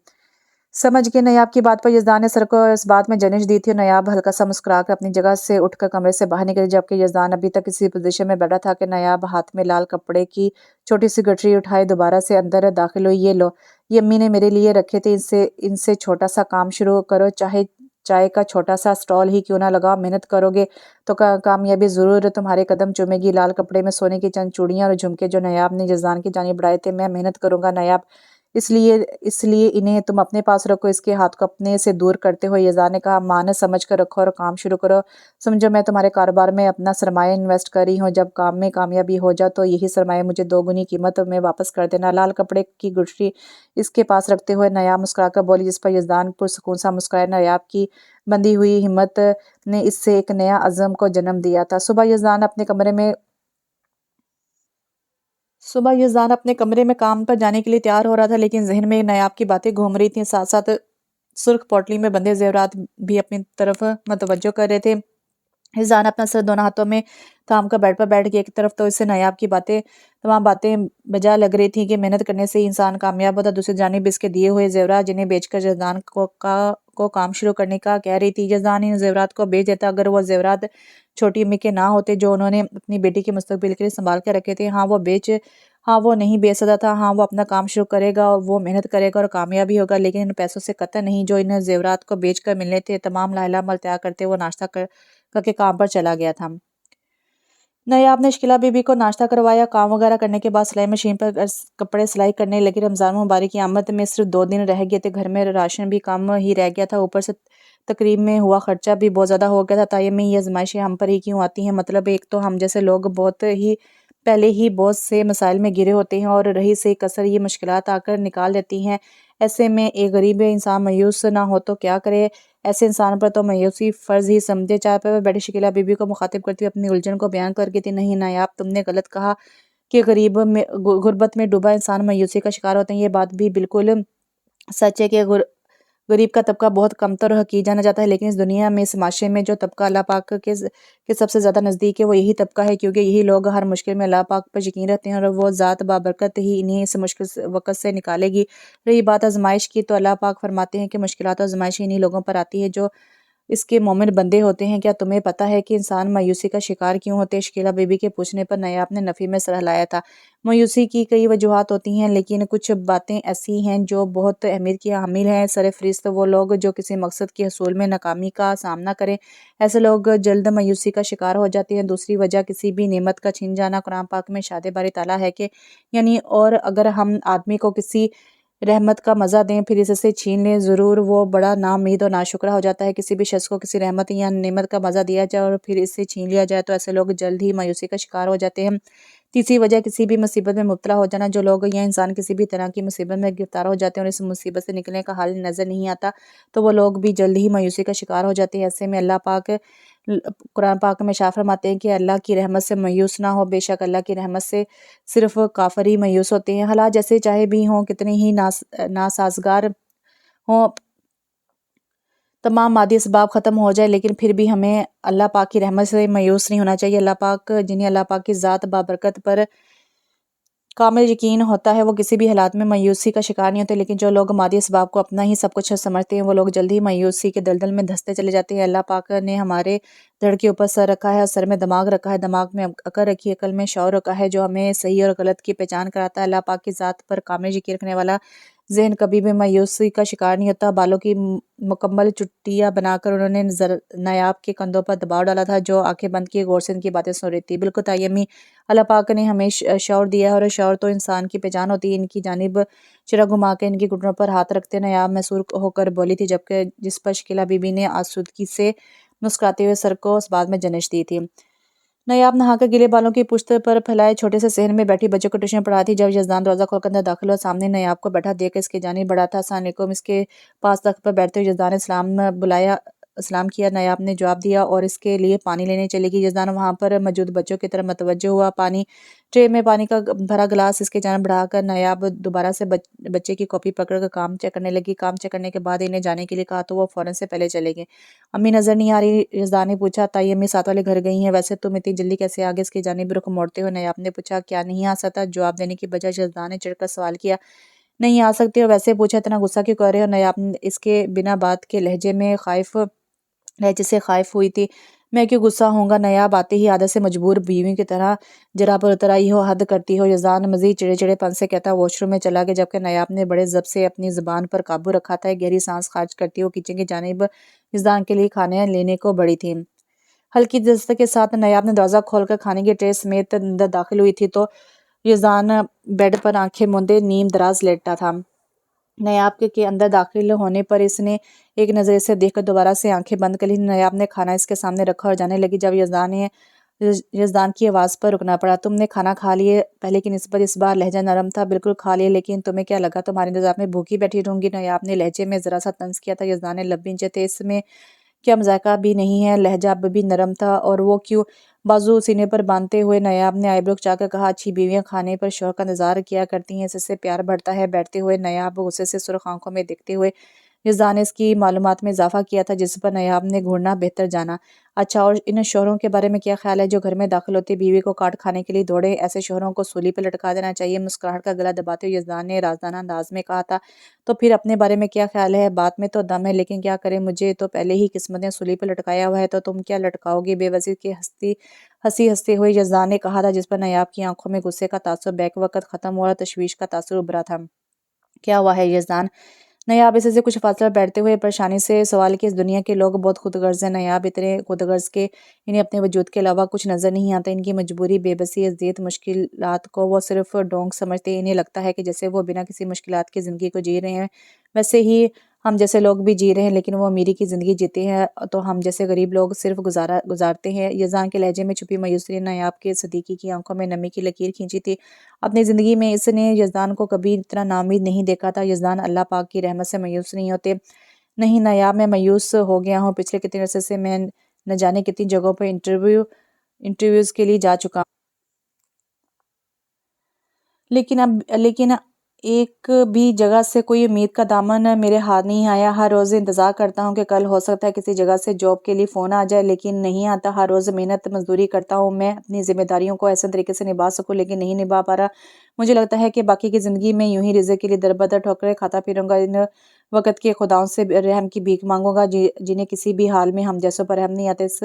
سمجھ کے نایاب کی بات پر یزدان نے سر کو اس بات میں جنش دی تھی اور نایاب ہلکا سا مسکرا کر اپنی جگہ سے اٹھ کر کمرے سے باہر نکلی، جبکہ یزدان ابھی تک اسی پوزیشن میں بیٹھا تھا کہ نایاب ہاتھ میں لال کپڑے کی چھوٹی سی گٹری اٹھائے دوبارہ سے اندر داخل ہوئی۔ یہ لو، یہ امی نے میرے لیے رکھے تھے، ان سے چھوٹا سا کام شروع کرو، چاہے چائے کا چھوٹا سا سٹال ہی کیوں نہ لگاؤ۔ محنت کرو گے تو کامیابی ضرور تمہارے قدم چومے گی۔ لال کپڑے میں سونے کی چند چوڑیاں اور جھمکے جو نایاب نے یزدان کی جانب بڑھائے تھے۔ میں محنت کروں گا نایاب، اس لیے انہیں تم اپنے پاس رکھو۔ اس کے ہاتھ کو اپنے سے دور کرتے ہوئے یزدان نے کہا، مانس سمجھ کر رکھو اور کام شروع کرو۔ سمجھو میں تمہارے کاروبار میں اپنا سرمایہ انویسٹ کر رہی ہوں، جب کام میں کامیابی ہو جاؤ تو یہی سرمایہ مجھے 2 گنی قیمت میں واپس کر دینا۔ لال کپڑے کی گٹری اس کے پاس رکھتے ہوئے نایاب مسکرا کر بولی، جس پر یزدان پرسکون سا مسکرایا۔ نایاب کی بندھی ہوئی ہمت نے اس سے ایک نیا عزم کو جنم دیا تھا۔ صبح یزدان اپنے کمرے میں کام پر جانے کے لیے تیار ہو رہا تھا، لیکن ذہن میں نایاب کی باتیں گھوم رہی تھیں، ساتھ ساتھ سرخ پوٹلی میں بندھے زیورات بھی اپنی طرف متوجہ کر رہے تھے۔ یزدان اپنا سر دونوں ہاتھوں میں تھام کر بیڈ پر بیٹھ گیا۔ ایک طرف تو اسے نایاب کی تمام باتیں بجا لگ رہی تھیں کہ محنت کرنے سے ہی انسان کامیاب ہوتا، دوسری جانب اس کے دیے ہوئے زیورات جنہیں بیچ کر یزدان کو کام شروع کرنے کا کہہ رہی تھی۔ یزدان ان زیورات کو بیچ دیتا اگر وہ زیورات چھوٹی امی کے نہ ہوتے جو انہوں نے اپنی بیٹی کے مستقبل کے لیے سنبھال کے رکھے تھے۔ ہاں وہ نہیں بیچ سکتا تھا، ہاں وہ اپنا کام شروع کرے گا، وہ محنت کرے گا اور کامیابی ہوگا، لیکن ان پیسوں سے قطع نہیں جو ان زیورات کو بیچ کر ملنے تھے۔ تمام لاحلہ عمل تیار کرتے وہ ناشتہ کر کے کام پر چلا گیا تھا۔ نایاب نے شکیلہ بی بی کو ناشتہ کروایا۔ کام وغیرہ کرنے کے بعد سلائی مشین پر کپڑے سلائی کرنے لگی۔ رمضان مبارک کی آمد میں صرف 2 دن رہ گئے تھے، گھر میں راشن بھی کم ہی رہ گیا تھا، اوپر سے تقریب میں ہوا خرچہ بھی بہت زیادہ ہو گیا تھا۔ تائمی یہ آزمائشیں ہم پر ہی کیوں آتی ہیں؟ مطلب ایک تو ہم جیسے لوگ بہت ہی پہلے ہی بہت سے مسائل میں گرے ہوتے ہیں اور رہی سے کثر یہ مشکلات آ کر نکال دیتی ہیں۔ ایسے میں ایک غریب انسان مایوس نہ ہو تو کیا کرے؟ ایسے انسان پر تو مایوسی فرض ہی سمجھے۔ چائے پہ بیٹھی شکیلہ بی بی کو مخاطب کرتی ہوئے اپنی الجھن کو بیان کر کے تھی، نہیں نایاب، تم نے غلط کہا کہ غربت میں ڈوبا انسان مایوسی کا شکار ہوتے ہیں۔ یہ بات بھی بالکل سچ ہے کہ غریب کا طبقہ بہت کمتر اور حقیر جانا جاتا ہے، لیکن اس دنیا میں، اس معاشرے میں جو طبقہ اللہ پاک کے سب سے زیادہ نزدیک ہے وہ یہی طبقہ ہے، کیونکہ یہی لوگ ہر مشکل میں اللہ پاک پر یقین رکھتے ہیں اور وہ ذات بابرکت ہی انہیں اس مشکل وقت سے نکالے گی۔ رہی بات آزمائش کی تو اللہ پاک فرماتے ہیں کہ مشکلات اور آزمائش انہی لوگوں پر آتی ہے جو اس کے مومن بندے ہوتے ہیں۔ کیا تمہیں پتہ ہے کہ انسان مایوسی کا شکار کیوں ہوتے ہیں؟ شکیلہ بی بی کے پوچھنے پر نایاب نے نفی میں سر ہلایا تھا۔ مایوسی کی کئی وجوہات ہوتی ہیں، لیکن کچھ باتیں ایسی ہیں جو بہت اہمیت کی حامل ہیں۔ سر فہرست وہ لوگ جو کسی مقصد کے حصول میں ناکامی کا سامنا کریں، ایسے لوگ جلد مایوسی کا شکار ہو جاتے ہیں۔ دوسری وجہ کسی بھی نعمت کا چھن جانا۔ قرآن پاک میں ارشاد باری تعالیٰ ہے کہ اور اگر ہم آدمی کو کسی رحمت کا مزہ دیں پھر اس سے چھین لیں، ضرور وہ بڑا ناامید اور ناشکرا ہو جاتا ہے۔ کسی بھی شخص کو کسی رحمت یا نعمت کا مزہ دیا جائے اور پھر اس سے چھین لیا جائے تو ایسے لوگ جلد ہی مایوسی کا شکار ہو جاتے ہیں۔ تیسری وجہ کسی بھی مصیبت میں مبتلا ہو جانا۔ جو لوگ یا انسان کسی بھی طرح کی مصیبت میں گرفتار ہو جاتے ہیں اور اس مصیبت سے نکلنے کا حل نظر نہیں آتا تو وہ لوگ بھی جلد ہی مایوسی کا شکار ہو جاتے ہیں۔ ایسے میں اللہ پاک قرآن پاک میں ارشاد فرماتے ہیں کہ اللہ کی رحمت سے مایوس نہ ہو، بے شک اللہ کی رحمت سے صرف کافر ہی مایوس ہوتے ہیں۔ حالات جیسے چاہے بھی ہوں، کتنے ہی ناسازگار ہوں، تمام مادی اسباب ختم ہو جائے، لیکن پھر بھی ہمیں اللہ پاک کی رحمت سے مایوس نہیں ہونا چاہیے۔ اللہ پاک جنہیں اللہ پاک کی ذات بابرکت پر کامل یقین ہوتا ہے وہ کسی بھی حالات میں مایوسی کا شکار نہیں ہوتے، لیکن جو لوگ مادی اسباب کو اپنا ہی سب کچھ سمجھتے ہیں وہ لوگ جلدی مایوسی کے دلدل میں دھنستے چلے جاتے ہیں۔ اللہ پاک نے ہمارے دھڑ کے اوپر سر رکھا ہے اور سر میں دماغ رکھا ہے، دماغ میں عقل رکھی ہے، عقل میں شعور رکھا ہے جو ہمیں صحیح اور غلط کی پہچان کراتا ہے۔ اللہ پاک کی ذات پر کامل یقین رکھنے والا ذہن کبھی بھی مایوسی کا شکار نہیں ہوتا۔ بالوں کی مکمل چٹیاں بنا کر انہوں نے نایاب کے کندھوں پر دباؤ ڈالا تھا جو آنکھیں بند کیے غور سے ان کی باتیں سن رہی تھی۔ بالکل تعیمی اللہ پاک نے ہمیں شعور دیا ہے اور شعور تو انسان کی پہچان ہوتی ہے۔ ان کی جانب چرا گھما کے ان کی گھٹنوں پر ہاتھ رکھتے نایاب مسرور ہو کر بولی تھی، جبکہ جس پر شکیلہ بی بی نے آسودگی سے مسکراتے ہوئے سر کو اس بات میں جنش دی تھی۔ نایاب نہا کر گیلے بالوں کی پشت پر پھیلائے چھوٹے سے صحن میں بیٹھی بچوں کو ٹیوشن پڑھا تھی جب یزدان دروازہ کھول کر اندر داخل ہوا۔ سامنے نایاب کو بیٹھا دیکھ کر اس کی جانب بڑھا تھا۔ السلام علیکم، اس کے پاس تخت پر بیٹھتے ہوئے یزدان نے سلام کیا۔ نایاب نے جواب دیا اور اس کے لیے پانی لینے چلی گئی۔ یزدان وہاں پر موجود بچوں کی طرف متوجہ ہوا۔ ٹرے میں پانی کا بھرا گلاس اس کی جانب بڑھا کر نایاب دوبارہ سے بچے کی کاپی پکڑ کر کام چیک کرنے لگی۔ کام چیک کرنے کے بعد انہیں جانے کے لیے کہا تو وہ فوراً سے پہلے چلے گئے۔ امی نظر نہیں آ رہی؟ یزدان نے پوچھا۔ تائی امی ساتھ والے گھر گئی ہیں۔ ویسے تم اتنی جلدی کیسے آ گئے؟ اس کی جانب رخ موڑتے ہوئے نایاب نے پوچھا۔ کیا نہیں آ سکتا؟ جواب دینے کی بجائے یزدان نے چڑھ کر سوال کیا۔ نہیں آ سکتے ہو؟ ویسے پوچھا اتنا غصہ کیوں کر رہے ہو؟ نایاب اس کے بنا بات کے لہجے سے خائف ہوئی تھی۔ میں کیوں غصہ ہوں گا؟ نایاب آتے ہی عادت سے مجبور بیویوں کی طرح جرا پر اتر آئی ہو، حد کرتی ہو۔ یزدان مزید چڑے پن سے کہتا واش روم میں چلا گیا، جبکہ نایاب نے بڑے ضبط سے اپنی زبان پر قابو رکھا تھا۔ ایک گہری سانس خارج کرتی ہوئے کچن کی جانب یزدان کے لیے کھانے لینے کو بڑھی تھی۔ ہلکی دستک کے ساتھ نایاب نے دروازہ کھول کر کھانے کی ٹرے سمیت اندر داخل ہوئی تھی تو یزدان بیڈ پر آنکھیں موندے نیم دراز لیٹا تھا۔ نایاب کے اندر داخل ہونے پر اس نے ایک نظر اسے دیکھ کر دوبارہ سے آنکھیں بند کر لی۔ نایاب نے کھانا اس کے سامنے رکھا اور جانے لگی جب یزدان کی آواز پر رکنا پڑا۔ تم نے کھانا کھا لیے؟ پہلے کی نسبت اس بار لہجہ نرم تھا۔ بالکل کھا لیے، لیکن تمہیں کیا لگا تمہارے انتظار میں بھوکی بیٹھی رہوں گی؟ نایاب نے لہجے میں ذرا سا طنز کیا تھا۔ یزدان نے لب بھینچے تھے۔ اس میں کیا مذائقہ بھی نہیں ہے؟ لہجہ اب بھی نرم تھا۔ اور وہ کیوں؟ بازو سینے پر باندھتے ہوئے نایاب نے آئی برو کھچا کر کہا۔ اچھی بیویاں کھانے پر شوہر کا انتظار کیا کرتی ہیں، اس سے پیار بڑھتا ہے۔ بیٹھتے ہوئے نایاب غصے سے سرخ آنکھوں میں دیکھتے ہوئے یزدان نے اس کی معلومات میں اضافہ کیا تھا جس پر نایاب نے گھورنا بہتر جانا۔ اچھا، اور ان شوہروں کے بارے میں کیا خیال ہے جو گھر میں داخل ہوتے بیوی کو کاٹ کھانے کے لیے دوڑے؟ ایسے شوہروں کو سولی پر لٹکا دینا چاہیے۔ مسکراہٹ کا گلا دباتے ہوئے یزدان نے رازدانہ انداز میں کہا تھا۔ تو پھر اپنے بارے میں کیا خیال ہے؟ بات میں تو دم ہے، لیکن کیا کریں، مجھے تو پہلے ہی قسمت نے سولی پر لٹکایا ہوا ہے، تو تم کیا لٹکاؤ گے؟ بے وسیع کے ہنستے ہوئے یزدان نے کہا تھا، جس پر نایاب کی آنکھوں میں غصے کا تاثر بیک وقت ختم ہوا اور تشویش کا تاثر ابھرا تھا۔ کیا ہوا ہے یزدان؟ نایاب اسے سے کچھ فاصلہ بیٹھتے ہوئے پریشانی سے سوال کیا۔ اس دنیا کے لوگ بہت خود غرض ہیں نایاب، اتنے خود غرض کہ انہیں اپنے وجود کے علاوہ کچھ نظر نہیں آتا۔ ان کی مجبوری، بے بسی، اذیت، مشکلات کو وہ صرف ڈھونگ سمجھتے ہیں۔ انہیں لگتا ہے کہ جیسے وہ بنا کسی مشکلات کی زندگی کو جی رہے ہیں، ویسے ہی ہم جیسے لوگ بھی جی رہے ہیں لیکن وہ امیری کی زندگی جیتے ہیں، تو ہم جیسے غریب لوگ صرف گزارتے ہیں۔ یزدان کے لہجے میں چھپی مایوسی نے نایاب کے صدیقی کی آنکھوں میں نمی کی لکیر کھینچی تھی۔ اپنی زندگی میں اس نے یزدان کو کبھی اتنا ناامید نہیں دیکھا تھا۔ یزدان اللہ پاک کی رحمت سے مایوس نہیں ہوتے۔ نہیں نایاب، میں مایوس ہو گیا ہوں۔ پچھلے کتنے عرصے سے میں نہ جانے کتنی جگہوں پر انٹرویوز کے لیے جا چکا ہوں، لیکن ایک بھی جگہ سے کوئی امید کا دامن میرے ہاتھ نہیں آیا۔ ہر روز انتظار کرتا ہوں کہ کل ہو سکتا ہے کسی جگہ سے جاب کے لیے فون آ جائے، لیکن نہیں آتا۔ ہر روز محنت مزدوری کرتا ہوں میں اپنی ذمہ داریوں کو ایسے طریقے سے نبھا سکوں، لیکن نہیں نبھا پا رہا۔ مجھے لگتا ہے کہ باقی کی زندگی میں یوں ہی رزق کے لیے در بدر ٹھوکریں کھاتا پھروں گا، ان وقت کے خداؤں سے رحم کی بھیک مانگوں گا جنہیں کسی بھی حال میں ہم جیسوں پر رحم نہیں آتے۔ اس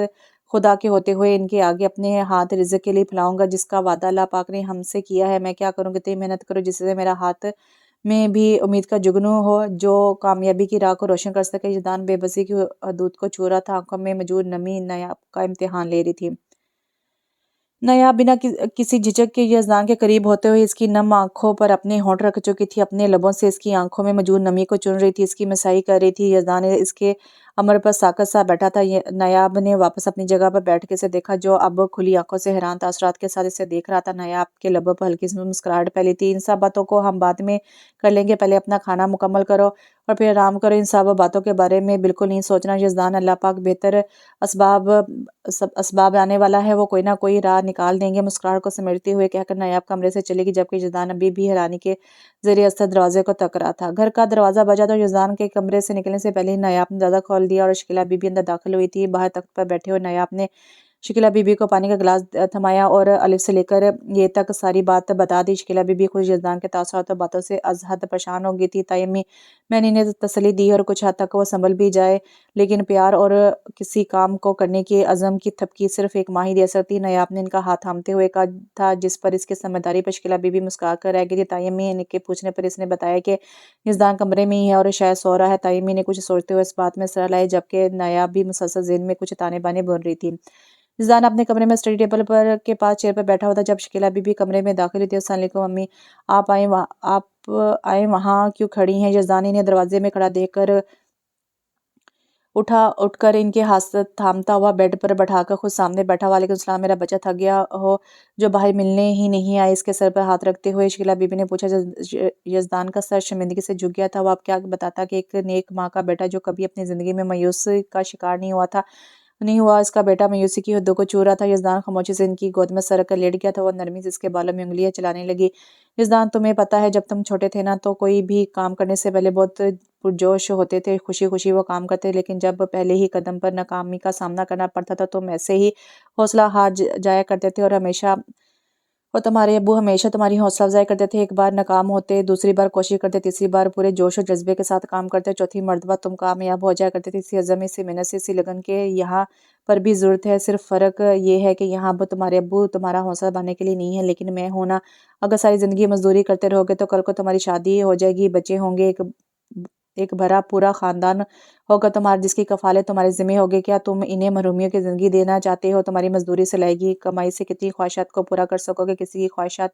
خدا کے ہوتے ہوئے ان کے آگے اپنے ہاتھ رزق کے لیے پھیلاؤں گا جس کا وعدہ اللہ پاک نے ہم سے کیا ہے۔ میں کیا کروں، کتنی محنت کروں جس سے میرا ہاتھ میں بھی امید کا جگنو ہو جو کامیابی کی راہ کو روشن کر سکے۔ یزدان بے بسی کی حدود کو چھو رہا تھا، آنکھوں میں موجود نمی نایاب کا امتحان لے رہی تھی۔ نایاب بنا کسی جھجک کے یزدان کے قریب ہوتے ہوئے اس کی نم آنکھوں پر اپنے ہونٹ رکھ چکی تھی، اپنے لبوں سے اس کی آنکھوں میں موجود نمی کو چن رہی تھی، اس کی مسائی کر رہی تھی۔ یزدان اس کے امر پر ساکت سا بیٹھا تھا۔ نایاب نے واپس اپنی جگہ پر بیٹھ کے اسے دیکھا جو اب کھلی آنکھوں سے حیران تاثرات کے ساتھ اسے دیکھ رہا تھا۔ نایاب کے لبوں پر ہلکی سی مسکراہٹ پھیلی تھی۔ ان سب باتوں کو ہم بعد میں کر لیں گے، پہلے اپنا کھانا مکمل کرو اور پھر آرام کرو۔ ان سب باتوں کے بارے میں بالکل نہیں سوچنا یزدان، اللہ پاک بہتر اسباب آنے والا ہے، وہ کوئی نہ کوئی راہ نکال دیں گے۔ مسکراہٹ کو سمیٹتے ہوئے کہہ کر نایاب کمرے سے چلے گی، جبکہ یزدان ابھی بھی حیرانی کے زیر اثر دروازے کو تک رہا تھا۔ گھر کا دروازہ بجا تو یزدان کے کمرے سے نکلنے سے پہلے ہی نایاب نے دروازہ کھول دیا اور شکیلہ بی بی اندر داخل ہوئی تھی۔ باہر تخت پر بیٹھے ہوئے نایاب نے شکیلہ بی بی کو پانی کا گلاس تھمایا اور الف سے لے کر یہ تک ساری بات بتا دی۔ شکیلہ بی بی خود یزدان کے تاثرات اور باتوں سے از حد پریشان ہو گئی تھی۔ تائی امی، میں نے انہیں تسلی دی اور کچھ حد تک وہ سنبھل بھی جائے، لیکن پیار اور کسی کام کو کرنے کے عزم کی تھپکی صرف ایک ماں ہی دے سکتی۔ نایاب نے ان کا ہاتھ تھامتے ہوئے کہا تھا، جس پر اس کی سمجھداری پر شکیلہ بی بی مسکرا کر رہ گئی تھی۔ تائی امی کے پوچھنے پر اس نے بتایا کہ یزدان کمرے میں ہی ہے اور شاید سو رہا ہے۔ تائی امی نے کچھ سوچتے ہوئے اس بات میں سر ہلائی، جبکہ نایاب بھی مسلسل ذہن میں کچھ تانے بانے بن رہی تھی۔ یزدان اپنے کمرے میں اسٹڈی ٹیبل کے پاس چیئر پر بیٹھا ہوا تھا جب شکیلہ بی بی کمرے میں داخل ہوئی تھی۔ السلام علیکم امی، آپ آئے وہاں کیوں کھڑی ہیں؟ یزدان انہیں دروازے میں کھڑا دیکھ کر اٹھ کر ان کے ہاتھ تھامتا ہوا بیڈ پر بٹھا کر خود سامنے بیٹھا۔ وعلیکم السلام، میرا بچہ تھک گیا ہو جو باہر ملنے ہی نہیں آئے؟ اس کے سر پر ہاتھ رکھتے ہوئے شکیلہ بی بی نے پوچھا۔ یزدان کا سر شرمندگی سے جھک گیا تھا۔ وہ اب کیا بتاتا کہ ایک نیک ماں کا بیٹا جو کبھی اپنی زندگی میں مایوسی کا شکار نہیں ہوا، اس کا بیٹا مایوسی کی حدوں کو چھو رہا تھا۔ یزدان خاموشی سے ان کی گود میں سر رکھ کر لیٹ گیا تھا۔ وہ نرمی سے اس کے بالوں میں انگلیاں چلانے لگی۔ یزدان، تمہیں پتہ ہے جب تم چھوٹے تھے نا تو کوئی بھی کام کرنے سے پہلے بہت پرجوش ہوتے تھے، خوشی خوشی وہ کام کرتے، لیکن جب پہلے ہی قدم پر ناکامی کا سامنا کرنا پڑتا تھا تم ایسے ہی حوصلہ ہار جایا کرتے تھے اور تمہارے ابو ہمیشہ تمہاری حوصلہ افزائی کرتے تھے۔ ایک بار ناکام ہوتے، دوسری بار کوشش کرتے، تیسری بار پورے جوش و جذبے کے ساتھ کام کرتے، چوتھی مرتبہ تم کامیاب ہو جایا کرتے تھے۔ اسی عزم، اسی محنت سے، اسی لگن کے یہاں پر بھی ضرورت ہے۔ صرف فرق یہ ہے کہ یہاں اب تمہارے ابو تمہارا حوصلہ بڑھانے کے لیے نہیں ہے، لیکن میں ہوں نا۔ اگر ساری زندگی مزدوری کرتے رہو گے تو کل کو تمہاری شادی ہو جائے گی، بچے ہوں گے، ایک بھرا پورا خاندان ہوگا تمہارا جس کی کفالت تمہارے ذمہ ہوگی۔ کیا تم انہیں محرومیوں کی زندگی دینا چاہتے ہو؟ تمہاری مزدوری سے لائے گی کمائی سے کتنی خواہشات کو پورا کر سکو گے؟ کسی کی خواہشات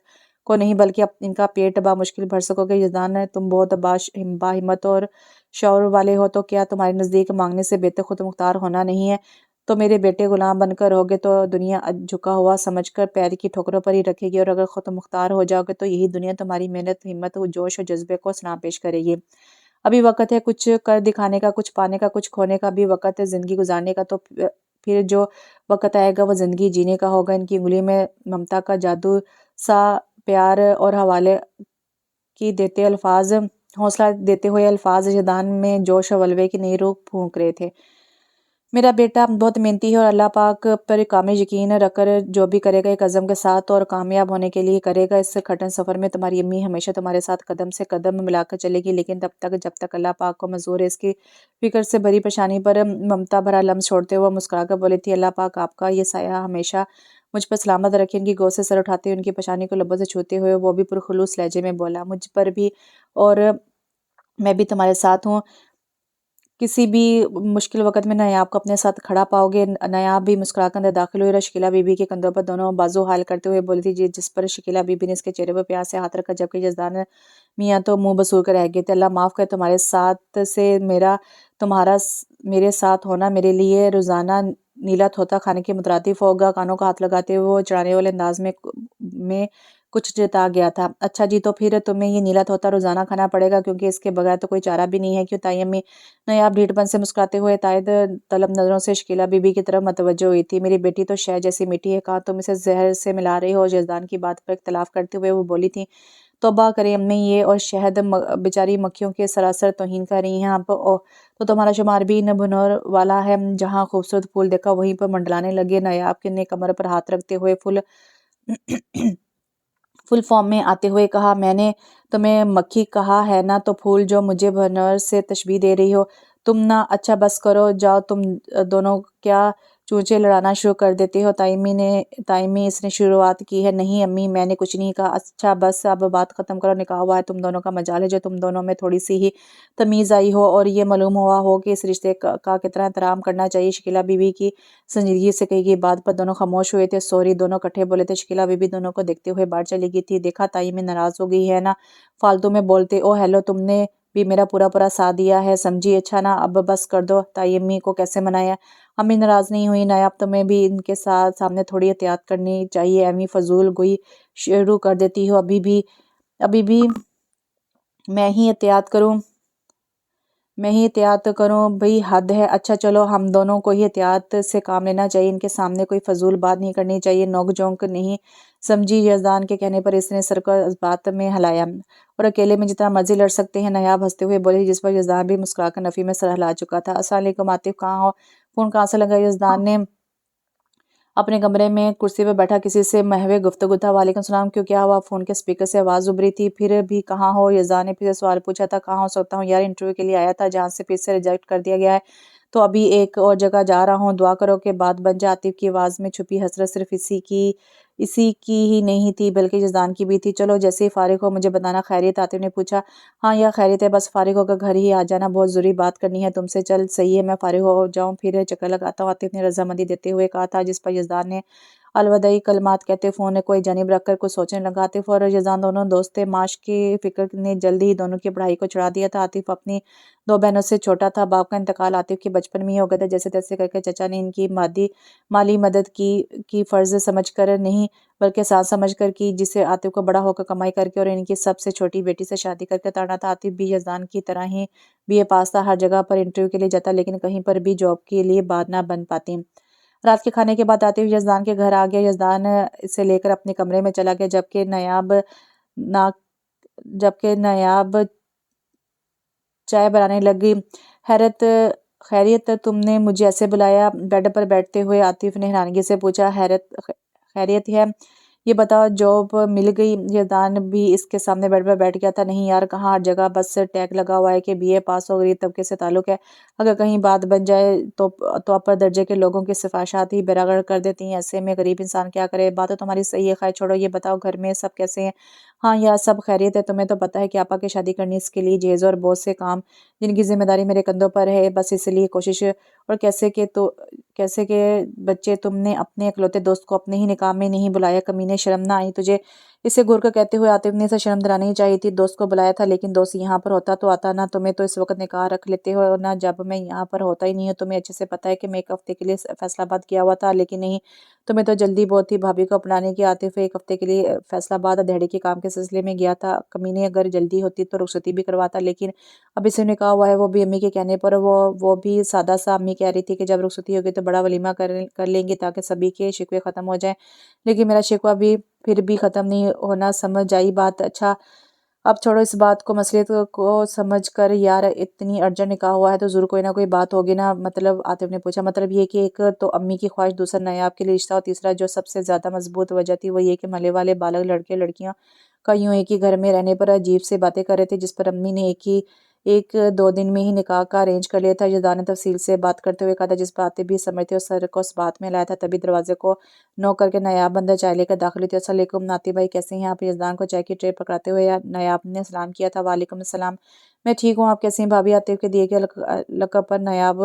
کو نہیں بلکہ ان کا پیٹ بامشکل بھر سکو گے۔ یزدان، تم بہت باہمت اور شعور والے ہو، تو کیا تمہارے نزدیک مانگنے سے بہتر خود مختار ہونا نہیں ہے؟ تو میرے بیٹے غلام بن کر رہو گے تو دنیا جھکا ہوا سمجھ کر پیر کی ٹھوکروں پر ہی رکھے گی، اور اگر خود مختار ہو جاؤ گے تو یہی دنیا تمہاری محنت، ہمت، جوش و جذبے کو سلام پیش کرے گی۔ ابھی وقت ہے کچھ کر دکھانے کا، کچھ پانے کا، کچھ کھونے کا بھی وقت ہے زندگی گزارنے کا، تو پھر جو وقت آئے گا وہ زندگی جینے کا ہوگا۔ ان کی انگلی میں ممتا کا جادو سا پیار اور حوالے کی دیتے الفاظ، حوصلہ دیتے ہوئے الفاظ یزدان میں جوش و ولولے کی نئی روح پھونک رہے تھے۔ میرا بیٹا بہت محنتی ہے اور اللہ پاک پر کامل یقین رکھ کر جو بھی کرے گا ایک عزم کے ساتھ اور کامیاب ہونے کے لیے کرے گا۔ اس کٹھن سفر میں تمہاری امی ہمیشہ تمہارے ساتھ قدم سے قدم ملا کر چلے گی، لیکن جب تک اللہ پاک کو منظور ہے۔ اس کی فکر سے بھری پیشانی پر ممتا بھرا لمس چھوڑتے ہوئے مسکرا کر بولی تھی، اللہ پاک آپ کا یہ سایہ ہمیشہ مجھ پر سلامت رکھے۔ ان کی گود سے سر اٹھاتے ہوئے ان کی پیشانی کو لبوں سے چھوتے ہوئے وہ بھی پرخلوص لہجے میں بولا، مجھ پر بھی، اور میں بھی تمہارے ساتھ ہوں۔ किसी भी मुश्किल वक़्त में नायाब को अपने साथ खड़ा पाओगे। नायाब भी मुस्कुरा कर अंदर दाखिल हुई और शकीला बीबी के कंधों पर दोनों बाजू हाल करते हुए बोली थी, जिस पर शकीला बीबी ने इसके चेहरे पर प्यार से हाथ रखा, जबकि जसदान मियाँ तो मुंह बसूर कर रह गए थे। अल्लाह माफ़ करे, तुम्हारे साथ से मेरे साथ होना मेरे लिए रोज़ाना नीला तोता खाने के मुतरादिफ होगा। कानों का हाथ लगाते हुए वो चिढ़ाने वाले अंदाज में कुछ जता गया था। अच्छा जी, तो फिर तुम्हें ये नीला तोता रोज़ाना खाना पड़ेगा, क्योंकि इसके बगैर तो कोई चारा भी नहीं है, क्यों ताई अम्मी? नायाब ढीठपन से मुस्कुराते हुए तायद तलब नज़रों से शकीला बीबी की तरफ मतवज्जो हुई थी। मेरी बेटी तो शहद जैसी मीठी है, कहा तुम इसे जहर से मिला रही हो? जज़दान की बात पर इख्तलाफ करते हुए वो बोली थी, तौबा करें अम्मी, ये और शहद बेचारी मक्खियों के सरासर तौहीन कर रही हैं। आप तो तुम्हारा शुमार भी इन भुनर वाला है। जहाँ खूबसूरत फूल देखा वहीं पर मंडलाने लगे। नायाब के ने कमर पर हाथ रखते हुए फुल फॉर्म में आते हुए कहा, मैंने तुम्हें मक्खी कहा है ना, तो फूल जो मुझे भनर से तशबीह दे रही हो तुम ना। अच्छा बस करो, जाओ तुम दोनों क्या चूचे लड़ाना शुरू कर देते हो? ताइमी इसने शुरुआत की है। नहीं अम्मी, मैंने कुछ नहीं कहा। अच्छा बस अब बात ख़त्म करो, निकाह हुआ है, तुम दोनों का मजाल है जो तुम दोनों में थोड़ी सी ही तमीज़ आई हो और ये मालूम हुआ हो कि इस रिश्ते का कितना एहतराम करना चाहिए। शकीला बीबी की संजीदगी से कही गई बात पर दोनों खामोश हुए थे। सॉरी, दोनों इकट्ठे बोले थे। शकीला बीबी दोनों को देखते हुए बाहर चली गई थी। देखा, ताई में नाराज़ हो गई है ना, फालतू में बोलते। ओ हेलो, तुमने भी मेरा पूरा पूरा साथ दिया है, समझी? अच्छा ना, अब बस कर दो। ताई अम्मी को कैसे मनाया? अम्मी नाराज़ नहीं हुई। नायाब, तुम्हें भी इनके सामने थोड़ी एहतियात करनी चाहिए। अम्मी फजूल गोई शुरू कर देती हो। अभी भी मैं ही एहतियात करूं भाई, हद है। अच्छा चलो, हम दोनों को ही एहतियात से काम लेना चाहिए। इनके सामने कोई फजूल बात नहीं करनी चाहिए, नोक झोंक नहीं, समझी? यजदान के कहने पर इसने सर को इस बात में हिलाया। और अकेले में जितना मर्जी लड़ सकते हैं, नायाब हंसते हुए बोले, जिस पर यजदान भी मुस्कुराकर नफ़ी में सर हिला चुका था। अस्सलाम वालेकुम आतिफ, कहाँ हो? फ़ोन कहाँ से लगा? यजदान ने अपने कमरे में कुर्सी पर बैठा किसी से महवे गुफ्तगू था। वालेकुम सलाम, क्यों, क्या हुआ? फ़ोन के स्पीकर से आवाज़ उभरी थी। फिर भी कहाँ हो? यज़ान ने फिर से सवाल पूछा था। कहाँ हो सकता हूँ यार, इंटरव्यू के लिए आया था जहाँ से फिर से रिजेक्ट कर दिया गया है, तो अभी एक और जगह जा रहा हूँ, दुआ करो कि बात बन जाए। आतिफ की आवाज़ में छुपी हसरत सिर्फ इसी की ही नहीं थी बल्कि जज़दान की भी थी। चलो जैसे ही फारिग हो मुझे बताना। खैरियत? आतिफ ने पूछा। हाँ यार खैरियत है, बस फारिग होकर घर ही आ जाना, बहुत ज़रूरी बात करनी है तुमसे। चल सही है, मैं फारिग हो जाऊँ फिर चक्कर लगाता हूँ, आतिफ ने रजामंदी देते हुए कहा था। जिस पर यजदान ने अलविदाई कलमात कहते फ़ोन ने कोई जानिब रखकर कुछ सोचने लगा। आतिफ और यज़ान दोनों दोस्त थे। माश की फ़िक्र ने जल्दी ही दोनों की पढ़ाई को छुड़ा दिया था। आतिफ अपनी दो बहनों से छोटा था। बाप का इंतकाल आतिफ के बचपन में ही हो गया था। जैसे तैसे करके चचा ने इनकी माली मदद की फ़र्ज़ समझ कर नहीं बल्कि साथ समझ कर की, जिसे आतिफ को बड़ा होकर कमाई करके और इनकी सबसे छोटी बेटी से शादी करके ताड़ना था। आतिफ भी यज़दान की तरह ही बीए पास था। हर जगह पर इंटरव्यू के लिए जाता, लेकिन कहीं पर भी जॉब के लिए बात ना बन पाती। रात के खाने के बाद आतिफ यज़दान के घर आ गया। यज़दान इसे लेकर अपने कमरे में चला गया, ना जबकि नायाब चाय बनाने लगी। हैरत खैरियत, तुमने मुझे ऐसे बुलाया? बेड पर बैठते हुए आतिफ ने हैरानगी से पूछा। खैरियत है, ये बताओ जॉब मिल गई? यज़दान भी इसके सामने बेड पर बैठ गया था। नहीं यार, कहाँ, हर जगह बस टैग लगा हुआ है कि बीए पास हो, गरीब तबके से ताल्लुक़ है। अगर कहीं बात बन जाए तो अपर दर्जे के लोगों की सिफारिशात ही बराबर कर देती हैं। ऐसे में गरीब इंसान क्या करे? बात तो तुम्हारी सही है, खैर छोड़ो, ये बताओ घर में सब कैसे हैं? हाँ यार, सब खैरियत है। तुम्हें तो पता है कि आपा की शादी करनी, इसके लिए जहेज़ और बहुत से काम जिनकी जिम्मेदारी मेरे कंधों पर है, बस इसलिए कोशिश। और कैसे के बच्चे, तुमने अपने इकलौते दोस्त को अपने ही निकाह में नहीं बुलाया? कमीने, शर्म ना आई तुझे? इसे घूर कर कहते हुए आतिफ ने इसे शर्म दिलानी ही चाहिए थी। दोस्त को बुलाया था, लेकिन दोस्त यहाँ पर होता तो आता ना। तुम्हें तो इस वक्त निकाह रख लेते हो ना, जब मैं यहाँ पर होता ही नहीं हूँ। तुम्हें अच्छे से पता है कि मैं एक हफ्ते के लिए फैसलाबाद गया हुआ था, लेकिन नहीं, तुम्हें तो जल्दी बहुत थी भाभी को अपनाने की। आतिफ एक हफ्ते के लिए फैसलाबाद दिहाड़ी के काम के सिलसिले में गया था। कमीने, अगर जल्दी होती तो रुखसती भी करवाता, लेकिन अब इसे निकाह हुआ है, वो भी अम्मी के कहने पर। वो भी सादा सा। अम्मी कह रही थी कि जब रुखसती होगी तो बड़ा वलीमा कर लेंगे ताकि सभी के शिकवे ख़त्म हो जाए, लेकिन मेरा शिकवा भी फिर भी ख़त्म नहीं होना। समझ आई बात? अच्छा अब छोड़ो इस बात को, मसलियत को समझ कर। यार इतनी अर्जेंट निकाह हुआ है तो ज़रूर कोई ना कोई बात होगी ना? मतलब, आतिफ ने पूछा। मतलब ये कि एक तो अम्मी की ख्वाहिश, दूसरा नायाब के लिए रिश्ता, और तीसरा जो सबसे ज़्यादा मजबूत वजह थी वो ये कि महल्ले वाले बालग लड़के लड़कियाँ का यूं एक ही घर में रहने पर अजीब से बातें कर रहे थे, जिस पर अम्मी ने 1-2 दिन में ही निकाह का अरेंज कर लिया था। यज़दान ने तफसील से बात करते हुए कहा था, जिस बात भी समझते और सर को उस बात में लाया था, तभी दरवाजे को नॉक करके नायाब अंदर चाय लेकर दाखिल हुई थी। अस्सलाम वालेकुम नाती भाई, कैसे हैं आप? यज़दान को चाय की ट्रे पकड़ाते हुए नायाब ने सलाम किया था। वालेकुम अस्सलाम, मैं ठीक हूँ, आप कैसे हैं भाभी? आतिफ के दिए गए लक़ब पर नायाब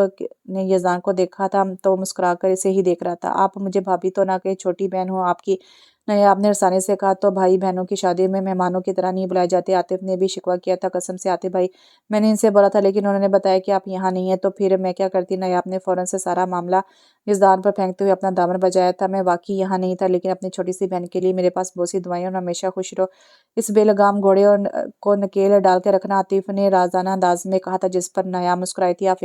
ने यज़दान को देखा था तो मुस्कुरा कर इसे ही देख रहा था। आप मुझे भाभी तो ना कहे, छोटी बहन हो आपकी। नायाब ने रसाने से कहा, तो भाई बहनों की शादी में मेहमानों की तरह नहीं बुलाए जाते। आतिफ ने भी शिकवा किया था, कसम से आतिफ भाई, मैंने इनसे बोला था लेकिन उन्होंने बताया कि आप यहाँ नहीं हैं, तो फिर मैं क्या करती? नायाब ने फ़ौरन से सारा मामला यज़दान पर फेंकते हुए अपना दामन बजाया था। मैं वाकई यहाँ नहीं था, लेकिन अपनी छोटी सी बहन के लिए मेरे पास बहुत सी दुआएं और हमेशा खुश रहो। इस बेलगाम घोड़े को नकेल डाल के रखना, आतिफ ने राजाना अंदाज में कहा था, जिस पर नायाब मुस्कुराई थी। आप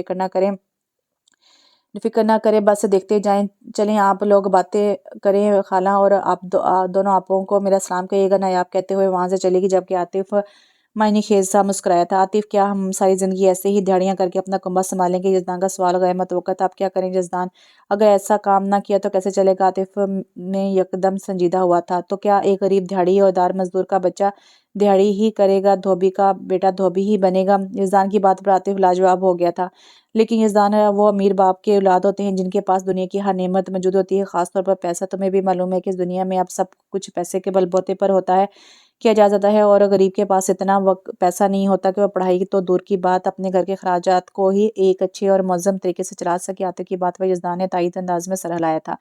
फिक्र ना करें, बस देखते जाएं। चलें आप लोग बातें करें, खाला और आप दोनों आपों को मेरा सलाम कहिएगा। नायाब कहते हुए वहां से चलेगी, जबकि आतिफ मायने खेज सा मुस्कुराया था। आतिफ, क्या हम सारी जिंदगी ऐसे ही दिहाड़ियां करके अपना कुंबा संभालेंगे? यजदान का सवाल गया मतवक़्क़त। आप क्या करें यजदान? अगर ऐसा काम ना किया तो कैसे चलेगा? आतिफ ने यकदम संजीदा हुआ था। तो क्या एक गरीब दिहाड़ी और दार मजदूर का बच्चा दिहाड़ी ही करेगा? धोबी का बेटा धोबी ही बनेगा? यजदान की बात पर आतिफ लाजवाब हो गया था। लेकिन यजदान वो अमीर बाप के औलाद होते हैं जिनके पास दुनिया की हर नेमत मौजूद होती है, खासतौर पर पैसा। तुम्हें भी मालूम है कि इस दुनिया में अब सब कुछ पैसे के बलबूते पर होता है, किया जा सकता है, और गरीब के पास इतना वक्त पैसा नहीं होता कि वह पढ़ाई तो दूर की बात अपने घर के खराजात को ही एक अच्छे और मुअज़्ज़म तरीके से चला सके। आतिफ की बात पर यजदान ने तायीद अंदाज में सर हिलाया था।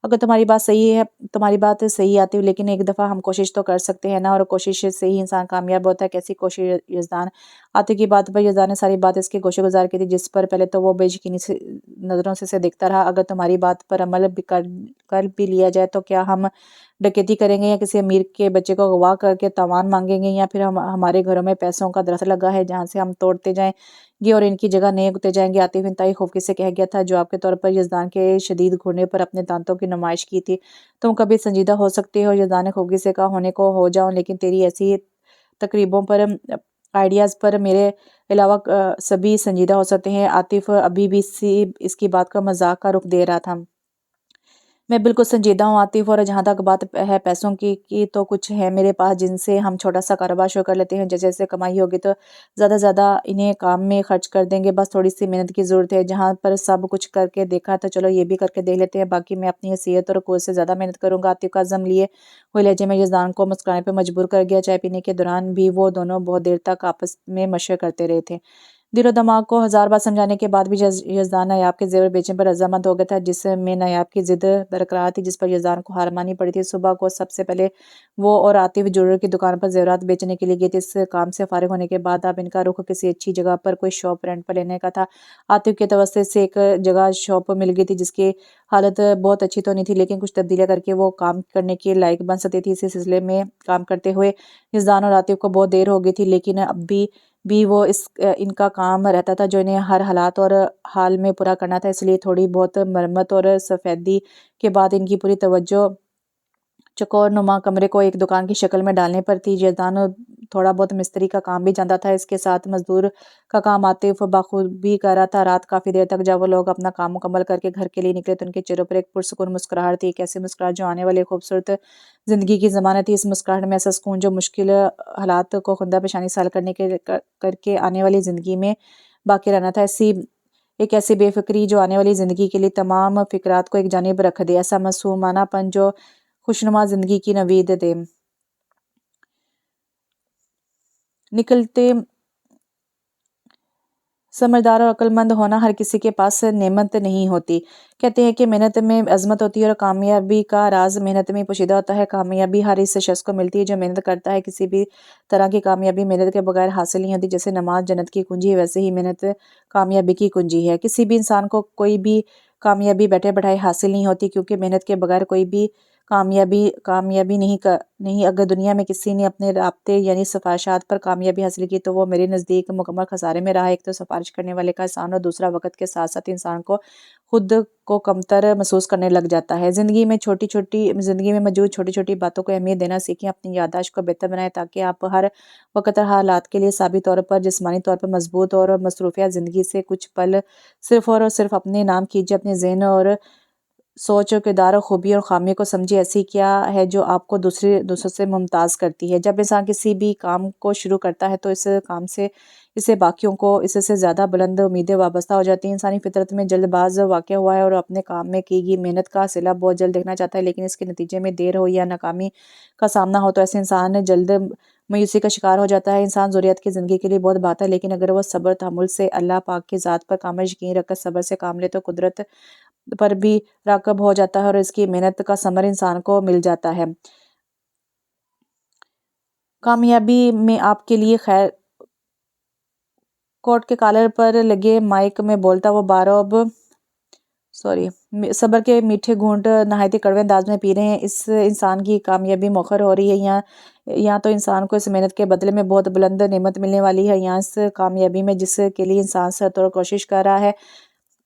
अगर तुम्हारी बात सही आती है, लेकिन एक दफ़ा हम कोशिश तो कर सकते हैं ना, और कोशिश से ही इंसान कामयाब होता है। कैसी कोशिश यजदान? आतिफ की बात पर यजदान ने सारी बात इसके गोशे गुजार की थी, जिस पर पहले तो वो बेयकीनी से नज़रों से देखता रहा। अगर तुम्हारी बात पर अमल भी कर भी लिया जाए तो क्या हम डकैती करेंगे, या किसी अमीर के बच्चे को अगवा करके तावान मांगेंगे, या फिर हम हमारे घरों में पैसों का दरख्त लगा है जहाँ से हम तोड़ते जाएंगे और इनकी जगह नए उगते जाएंगे? आतिफ इंतहाई खौफी से कह गया था। जवाब के तौर पर यजदान के शदीद घूरने पर अपने दांतों की नुमाइश की थी। तुम कभी संजीदा हो सकते हो? यजदान ने खौफी से कहा, होने को हो जाऊं, लेकिन तेरी ऐसी तकरीबों पर आइडियाज़ पर मेरे अलावा सभी संजीदा हो सकते हैं। आतिफ अभी भी इसकी बात का मजाक का रुख दे रहा था। मैं बिल्कुल संजीदा हूँ आतिफ, और जहाँ तक बात है पैसों की तो कुछ है मेरे पास जिनसे हम छोटा सा कारोबार शुरू कर लेते हैं। जैसे जैसे कमाई होगी तो ज़्यादा ज़्यादा इन्हें काम में खर्च कर देंगे। बस थोड़ी सी मेहनत की ज़रूरत है। जहाँ पर सब कुछ करके देखा तो चलो ये भी करके देख लेते हैं। बाकी मैं अपनी हैसियत और कोशिश से ज़्यादा मेहनत करूँगा। आतिफ का ज़म लिए हुए लहजे में यजदान को मुस्कुराने पर मजबूर कर गया। चाय पीने के दौरान भी वो दोनों बहुत देर तक आपस में मशवरे करते रहे थे। दिलो दिमाग को हजार बार समझाने के बाद भी यजदान नायाब के जेवर बेचने पर रजामंद हो गया था, जिसमें नायाब की जिद बरकरार थी, जिस पर यजदान को हार माननी पड़ी थी। सुबह को सबसे पहले वो और आतिफ ज्वेलर की दुकान पर जेवरात बेचने के लिए गए थे। इस काम से फारिग होने के बाद अब इनका रुख किसी अच्छी जगह पर कोई शॉप रेंट पर लेने का था। आतिफ के तवस्सुत से एक जगह शॉप मिल गई थी, जिसकी हालत बहुत अच्छी तो नहीं थी, लेकिन कुछ तब्दीलियां करके वो काम करने के लायक बन सकती थी। इसी सिलसिले में काम करते हुए यजदान और आतिफ को बहुत देर हो गई थी, लेकिन अब भी वो इनका काम रहता था, जो इन्हें हर हालात और हाल में पूरा करना था। इसलिए थोड़ी बहुत मरम्मत और सफेदी के बाद इनकी पूरी तवज्जो चौकोर नुमा कमरे को एक दुकान की शक्ल में डालने पर थी। यजदान थोड़ा बहुत मिस्त्री का काम भी जानता था। इसके साथ मजदूर का काम आतिफ बखूबी कर रहा था। रात काफ़ी देर तक जब वो लोग अपना काम मुकम्मल करके घर के लिए निकले तो उनके चेहरों पर एक पुरसुकून मुस्कुराहट थी। एक ऐसी मुस्कुराहट जो आने वाली खूबसूरत ज़िंदगी की ज़मानत थी। इस मुस्कुराहट में ऐसा सुकून जो मुश्किल हालात को खुदा पेशानी साल करके आने वाली ज़िंदगी में बाकी रहना था। एक ऐसी बेफिक्री जो आने वाली ज़िंदगी के लिए तमाम फिक्रात को एक जानिब रख दे। ऐसा मासूमानापन जो खुशनुमा ज़िंदगी की नवीद दे। निकलते समझदार और अक्लमंद होना हर किसी के पास नेमत नहीं होती। कहते हैं कि मेहनत में अजमत होती है, और कामयाबी का राज मेहनत में पोशीदा होता है। कामयाबी हर इस शख्स को मिलती है जो मेहनत करता है। किसी भी तरह की कामयाबी मेहनत के बगैर हासिल नहीं होती। जैसे नमाज जन्नत की कुंजी है, वैसे ही मेहनत कामयाबी की कुंजी है। किसी भी इंसान को कोई भी कामयाबी बैठे बैठाए हासिल नहीं होती, क्योंकि मेहनत के बगैर कोई भी कामयाबी नहीं। अगर दुनिया में किसी ने अपने राब्ते यानी सिफारिशात पर कामयाबी हासिल की तो वो मेरे नज़दीक मुकम्मल खसारे में रहा। एक तो सिफारिश करने वाले का एहसान, और दूसरा वक्त के साथ साथ इंसान को खुद को कमतर महसूस करने लग जाता है। ज़िंदगी में मौजूद छोटी छोटी बातों को अहमियत देना सीखें। अपनी याददाश्त को बेहतर बनाएं, ताकि आप हर वक्त हर हालात के लिए साबित तौर पर जिस्मानी तौर पर मजबूत और मसरूफिया ज़िंदगी से कुछ पल सिर्फ और सिर्फ अपने नाम कीजिए। अपने ज़हन और सोच और किरदार और खूबी और खामी को समझिए। ऐसी क्या है जो आपको दूसरों से मुमताज़ करती है? जब इंसान किसी भी काम को शुरू करता है तो इस काम से اس سے باقیوں کو اس سے زیادہ بلند امیدیں وابستہ ہو جاتی ہیں۔ انسانی فطرت میں جلد باز واقع ہوا ہے اور اپنے کام میں کی گئی محنت کا صلہ بہت جلد دیکھنا چاہتا ہے، لیکن اس کے نتیجے میں دیر ہو یا ناکامی کا سامنا ہو تو ایسے انسان جلد مایوسی کا شکار ہو جاتا ہے۔ انسان ضروریات کی زندگی کے لیے بہت بات ہے، لیکن اگر وہ صبر تحمل سے اللہ پاک کی ذات پر کامل یقین رکھ کر صبر سے کام لے تو قدرت پر بھی راغب ہو جاتا ہے اور اس کی محنت کا ثمر انسان کو مل جاتا ہے۔ کامیابی میں آپ کے لیے خیر کوٹ کے کالر پر لگے مائک میں بولتا وہ بارب صبر کے میٹھے گھونٹ نہایت کڑوے انداز میں پی رہے ہیں۔ اس انسان کی کامیابی مؤخر ہو رہی ہے، یا تو انسان کو اس محنت کے بدلے میں بہت بلند نعمت ملنے والی ہے، یا اس کامیابی میں جس کے لیے انسان سر توڑ کوشش کر رہا ہے۔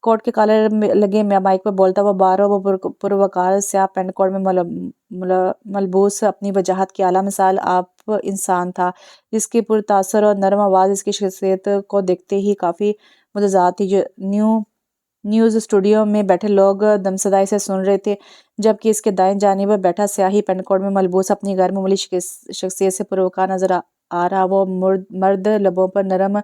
کوٹ کے کالر لگے مائک پہ بولتا وہ بارب پروقار سیاہ پینٹ کوٹ میں ملبوس اپنی وجاہت کی اعلیٰ مثال آپ انسان تھا، جس کی پرتاثر اور نرم آواز اس کی شخصیت کو دیکھتے ہی کافی متضاد تھی۔ نیوز اسٹوڈیو میں بیٹھے لوگ دمصدائی اسے سن رہے تھے، جبکہ اس کے دائیں جانب بیٹھا سیاہی پینٹ کوٹ میں ملبوس اپنی غیر معمولی شخصیت سے پروقار نظر آ رہا وہ مرد لبوں پر نرم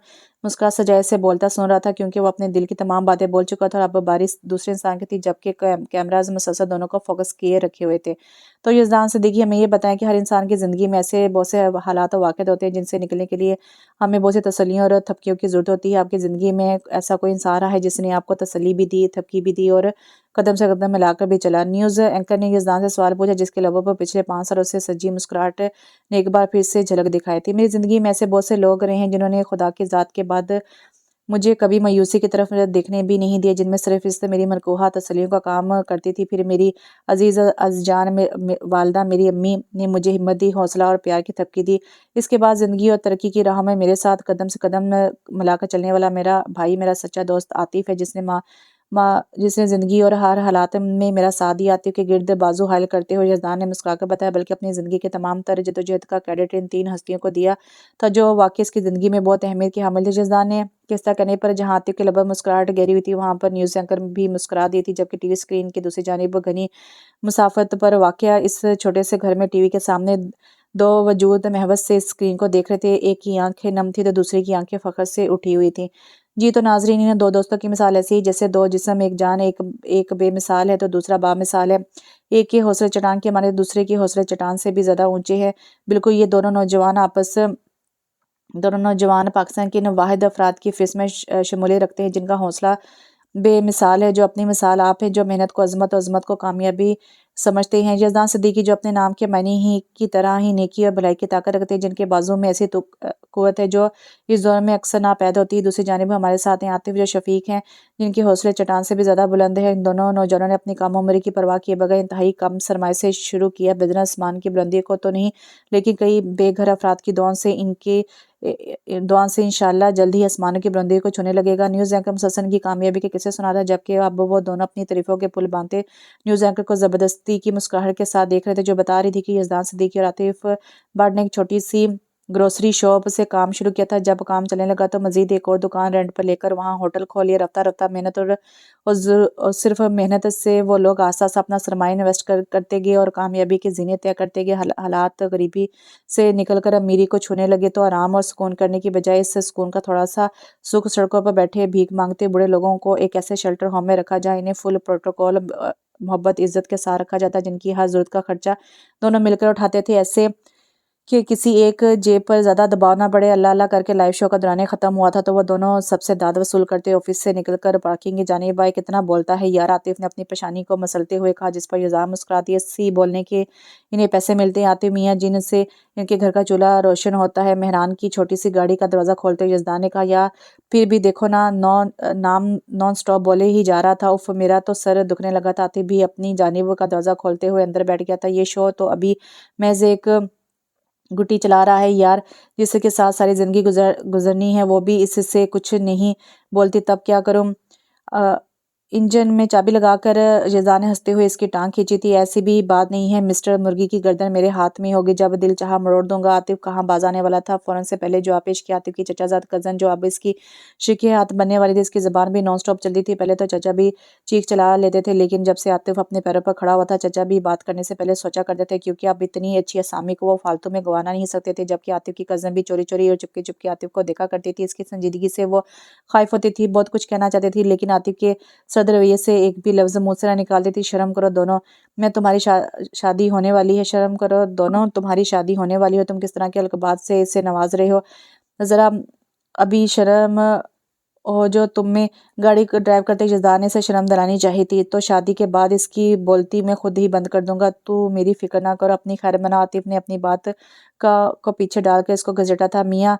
مسکراہٹ سجائے سے بولتا سن رہا تھا، کیونکہ وہ اپنے دل کی تمام باتیں بول چکا تھا اور اب باری دوسرے انسان کی تھی، جبکہ کیمراز مسلسل دونوں کو فوکس کیے رکھے ہوئے تھے۔ تو یزدان صدیقی ہمیں یہ بتائیں کہ ہر انسان کی زندگی میں ایسے بہت سے حالات و واقعات ہوتے ہیں جن سے نکلنے کے لیے ہمیں بہت سی تسلیوں اور تھپکیوں کی ضرورت ہوتی ہے۔ آپ کی زندگی میں ایسا کوئی انسان رہا ہے جس نے آپ کو تسلی بھی دی، تھپکی بھی دی اور قدم سے قدم ملا کر بھی چلا؟ نیوز اینکر نے یزدان سے سوال پوچھا، جس کے لبوں پر پچھلے 5 سالوں سے سجی مسکراہٹ نے ایک بار پھر سے جھلک دکھائی تھی۔ میری زندگی میں ایسے بہت سے لوگ رہے ہیں جنہوں نے خدا کی ذات کے بعد مجھے کبھی مایوسی کی طرف دیکھنے بھی نہیں دیا، جن میں صرف اس میری منقوہ تسلیوں کا کام کرتی تھی۔ پھر میری عزیز جان والدہ میری امی نے مجھے ہمت دی، حوصلہ اور پیار کی تھپکی دی۔ اس کے بعد زندگی اور ترقی کی راہ میں میرے ساتھ قدم سے قدم ملا کر چلنے والا میرا بھائی، میرا سچا دوست عاطف ہے، جس نے زندگی اور ہر حالات میں میرا ساتھ دیا۔ عاطف کے گرد بازو حائل کرتے ہوئے یزدان نے مسکرا کر بتایا، بلکہ اپنی زندگی کے تمام تر جدوجہد کا کریڈٹ ان 3 ہستیوں کو دیا تھا جو واقعی اس کی زندگی میں بہت اہمیت کی حامل تھی۔ یزدان نے قصہ کہنے پر جہاں عاطف کے لبوں مسکراہٹ گہری ہوئی تھی، وہاں پر نیوز اینکر بھی مسکرا دی تھی، جبکہ ٹی وی اسکرین کی دوسری جانب گھنی مسافت پر واقع اس چھوٹے سے گھر میں ٹی وی کے سامنے 2 وجود محبت سے اسکرین کو دیکھ رہے تھے۔ ایک کی آنکھیں نم تھی تو دوسری کی آنکھیں فخر سے اٹھی ہوئی تھیں۔ جی تو ناظرین، انہیں 2 دوستوں کی مثال ایسی ہی جیسے 2 جسم، ایک جان، ایک بے مثال ہے تو دوسرا با مثال ہے۔ ایک کے حوصلے چٹان کے مانے دوسرے کے حوصلے چٹان سے بھی زیادہ اونچے ہیں۔ بالکل یہ دونوں نوجوان پاکستان کے ان واحد افراد کی فہرست میں شمولیت رکھتے ہیں جن کا حوصلہ بے مثال ہے، جو اپنی مثال آپ ہیں، جو محنت کو عظمت اور عظمت کو کامیابی سمجھتے ہیں۔ یزدان صدیقی جو اپنے نام کے معنی ہی کی طرح ہی نیکی اور بھلائی کی طاقت رکھتے ہیں، جن کے بازو میں ایسی قوت ہے جو اس دور میں اکثر ناپید ہوتی ہے۔ دوسری جانب ہمارے ساتھ ہیں عاطف جو شفیق ہیں، جن کے حوصلے چٹان سے بھی زیادہ بلند ہیں۔ ان دونوں نوجوانوں نے اپنی کم عمری کی پرواہ کیے بغیر انتہائی کم سرمایے سے شروع کیا بزنس۔ آسمان کی بلندی کو تو نہیں، لیکن کئی بے گھر افراد کی دعا سے انشاءاللہ جلد ہی آسمانوں کی بلندی کو چھونے لگے گا۔ نیوز اینکر مسلسل کی کامیابی کے قصے سناتا، جبکہ اب وہ دونوں اپنی تعریفوں کے پل باندھتے نیوز اینکر کو زبردستی کی مسکراہٹ کے ساتھ دیکھ رہے تھے، جو بتا رہی تھی کہ یزدان صدیقی اور عاطف بٹ نے ایک چھوٹی سی گروسری شاپ سے کام شروع کیا تھا۔ جب کام چلنے لگا تو مزید ایک اور دکان رینٹ پر لے کر وہاں ہوٹل کھول لیا۔ رفتہ رفتہ محنت اور صرف محنت سے وہ لوگ آہستہ آہستہ اپنا سرمایہ انویسٹ کرتے گئے اور کامیابی کی زینیں طے کرتے گئے۔ حالات غریبی سے نکل کر امیری کو چھونے لگے تو آرام اور سکون کرنے کی بجائے اس سکون کا تھوڑا سا سکھ سڑکوں پر بیٹھے بھیک مانگتے بوڑھے لوگوں کو ایک ایسے شیلٹر ہوم میں رکھا جہاں انہیں فل پروٹوکول محبت عزت کے ساتھ رکھا جاتا، جن کی ہر ضرورت کا خرچہ دونوں مل کر اٹھاتے تھے، ایسے کہ کسی ایک جیب پر زیادہ دباؤ نہ پڑے۔ اللہ اللہ کر کے لائیو شو کا دورانیہ ختم ہوا تھا تو وہ دونوں سب سے داد وصول کرتے آفس سے نکل کر پارکنگ کی جانب آئے۔ کتنا بولتا ہے یار، عاطف نے اپنی پیشانی کو مسلتے ہوئے کہا، جس پر یزدان مسکرا دیا۔ اسی بولنے کے انہیں پیسے ملتے ہیں۔ عاطف میاں جن سے ان کے گھر کا چولہا روشن ہوتا ہے، مہران کی چھوٹی سی گاڑی کا دروازہ کھولتے ہوئے یزدان نے کہا، یا پھر بھی دیکھو نا، نان سٹاپ بولے ہی جا رہا تھا، اف میرا تو سر دکھنے لگا تھا۔ عاطف بھی اپنی جانب کا دروازہ کھولتے ہوئے اندر بیٹھ گیا تھا۔ یہ شو تو ابھی محض ایک گٹی چلا رہا ہے یار، جس کے ساتھ ساری زندگی گزرنی ہے، وہ بھی اس سے کچھ نہیں بولتی، تب کیا کروں؟ इंजन में चाबी लगाकर यज़दा ने हंसते हुए इसकी टांग खींची थी। ऐसी भी बात नहीं है मिस्टर, मुर्गी की गर्दन मेरे हाथ में होगी, जब दिल चाहा मरोड़ दूंगा। आतिफ कहाँ बाज आने वाला था। फौरन से पहले जवाब पेश किया आतिफ की चचाजाद कज़न, जो अब इसकी शिके हाथ बनने वाली थी। इसकी ज़बान भी नॉन स्टॉप चलती थी। पहले तो चचा भी चीख चला लेते थे, लेकिन जब से आतिफ अपने पैरों पर खड़ा हुआ था, चचा भी बात करने से पहले सोचा करते थे, क्योंकि अब इतनी अच्छी असामी को वो फालतू में गंवाना नहीं सकते थे। जबकि आतिफ की कज़न भी चोरी चोरी और चुपके चुपके आतिफ को देखा करती थी। इसकी संजीदगी से वो खाइफ होती थी, बहुत कुछ कहना चाहती थी, लेकिन आतिफ के सर्द रवैये से एक भी लफ्ज़ मुँह से ना निकालती थी। शर्म करो दोनों, मैं तुम्हारी शादी होने वाली है। शर्म करो दोनों, तुम्हारी शादी होने वाली हो। तुम किस तरह के अलकबात से इसे नवाज रहे हो। ज़रा अभी शर्म हो जो तुम में। गाड़ी को ड्राइव करते यज़दा ने से शर्म दिलानी चाहिए थी। तो शादी के बाद इसकी बोलती मैं खुद ही बंद कर दूंगा, तू मेरी फिक्र ना करो, अपनी खैर मना। आतिफ ने अपनी बात को पीछे डालकर इसको घसीटा था। मियाँ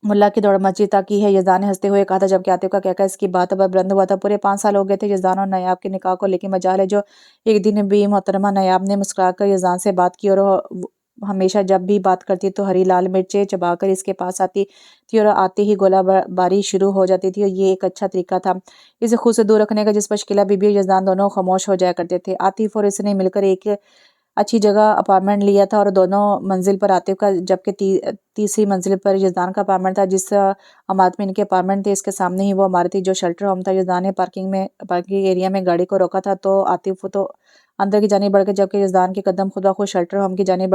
मुल्ला की दौड़ मची ताकि है, यज़दा ने हंसते हुए कहा था, जबकि आतिफ का कहकर इसकी बात पर बुलंद हुआ था। पूरे 5 साल हो गए थे यज़दान और नायाब के निकाह को, लेकिन मजाल है जो एक दिन भी मोहतरमा नायाब ने मुस्कुराकर यज़दान से बात की, और हमेशा जब भी बात करती तो हरी लाल मिर्चें चबाकर इसके पास आती थी, और आते ही गोला बारी शुरू हो जाती थी, और ये एक अच्छा तरीका था इसे खुद से दूर रखने का, जिस पर शकीला बीबी और यज़दान दोनों खामोश हो जाया करते थे। आतिफ और इसने मिलकर एक अच्छी जगह अपार्टमेंट लिया था, और दोनों मंजिल पर आतिफ का, जबकि तीसरी मंजिल पर यज़दान का अपार्टमेंट था। जिस इमारत में इनके अपार्टमेंट थे, इसके सामने ही वो इमारत थी जो शेल्टर होम था। यज़दान ने पार्किंग एरिया में गाड़ी को रोका था, तो आतिफ तो अंदर की जानिब बढ़ गए, जबकि यज़दान के कदम खुद ब खुद शेल्टर होम की जानिब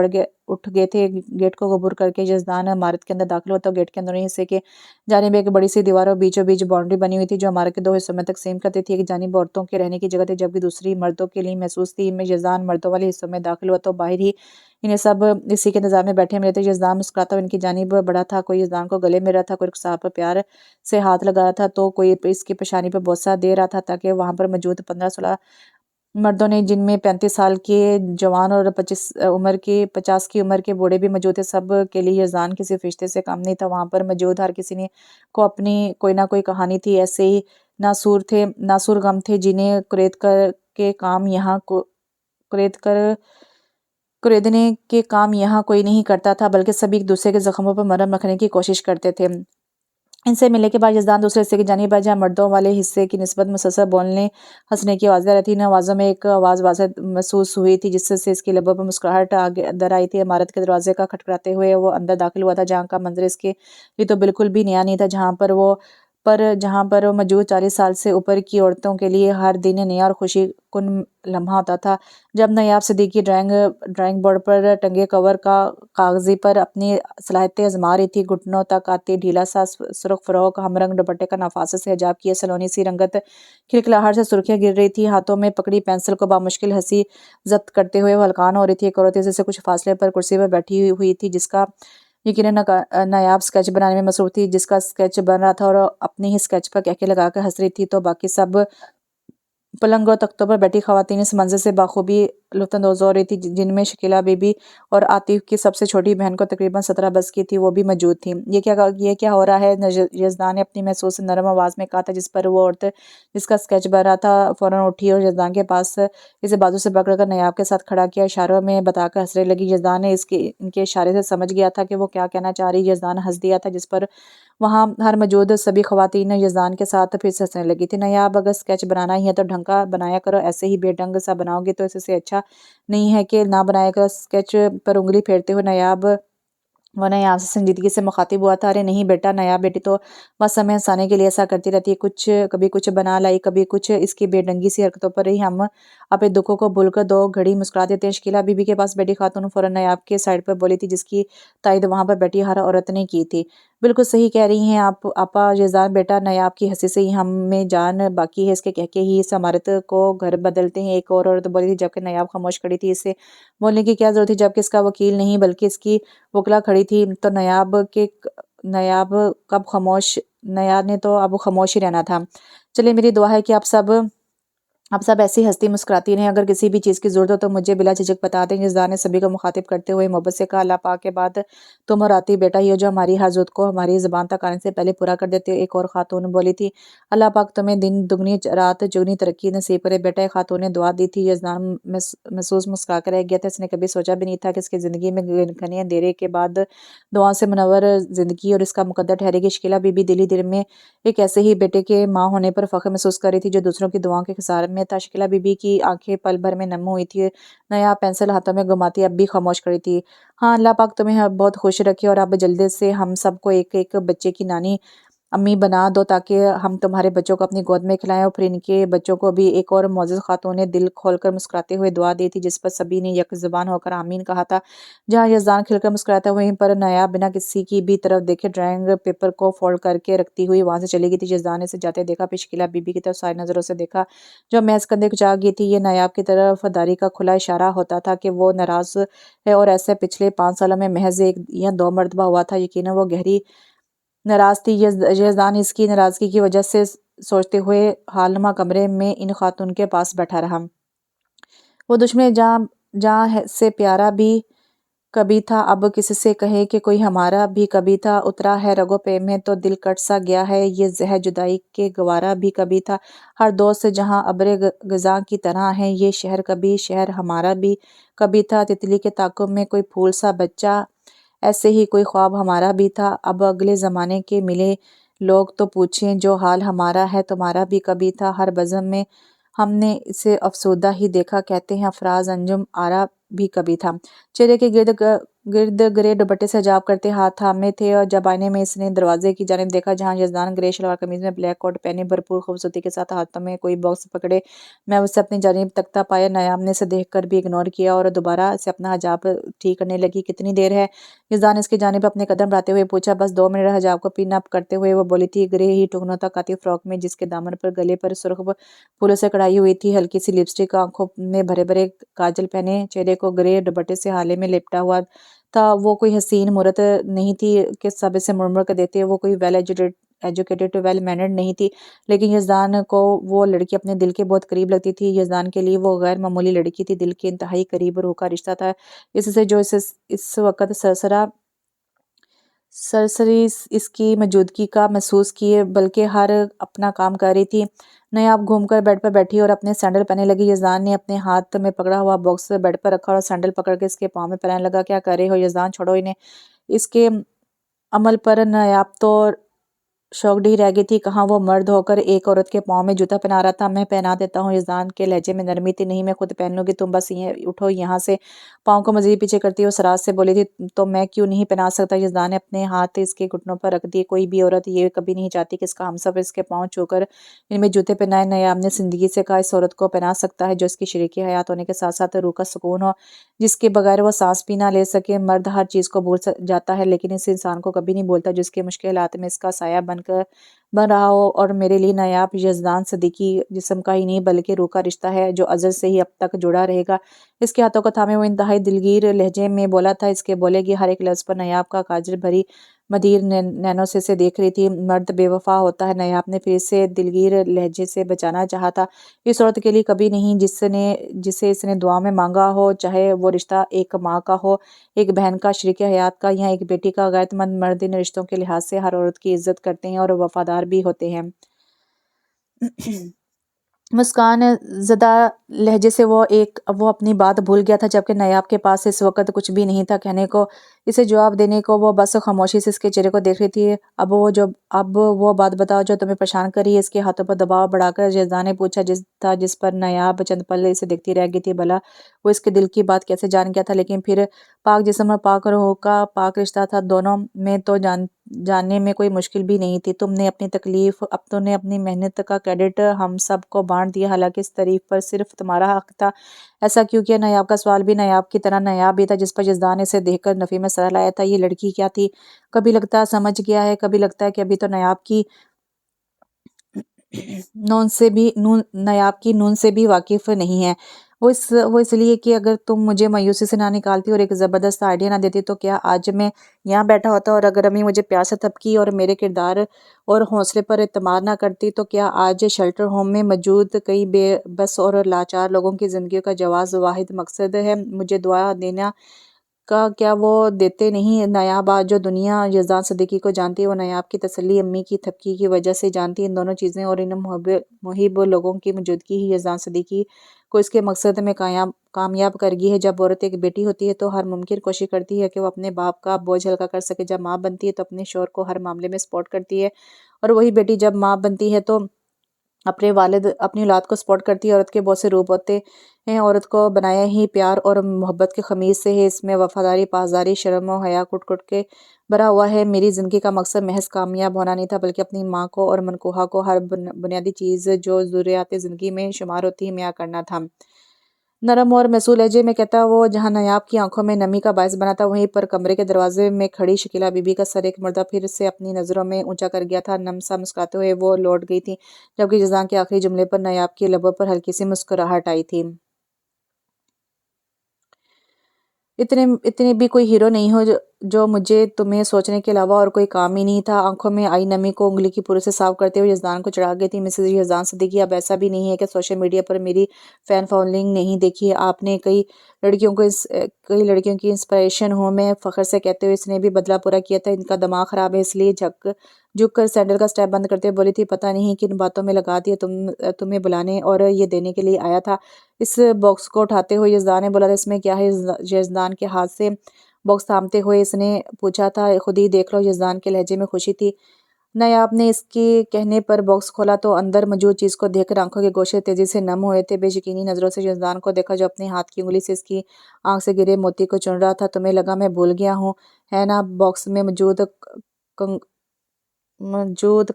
उठ गए थे। गेट को अबूर करके यज़दान इमारत के अंदर दाखिल हुआ, तो गेट के अंदरूनी हिस्से के जानिब एक बड़ी सी दीवार और बीचों बीच बाउंड्री बनी हुई थी, जो इमारत के 2 हिस्सों में तकसीम करती थी। एक जानिब औरतों के रहने की जगह थी, जबकि दूसरी मर्दों के लिए महसूस थी। में यज़दान मर्दों वाले हिस्सों में दाखिल हुआ, तो बाहर ही इन्हें सब इसी के इंतजार में बैठे मिले थे। यज़दान मुस्कुराता हुआ इनकी जानिब बढ़ा था, कोई यज़दान को गले में रहा था, कोई रुखसार पर प्यार से हाथ लगा रहा था, तो कोई इसकी पेशानी पर बोसा दे रहा था, ताकि वहां पर मौजूद 15-16 मर्दों ने, जिनमें 35 साल के जवान और 50 की उम्र के बूढ़े भी मौजूद थे, सब के लिए यज़दान किसी फरिश्ते से कम नहीं था। वहां पर मौजूद हर किसी ने को अपनी कोई ना कोई कहानी थी। ऐसे ही नासूर गम थे, जिन्हें कुरेद कर के काम यहाँ कुरेद कर कुरेदने के काम यहाँ कोई नहीं करता था, बल्कि सभी एक दूसरे के जख्मों पर मरहम रखने की कोशिश करते थे। इनसे मिलने के बाद यज़दान दूसरे हिस्से की जानिब आया, जहाँ मर्दों वाले हिस्से की निस्बत मुसलसल बोलने हंसने की आवाज़ें रहती। इन आवाज़ों में एक आवाज़ वाज़ेह महसूस हुई थी, जिससे इसके लबों पर मुस्कुराहट आगे अंदर आई थी। इमारत के दरवाजे का खटखटाते हुए वो अंदर दाखिल हुआ था, जहाँ का मंजर इसके लिए तो बिल्कुल भी नया नहीं था। जहाँ पर वो मौजूद 40 साल से ऊपर की औरतों के लिए हर दिन नया और खुशी कुन लम्हा होता था। जब नायाब सिद्दीकी ड्राइंग बोर्ड पर टंगे कवर का कागजी पर अपनी सलाहियतें आजमा रही थी, घुटनों तक आती ढीला सा सुर्ख फ्रॉक हमरंग दुपट्टे का नफासत से हिजाब किए सलोनी सी रंगत खिलखिलाहट से सुर्खियां गिर रही थी। हाथों में पकड़ी पेंसिल को बामुश्किल हंसी जब्त करते हुए वो हलकान हो रही थी। एक औरत से कुछ फासले पर कुर्सी पर बैठी हुई थी, जिसका यकीनन नायाब स्केच बनाने में मसरूफ थी। जिसका स्केच बन रहा था और अपने ही स्केच पर कहके लगाकर हंस रही थी, तो बाकी सब पलंग और तख्तों पर बैठी ख़वातीन इस मंज़र से बाखूबी लुत्फ़अंदोज़ हो रही थी, जिनमें शकीला बीबी और आतिफ की सबसे छोटी बहन को तकरीबन 17 बरस की थी, वो भी मौजूद थी। ये क्या हो रहा है, यज़दान ने अपनी महसूस नरम आवाज़ में कहा था, जिस पर वो औरत जिसका स्केच बन रहा था फ़ौरन उठी और यज़दान के पास इसे बाजू से पकड़कर नायाब के साथ खड़ा किया, इशारों में बताकर हंसने लगी। यज़दान ने इनके इशारे से समझ गया था कि वो क्या कहना चाह रही। यज़दान हंस दिया था, जिस पर वहाँ हर मौजूद सभी ख़वातीन यज़दान के साथ फिर से हंसने लगी थी। नायाब, अगर स्केच बनाना ही है तो ढंग का बनाया करो, ऐसे ही बेढंग सा बनाओगे तो इससे अच्छा नहीं है कि ना बनाया करो। स्केच पर उंगली फेरते हुए वो नायाब से संजीदगी से मुखातिब हुआ था। अरे नहीं बेटा, नायाब बेटी तो बस समय हंसाने के लिए ऐसा करती रहती है, कभी कुछ बना लाई, कभी कुछ। इसकी बेढंगी सी हरकतों पर ही हम अपने दुखों को भूलकर 2 घड़ी मुस्कुरा देते हैं। शकीला बीबी के पास बैठी खातून फौरन नायाब के साइड पर बोली थी, जिसकी तायद वहां पर बैठी हर औरत ने की थी। बिल्कुल सही कह रही हैं आप आपा यज़दान बेटा, नायाब की हंसी से ही हम में जान बाकी है। इसके कहके ही इस इमारत को घर बदलते हैं। एक और औरत बोली थी, जबकि नायाब खामोश खड़ी थी। इससे बोलने की क्या जरूरत थी, जबकि इसका वकील नहीं बल्कि इसकी वकला खड़ी थी। तो नायाब नयाब ने तो अब खामोश ही रहना था। चलिए, मेरी दुआ है कि आप सब आप सब ऐसी हंसती मुस्कुराती रहें, अगर किसी भी चीज़ की ज़रूरत हो तो मुझे बिला झिझक बता दें। यज़दान ने सभी को मुखातिब करते हुए मोहब्बत से कहा, अल्लाह पाक के बाद तुम और आती बेटा ये जो हमारी हर ज़रूरत को हमारी ज़ुबान तक आने से पहले पूरा कर देते हो। एक और खातून बोली थी, अल्लाह पाक तुम्हें दिन दुगनी रात चौगुनी तरक्की नसीब करे बेटा। एक खातून ने दुआ दी थी। यज़दान महसूस मुस्कुरा कर रह गया था। इसने कभी सोचा भी नहीं था कि इसकी ज़िंदगी में घने अंधेरे के बाद दुआ से मुनव्वर ज़िंदगी और इसका मुकद्दर ठहरेगी। शिकिला बीबी दिली दिल में एक ऐसे ही बेटे के माँ होने पर फ़ख्र महसूस कर रही थी जो दूसरों की दुआओं के खिसार में था। शकीला बीबी की आंखें पल भर में नम हुई थी। नया पेंसिल हाथों में घुमाती अब भी खामोश खड़ी थी। हाँ, अल्लाह पाक तुम्हें बहुत खुश रखे और अब जल्दी से हम सबको एक एक बच्चे की नानी अम्मी बना दो ताकि हम तुम्हारे बच्चों को अपनी गोद में खिलाएं। और फिर इनके बच्चों को भी। एक और मोअज़्ज़ज़ खातून ने दिल खोलकर मुस्कुराते हुए दुआ दी थी जिस पर सभी ने यक ज़ुबान होकर आमीन कहा था। जहाँ यज़दान खिलकर मुस्कुराता वहीं पर नया बिना किसी की भी तरफ देखे ड्राइंग पेपर को फोल्ड करके रखती हुई वहां से चली गई थी। यज़दान ने इसे जाते देखा, फिर शकीला बीबी की तरफ सारी नज़रों से देखा जो महज कंधे कुचा गई थी। ये नायाब की तरफ दारी का खुला इशारा होता था कि वो नाराज़ है और ऐसे पिछले 5 सालों में महज एक या 2 मरतबा हुआ था। यकीनन वो गहरी नाराज़ थी। यज़दान इसकी नाराज़गी की वजह से सोचते हुए हालनुमा कमरे में इन खातून के पास बैठा रहा। वो दुश्मन जहाँ जहाँ से प्यारा भी कभी था, अब किससे कहे कि कोई हमारा भी कभी था। उतरा है रगो पे में तो दिल कट सा गया है, ये जहर जुदाई के गवारा भी कभी था। हर दोस्त जहाँ अब्रे गजा की तरह है, ये शहर कभी शहर हमारा भी कभी था। तितली के ताक़ुब में कोई फूल सा बच्चा, ऐसे ही कोई ख्वाब हमारा भी था। अब अगले ज़माने के मिले लोग तो पूछें जो हाल हमारा है तुम्हारा भी कभी था। हर बज़म में हमने इसे अफसोदा ही देखा, कहते हैं अफराज अंजुम आरा भी कभी था। चेहरे के गिर्द ग्रे दुपट्टे से हिजाब करते हाथ थामे थे और जब आईने में इसने दरवाजे की जानिब देखा जहाँ यज़दान ग्रे शलवार कमीज में ब्लैक कोट पहने भरपूर खूबसूरती के साथ हाथों में कोई बॉक्स पकड़े मैं उससे अपनी जानिब तकता पाया। नायाब ने इसे देखकर भी इग्नोर किया और दोबारा से अपना हिजाब ठीक करने लगी। कितनी देर है? यज़दान इसकी जानिब अपने कदम बढ़ाते हुए पूछा। बस 2 मिनट। हिजाब को पिन अप करते हुए वो बोली थी। ग्रे ही टुकनों तक आती फ्रॉक में जिसके दामन पर गले पर सुर्ख फूलों से कढ़ाई हुई थी, हल्की सी लिपस्टिक, आंखों में भरे भरे काजल पहने, चेहरे को ग्रे दुपट्टे से हाले में लिपटा हुआ था। वो कोई हसीन मूरत नहीं थी कि सब इसे मुड़ कर देते। वो कोई वेल एजुकेटेड वेल मैनर्ड नहीं थी, लेकिन यज़दान को वो लड़की अपने दिल के बहुत करीब लगती थी। यज़दान के लिए वो गैर मामूली लड़की थी, दिल के इंतहाई करीब रूह का रिश्ता था। इससे जो इस वक्त सरसरी इसकी मौजूदगी का महसूस किए, बल्कि हर अपना काम कर रही थी। नायाब घूमकर बेड पर बैठी और अपने सैंडल पहनने लगी। यज़दान ने अपने हाथ में पकड़ा हुआ बॉक्स बेड पर रखा और सैंडल पकड़ के इसके पाँव में पहनाने लगा। क्या कर रहे हो यज़दान, छोड़ो इन्हें। इसके अमल पर नायाब तो शॉक्ड ही रह गई थी। कहाँ वो मर्द होकर एक औरत के पाँव में जूता पहना रहा था। मैं पहना देता हूँ। यज़दान के लहजे में नरमी थी। नहीं, मैं खुद पहन लूंगी, तुम बस ये उठो यहाँ से। पाँव को मजीद पीछे करती हुए सराज से बोली थी, तो मैं क्यों नहीं पहना सकता। यज़दान ने अपने हाथ इसके घुटनों पर रख दिए। कोई भी औरत ये कभी नहीं चाहती कि इसका हमसफ़र इसके पाँव छूकर इनमें जूते पहनाए। नायाब ने जिंदगी से कहा, इस औरत को पहना सकता है जो इसकी शरीकी हयात होने के साथ साथ रूह का सुकून हो, जिसके बगैर वो सांस भी ना ले सके। मर्द हर चीज़ को भूल जाता है, लेकिन इस इंसान को कभी नहीं भूलता जिसके मुश्किल हालात में इसका साया बन रहा हो। और मेरे लिए नायाब यज़दान सदीकी जिस्म का ही नहीं बल्कि रूह का रिश्ता है जो अज़ल से ही अब तक जुड़ा रहेगा। इसके हाथों को थामे वो इंतहाई दिलगीर लहजे में बोला था। इसके बोले की हर एक लफ्ज़ पर नायाब का काजल भरी मदीर नैनों से देख रही थी। मर्द बेवफा होता है। नायाब ने फिर से दिलगीर लहजे से बचाना चाहा था। इस औरत के लिए कभी नहीं जिसे इसने दुआ में मांगा हो, चाहे वो रिश्ता एक माँ का हो, एक बहन का, शरीके हयात का या एक बेटी का। गैरतमंद मर्द इन रिश्तों के लिहाज से हर औरत की इज्जत करते हैं और वफादार भी होते हैं। मुस्कान ज़दा लहजे से वो अपनी बात भूल गया था, जबकि नायाब के पास इस वक्त कुछ भी नहीं था कहने को, इसे जवाब देने को। वो बस खामोशी से इसके चेहरे को देख रही थी। अब वो बात बताओ जो तुम्हें परेशान कर रही है। इसके हाथों पर दबाव बढ़ाकर यज़दान ने पूछा, जिस पर नायाब चंद पल इसे देखती रह गई थी। भला वो इसके दिल की बात कैसे जान गया था, लेकिन फिर पाक जिस्म और पाक रूह का पाक रिश्ता था, दोनों में तो जानने में कोई मुश्किल भी नहीं थी। तुमने अपनी तकलीफ, अब तुमने अपनी मेहनत का क्रेडिट हम सब को बांट दिया, हालांकि इस तारीफ पर सिर्फ तुम्हारा हक था। ऐसा क्यों किया? नायाब का सवाल भी नायाब की तरह नायाब ही था, जिस पर यज़दान ने इसे देखकर नफी में सर लाया था। ये लड़की क्या थी? कभी लगता है समझ गया है, कभी लगता है कि अभी तो नायाब की नून से भी वाकिफ नहीं है। وہ اس لیے کہ اگر تم مجھے مایوسی سے نہ نکالتی اور ایک زبردست آئیڈیا نہ دیتی تو کیا آج میں یہاں بیٹھا ہوتا، اور اگر امی مجھے پیار سے تھپکی اور میرے کردار اور حوصلے پر اعتماد نہ کرتی تو کیا آج شیلٹر ہوم میں موجود کئی بے بس اور لاچار لوگوں کی زندگیوں کا جواز واحد مقصد ہے مجھے دعا دینا کا، کیا وہ دیتے نہیں؟ نایاب آج جو دنیا یزدان صدیقی کو جانتی ہے وہ نایاب کی تسلی امی کی تھپکی کی وجہ سے جانتی ہے۔ ان دونوں چیزیں اور ان محب لوگوں کی موجودگی ہی یزدان صدیقی کو اس کے مقصد میں کامیاب کر گئی ہے۔ جب عورت ایک بیٹی ہوتی ہے تو ہر ممکن کوشش کرتی ہے کہ وہ اپنے باپ کا بوجھ ہلکا کر سکے۔ جب ماں بنتی ہے تو اپنے شوہر کو ہر معاملے میں سپورٹ کرتی ہے، اور وہی بیٹی جب ماں بنتی ہے تو اپنے والد اپنی اولاد کو سپورٹ کرتی ہے۔ عورت کے بہت سے روپ ہوتے ہیں، عورت کو بنایا ہی پیار اور محبت کے خمیز سے ہے۔ اس میں وفاداری، پاسداری، شرم و حیا کٹ کٹ کے بھرا ہوا ہے۔ میری زندگی کا مقصد محض کامیاب ہونا نہیں تھا، بلکہ اپنی ماں کو اور منکوہا کو ہر بنیادی چیز جو ضروریات زندگی میں شمار ہوتی ہے مہیا کرنا تھا۔ نرم اور معصوم لہجے میں کہتا وہ جہاں نایاب کی آنکھوں میں نمی کا باعث بنا تھا، وہیں پر کمرے کے دروازے میں کھڑی شکیلہ بی بی کا سر ایک مرتبہ پھر سے اپنی نظروں میں اونچا کر گیا تھا۔ نم سا مسکراتے ہوئے وہ لوٹ گئی تھی، جبکہ یزدان کے آخری جملے پر نایاب کے لبوں پر ہلکی سی مسکراہٹ آئی تھی۔ اتنے بھی کوئی ہیرو نہیں ہو جو مجھے تمہیں سوچنے کے علاوہ اور کوئی کام ہی نہیں تھا۔ آنکھوں میں آئی نمی کو انگلی کی پورے سے صاف کرتے ہوئے یزدان کو چڑھا گئی تھی۔ مسز یزدان صدیقی، اب ایسا بھی نہیں ہے کہ سوشل میڈیا پر میری فین فالوئنگ نہیں دیکھی ہے آپ نے؟ کئی لڑکیوں کی انسپریشن ہوں میں، فخر سے کہتے ہوئے۔ اس نے بھی بدلہ پورا کیا تھا۔ ان کا دماغ خراب ہے، اس لیے جھک کر سینڈل کا سٹیپ بند کرتے ہوئے بولی تھی، پتہ نہیں کن باتوں میں لگا دیا تمہیں بلانے اور یہ دینے کے لیے آیا تھا۔ اس باکس کو اٹھاتے ہوئے یزدان نے بولا تھا، اس میں کیا ہے؟ یزدان کے ہاتھ سے باکس تھامتے ہوئے اس نے پوچھا تھا۔ خود ہی دیکھ لو، یزدان کے لہجے میں خوشی تھی۔ نایاب نے اس کے کہنے پر باکس کھولا تو اندر موجود چیز کو دیکھ کر آنکھوں کے گوشے تیزی سے نم ہوئے تھے۔ بے یقینی نظروں سے یزدان کو دیکھا جو اپنے ہاتھ کی انگلی سے اس کی آنکھ سے گرے موتی کو چن رہا تھا۔ تمہیں لگا میں بھول گیا ہوں، ہے نا؟ باکس میں موجود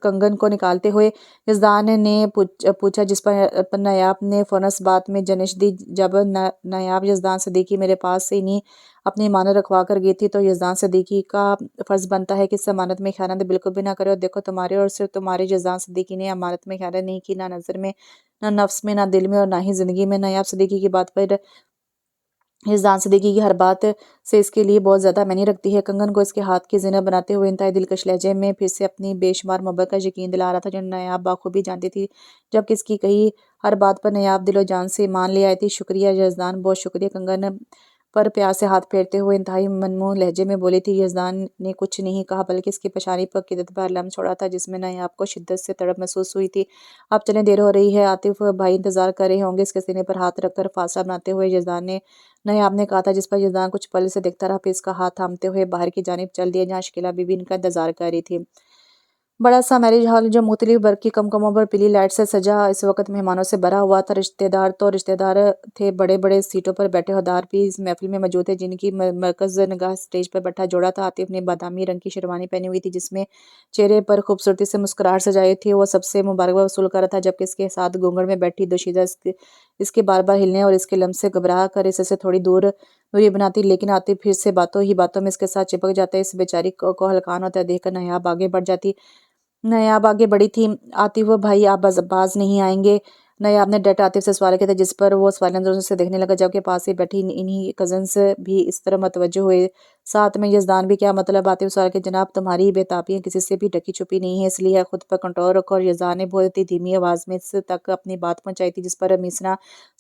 کنگن کو نکالتے ہوئے یزدان نے پوچھا، جس پر نایاب نے فوراً اس بات میں جنش دی۔ جب نایاب یزدان صدیقی میرے پاس سے انہیں اپنی امانت رکھوا کر گئی تھی تو یزدان صدیقی کا فرض بنتا ہے کہ اس امانت میں خیانت بالکل بھی نہ کرے۔ اور دیکھو تمہارے اور صرف تمہارے یزدان صدیقی نے امانت میں خیانت نہیں کی، نہ نظر میں، نہ نفس میں، نہ دل میں، اور نہ ہی زندگی میں۔ نایاب صدیقی کی بات پر یزدان صدیقی کی ہر بات سے اس کے لیے بہت زیادہ معنی رکھتی ہے۔ کنگن کو اس کے ہاتھ کی زینت بناتے ہوئے انتہائی دلکش لہجے میں پھر سے اپنی بے شمار محبت کا یقین دلا رہا تھا جو نایاب بخوبی جانتی تھی، جبکہ اس کی کہی ہر بات پر نایاب دل و جان سے ایمان لے آئی تھی۔ شکریہ یزدان، بہت شکریہ۔ کنگن پر پیار سے ہاتھ پھیرتے ہوئے انتہائی منموہ لہجے میں بولی تھی۔ یزدان نے کچھ نہیں کہا، بلکہ اس کی پیشانی پر قدرت بھر لمس چھوڑا تھا جس میں نایاب کو شدت سے تڑپ محسوس ہوئی تھی۔ اب چلیں، دیر ہو رہی ہے، عاطف بھائی انتظار کر رہے ہوں گے۔ اس کے سینے پر ہاتھ رکھ کر فاصلہ بناتے ہوئے نایاب نے کہا تھا، جس پر یزدان کچھ پل سے دیکھتا رہا، پھر اس کا ہاتھ تھامتے ہوئے باہر کی جانب چل دیا جہاں شکیلہ بی بی ان کا انتظار کر رہی تھی۔ بڑا سا میرج ہال جو مختلف برقی کمکموں پر پیلی لائٹ سے سجا اس وقت مہمانوں سے بھرا ہوا تھا۔ رشتہ دار تھے، بڑے بڑے سیٹوں پر بیٹھے ہودار بھی اس محفل میں موجود تھے، جن کی مرکز نگاہ اسٹیج پر بیٹھا جوڑا تھا۔ عاطف نے بادامی رنگ کی شیروانی پہنی ہوئی تھی جس میں چہرے پر خوبصورتی سے مسکراہٹ سجائی تھی۔ وہ سب سے مبارکباد وصول کر رہا تھا، جبکہ اس کے ساتھ گھونگھٹ میں بیٹھی دوشیزہ اس کے بار بار ہلنے اور اس کے لمس سے گھبرا کر اس سے تھوڑی دوری بناتی، لیکن عاطف پھر سے باتوں ہی باتوں میں اس کے ساتھ چپک جاتا۔ اس بیچاری کو ہلکان ہوتا دیکھ کر نایاب آگے بڑھی تھی۔ عاطف بھائی، آپ باز نہیں آئیں گے؟ نایاب نے ڈٹ عاطف سے سوال کیا تھا، جس پر وہ سوالیہ نظروں سے دیکھنے لگا، جبکہ پاس ہی بیٹھی انہی کزنز بھی اس طرف متوجہ ہوئے، ساتھ میں یزدان بھی۔ کیا مطلب؟ عاطف سوال کیا۔ جناب، تمہاری بے تابیاں کسی سے بھی ڈھکی چھپی نہیں ہیں، اس لیے خود پر کنٹرول رکھو۔ اور یزدان نے بہت ہی دھیمی آواز میں اس تک اپنی بات پہنچائی تھی، جس پر میسنا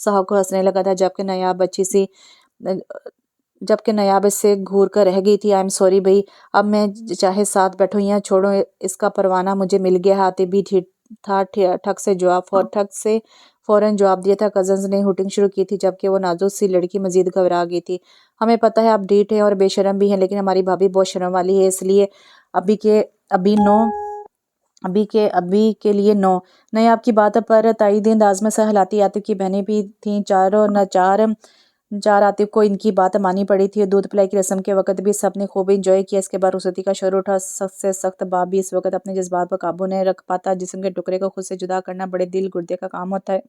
صاحب کو ہنسنے لگا تھا، جبکہ نایاب اس سے گھور کر رہ گئی تھی۔ آئی ایم سوری بھائی، اب میں چاہے ساتھ بیٹھوں یا چھوڑوں، اس کا پروانہ مجھے مل گیا ہے۔ عاطف بھی تھا ٹھک سے فوراً جواب دیا تھا۔ کزنز نے ہوٹنگ شروع کی تھی، جبکہ وہ نازک سی لڑکی مزید گھبرا گئی تھی۔ ہمیں پتہ ہے آپ ڈھیٹ ہیں اور بے شرم بھی ہیں، لیکن ہماری بھابھی بہت شرم والی ہے، اس لیے ابھی کے لیے نو۔ نایاب کی بات پر تائیدی انداز میں سر ہلاتی عاطف کی بہنیں بھی تھیں، چار عاطف کو ان کی بات مانی پڑی تھی۔ دودھ پلائی کی رسم کے وقت بھی سب نے خوب انجوائے کیا۔ اس کے بعد رخصتی کا شور اٹھا۔ سخت سے سخت باپ بھی اس وقت اپنے جذبات پر قابو نہیں رکھ پاتا، جسم کے ٹکڑے کو خود سے جدا کرنا بڑے دل گردے کا کام ہوتا ہے۔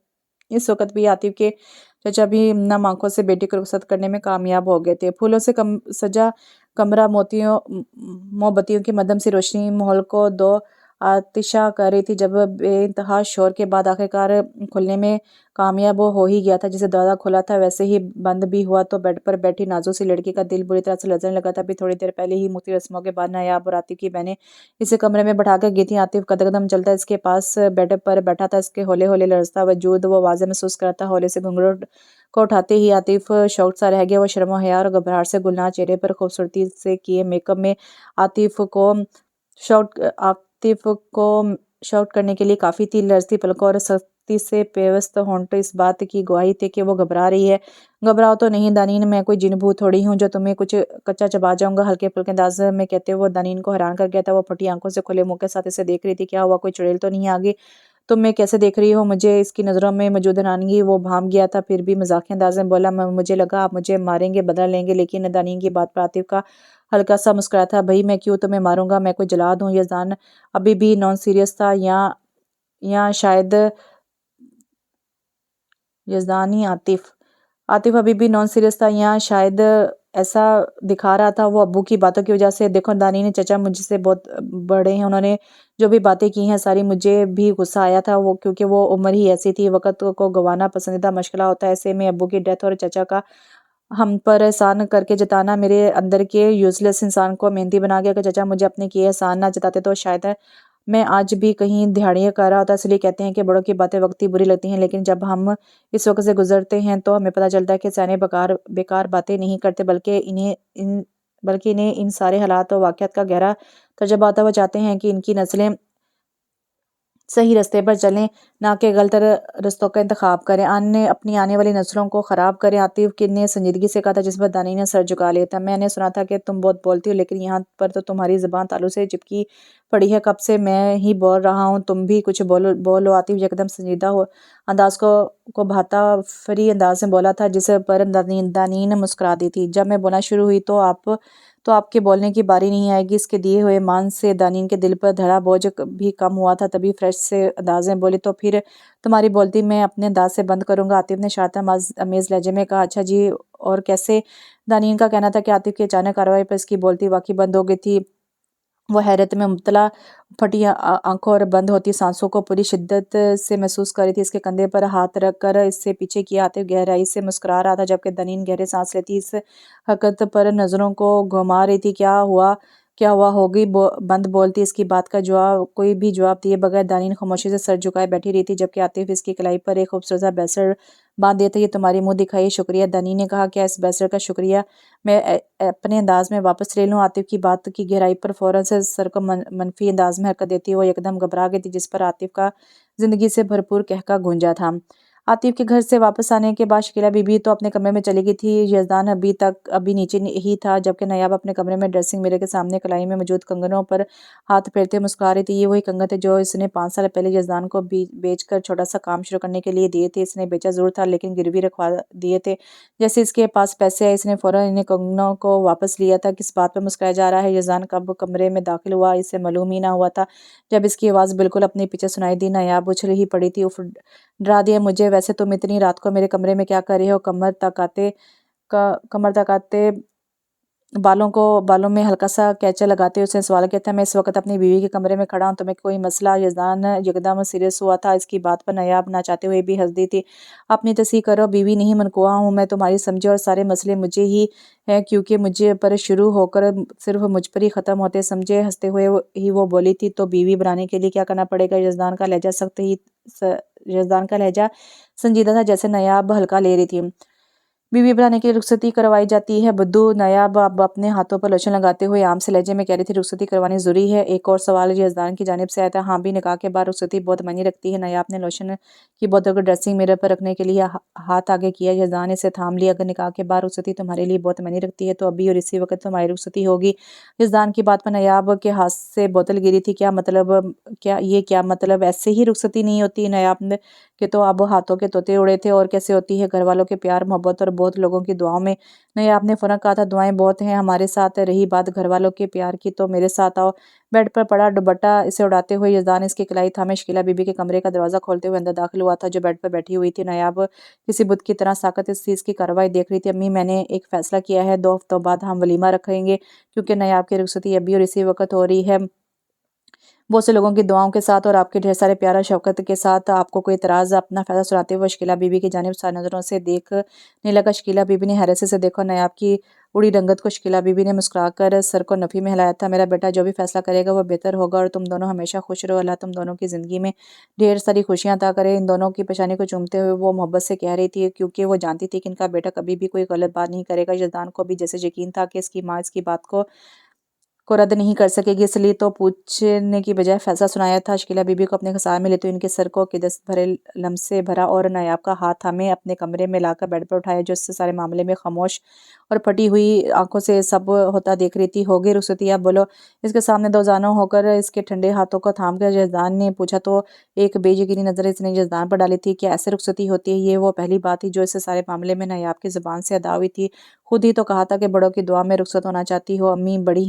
اس وقت بھی عاطف کے چچا بھی نم آنکھوں سے بیٹی کو رخصت کرنے میں کامیاب ہو گئے تھے۔ پھولوں سے سجا کمرہ، موم بتیوں کی مدھم سی روشنی ماحول کو دو आतिशा कर रही थी जब बेइंतहा शोर के बाद आखिरकार खुलने में कामयाब वो हो ही गया था। जैसे दरवाज़ा खुला था वैसे ही बंद भी हुआ तो बेड पर बैठी नाजुक सी लड़की का दिल बुरी तरह से लरजने लगा था। अभी थोड़ी देर पहले ही मुख्तलिफ रस्मों के बाद नायाब और आतिफ की बहनें इसे कमरे में बैठा कर गई थी। आतिफ कदम चलता इसके पास बेड पर बैठा था। इसके हौले हौले लरजता वजूद वो वाज़े महसूस करता। हौले से घुंघरू को उठाते ही आतिफ शौक सा रह गया। वो शर्म हया और घबराहट से गुलनार चेहरे पर खूबसूरती से किए मेकअप में आतिफ को आतिफ को शॉट करने के लिए काफ़ी थी। लरजती पलकों और सख्ती से पेवस्त होंठ इस बात की गवाही थे कि वो घबरा रही है। घबराओ तो नहीं दानीन, मैं कोई जिन भूत थोड़ी हूँ जो तुम्हें कुछ कच्चा चबा जाऊंगा, हल्के फुल्के अंदाज में कहते हुए वो दानीन को हैरान कर गया था। वो फटी आंखों से खुले मुंह के साथ इसे देख रही थी। क्या हुआ, कोई चुड़ैल तो नहीं आ गई? तुम मैं कैसे देख रही हो मुझे? इसकी नज़रों में मौजूद हैरानगी वो भाम गया था। फिर भी मजाकिया अंदाज में बोला, मुझे लगा आप मुझे मारेंगे, बदला लेंगे। लेकिन दानीन की बात पर आतिफ का हल्का सा मुस्कुराया था। भाई मैं क्यों तुम्हें मारूंगा, मैं कोई जलाद हूँ? यजदान अभी भी नॉन सीरियस था। या शायद यजदानी आतिफ आतिफ अभी भी नॉन सीरियस था या शायद ऐसा दिखा रहा था वो अब्बू की बातों की वजह से। देखो दानी ने चचा मुझसे बहुत बड़े हैं, उन्होंने जो भी बातें की हैं सारी मुझे भी गुस्सा आया था वो, क्योंकि वो उम्र ही ऐसी थी। वक्त को गंवाना पसंदीदा मशगला होता है। ऐसे में अब्बू की डेथ और चचा का हम पर एहसान करके जताना मेरे अंदर के यूजलेस इंसान को मेहनती बना गया। कि चचा मुझे अपने किए एहसान ना जताते तो शायद मैं आज भी कहीं दिहाड़ियाँ कर रहा होता। इसलिए कहते हैं कि बड़ों की बातें वक्ती बुरी लगती हैं, लेकिन जब हम इस वक्त से गुजरते हैं तो हमें पता चलता है कि सयाने बेकार बेकार बातें नहीं करते, बल्कि इन्हें इन सारे हालात और वाक़यात का गहरा तजुर्बा होता है। वो चाहते हैं कि इनकी नस्लें सही रास्ते पर चलें, ना कि गलत रस्तों का इंतखाब करें, अपनी आने वाली नस्लों को ख़राब करें। आतिफ ने संजीदगी से कहा था, जिस पर दानी ने सर झुका लिया था। मैंने सुना था कि तुम बहुत बोलती हो, लेकिन यहाँ पर तो तुम्हारी ज़बान तालू से चिपकी पड़ी है। कब से मैं ही बोल रहा हूँ, तुम भी कुछ बोलो बोलो। आतिफ एकदम संजीदा हो अंदाज को भाता फरी अंदाज में बोला था, जिस पर दानी ने मुस्कुरा दी थी। जब मैं बोलना शुरू हुई तो आपके बोलने की बारी नहीं आएगी। इसके दिए हुए मान से दानीन के दिल पर धड़ा बोझ भी कम हुआ था। तभी फ्रेश से अंदाज में बोली, तो फिर तुम्हारी बोलती मैं अपने अंदाज से बंद करूंगा। आतिफ ने शाता अमेज लहजे में कहा, अच्छा जी, और कैसे? दानीन का कहना था कि आतिफ की अचानक कार्रवाई पर इसकी बोलती वाकई बंद हो गई थी। वो हैरत में मुब्तला फटी आंखों और बंद होती सांसों को पूरी शिद्दत से महसूस कर रही थी। इसके कंधे पर हाथ रख कर इससे पीछे किया आतिफ गहराई से मुस्कुरा रहा था, जबकि दनीन गहरे सांस लेती इस हरकत पर नज़रों को घुमा रही थी। क्या हुआ होगी बंद बोलती। इसकी बात का कोई भी जवाब दिए बगैर दानीन खामोशी से सर झुकाए बैठी रही थी, जबकि आतिफ इसकी कलाई पर एक खूबसूरत सा बैसर बांध दिया था। ये तुम्हारी मुंह दिखाई शुक्रिया। दानी ने कहा, क्या इस बैसर का शुक्रिया मैं अपने अंदाज में वापस ले लूँ? आतिफ की बात की गहराई पर फौरन से सर को मनफी अंदाज में हरकत देती वो एकदम घबरा गई थी, जिस पर आतिफ का जिंदगी से भरपूर कहका गूंजा था। आतिफ के घर से वापस आने के बाद शकीला बीबी तो अपने कमरे में चली गई थी। यजदान अभी नीचे ही था, जबकि नायाब अपने कमरे में ड्रेसिंग मिरर के सामने कलाई में मौजूद कंगनों पर हाथ फेरते मुस्कुरा रही थी। ये वही कंगन थे जो इसने 5 साल पहले यजदान को बेचकर छोटा सा काम शुरू करने के लिए दिए थे। इसने बेचा जरूर था, लेकिन गिरवी रखवा दिए थे। जैसे इसके पास पैसे आए इसने फौरन इन्हें कंगनों को वापस लिया था। किस बात पर मुस्कुराया जा रहा है? यजदान कब कमरे में दाखिल हुआ इसे मालूम ही ना हुआ था। जब इसकी आवाज़ बिल्कुल अपने पीछे सुनाई दी, नायाब उछल ही पड़ी थी। उफ, डरा दिया मुझे। वैसे तुम इतनी रात को मेरे कमरे में क्या कर रहे हो? कमर तक आते बालों में हल्का सा कैचा लगाते हुए उसने सवाल किया था। मैं इस वक्त अपनी बीवी के कमरे में खड़ा हूँ, तुम्हें कोई मसला? यजदान एकदम सीरियस हुआ था। इसकी बात पर नायाब ना चाहते हुए भी हंस दी थी। अपनी तस्दीक करो, बीवी नहीं मनकुआ हूँ मैं तुम्हारी, समझे? और सारे मसले मुझे ही है, क्योंकि मुझे पर शुरू होकर सिर्फ मुझ पर ही ख़त्म होते, समझे? हंसते हुए ही वो बोली थी, तो बीवी बनाने के लिए क्या करना पड़ेगा? यजदान का लहजा संजीदा था, जैसे नायाब हल्का ले रही थी। बीवी बनाने की रुखसती करवाई जाती है बुद्धू। नायाब अब अपने हाथों पर लोशन लगाते हुए आम से लहजे में कह रही थी, रुखसती करवानी जरूरी है? एक और सवाल यजदान की जानिब से आया था। हाँ भी, निकाह के बाद रुखसती बहुत मायने रखती है। नायाब ने लोशन की बोतल को ड्रेसिंग मिरर पर रखने के लिए हाथ आगे किया। यजदान ने इसे थाम लिया। अगर निकाह के बाद रुखसती तुम्हारे लिए बहुत मायने रखती है तो अभी और इसी वक्त तुम्हारी रुखसती होगी। यजदान की बात पर नायाब के हाथ से बोतल गिरी थी। क्या मतलब? ऐसे ही रुखसती नहीं होती? नायाब ने कि तो अब हाथों के तोते उड़े थे। और कैसे होती है? घर वालों के प्यार मोहब्बत और बहुत लोगों की दुआओं में। नहीं, आपने फौरन कहा था दुआएं बहुत हैं हमारे साथ। रही बात घर वालों के प्यार की तो मेरे साथ आओ। बेड पर पड़ा दुपट्टा इसे उड़ाते हुए यजदान इसकी कलाई थामे शकीला बीबी के कमरे का दरवाजा खोलते हुए अंदर दाखिल हुआ था, जो बेड पर बैठी हुई थी। नायाब किसी बुत की तरह साकत इस चीज़ की कार्रवाई देख रही थी। अम्मी, मैंने एक फैसला किया है, 2 हफ्तों बाद हम वलीमा रखेंगे, क्योंकि नायाब की रुखसती अभी और इसी वक्त हो रही है। بہت سے لوگوں کی دعاؤں کے ساتھ اور آپ کے ڈھیر سارے پیار و شفقت کے ساتھ آپ کو کوئی اعتراض اپنا فیصلہ سناتے ہوئے شکیلہ بی بی کی جانب ساری نظروں سے دیکھنے لگا۔ شکیلہ بی بی نے حیرت سے دیکھا نایاب کی اڑی رنگت کو۔ شکیلہ بی بی نے مسکرا کر سر کو نفی میں ہلایا تھا۔ میرا بیٹا جو بھی فیصلہ کرے گا وہ بہتر ہوگا اور تم دونوں ہمیشہ خوش رہو۔ اللہ تم دونوں کی زندگی میں ڈھیر ساری خوشیاں عطا کرے۔ ان دونوں کی پیشانی کو چومتے ہوئے وہ محبت سے کہہ رہی تھی، کیونکہ وہ جانتی تھی کہ ان کا بیٹا کبھی بھی کوئی غلط بات نہیں کرے گا۔ یزدان کو بھی جیسے یقین تھا کہ اس کی ماں اس کی بات کو رد نہیں کر سکے گی، اس لیے تو پوچھنے کی بجائے فیصلہ سنایا تھا۔ شکیلہ بی بی کو اپنے خسارے میں لیتے ہوئے ان کے سر کو قدس بھرے لمس سے بھرا اور نایاب کا ہاتھ تھامے اپنے کمرے میں لا کر بیڈ پر اٹھایا، جو اس سے سارے معاملے میں خاموش اور پھٹی ہوئی آنکھوں سے سب ہوتا دیکھ رہی تھی۔ ہوگی رخصتی، اب بولو۔ اس کے سامنے دو زانوں ہو کر اس کے ٹھنڈے ہاتھوں کو تھام کر یزدان نے پوچھا تو ایک بے یقینی نظر اس نے یزدان پر ڈالی تھی۔ کیا ایسے رخصتی ہوتی ہے؟ یہ وہ پہلی بات تھی جو اس سارے معاملے میں نایاب کی زبان سے ادا ہوئی تھی۔ خود ہی تو کہا تھا کہ بڑوں کی دعا میں رخصت ہونا چاہتی ہو، امی بڑی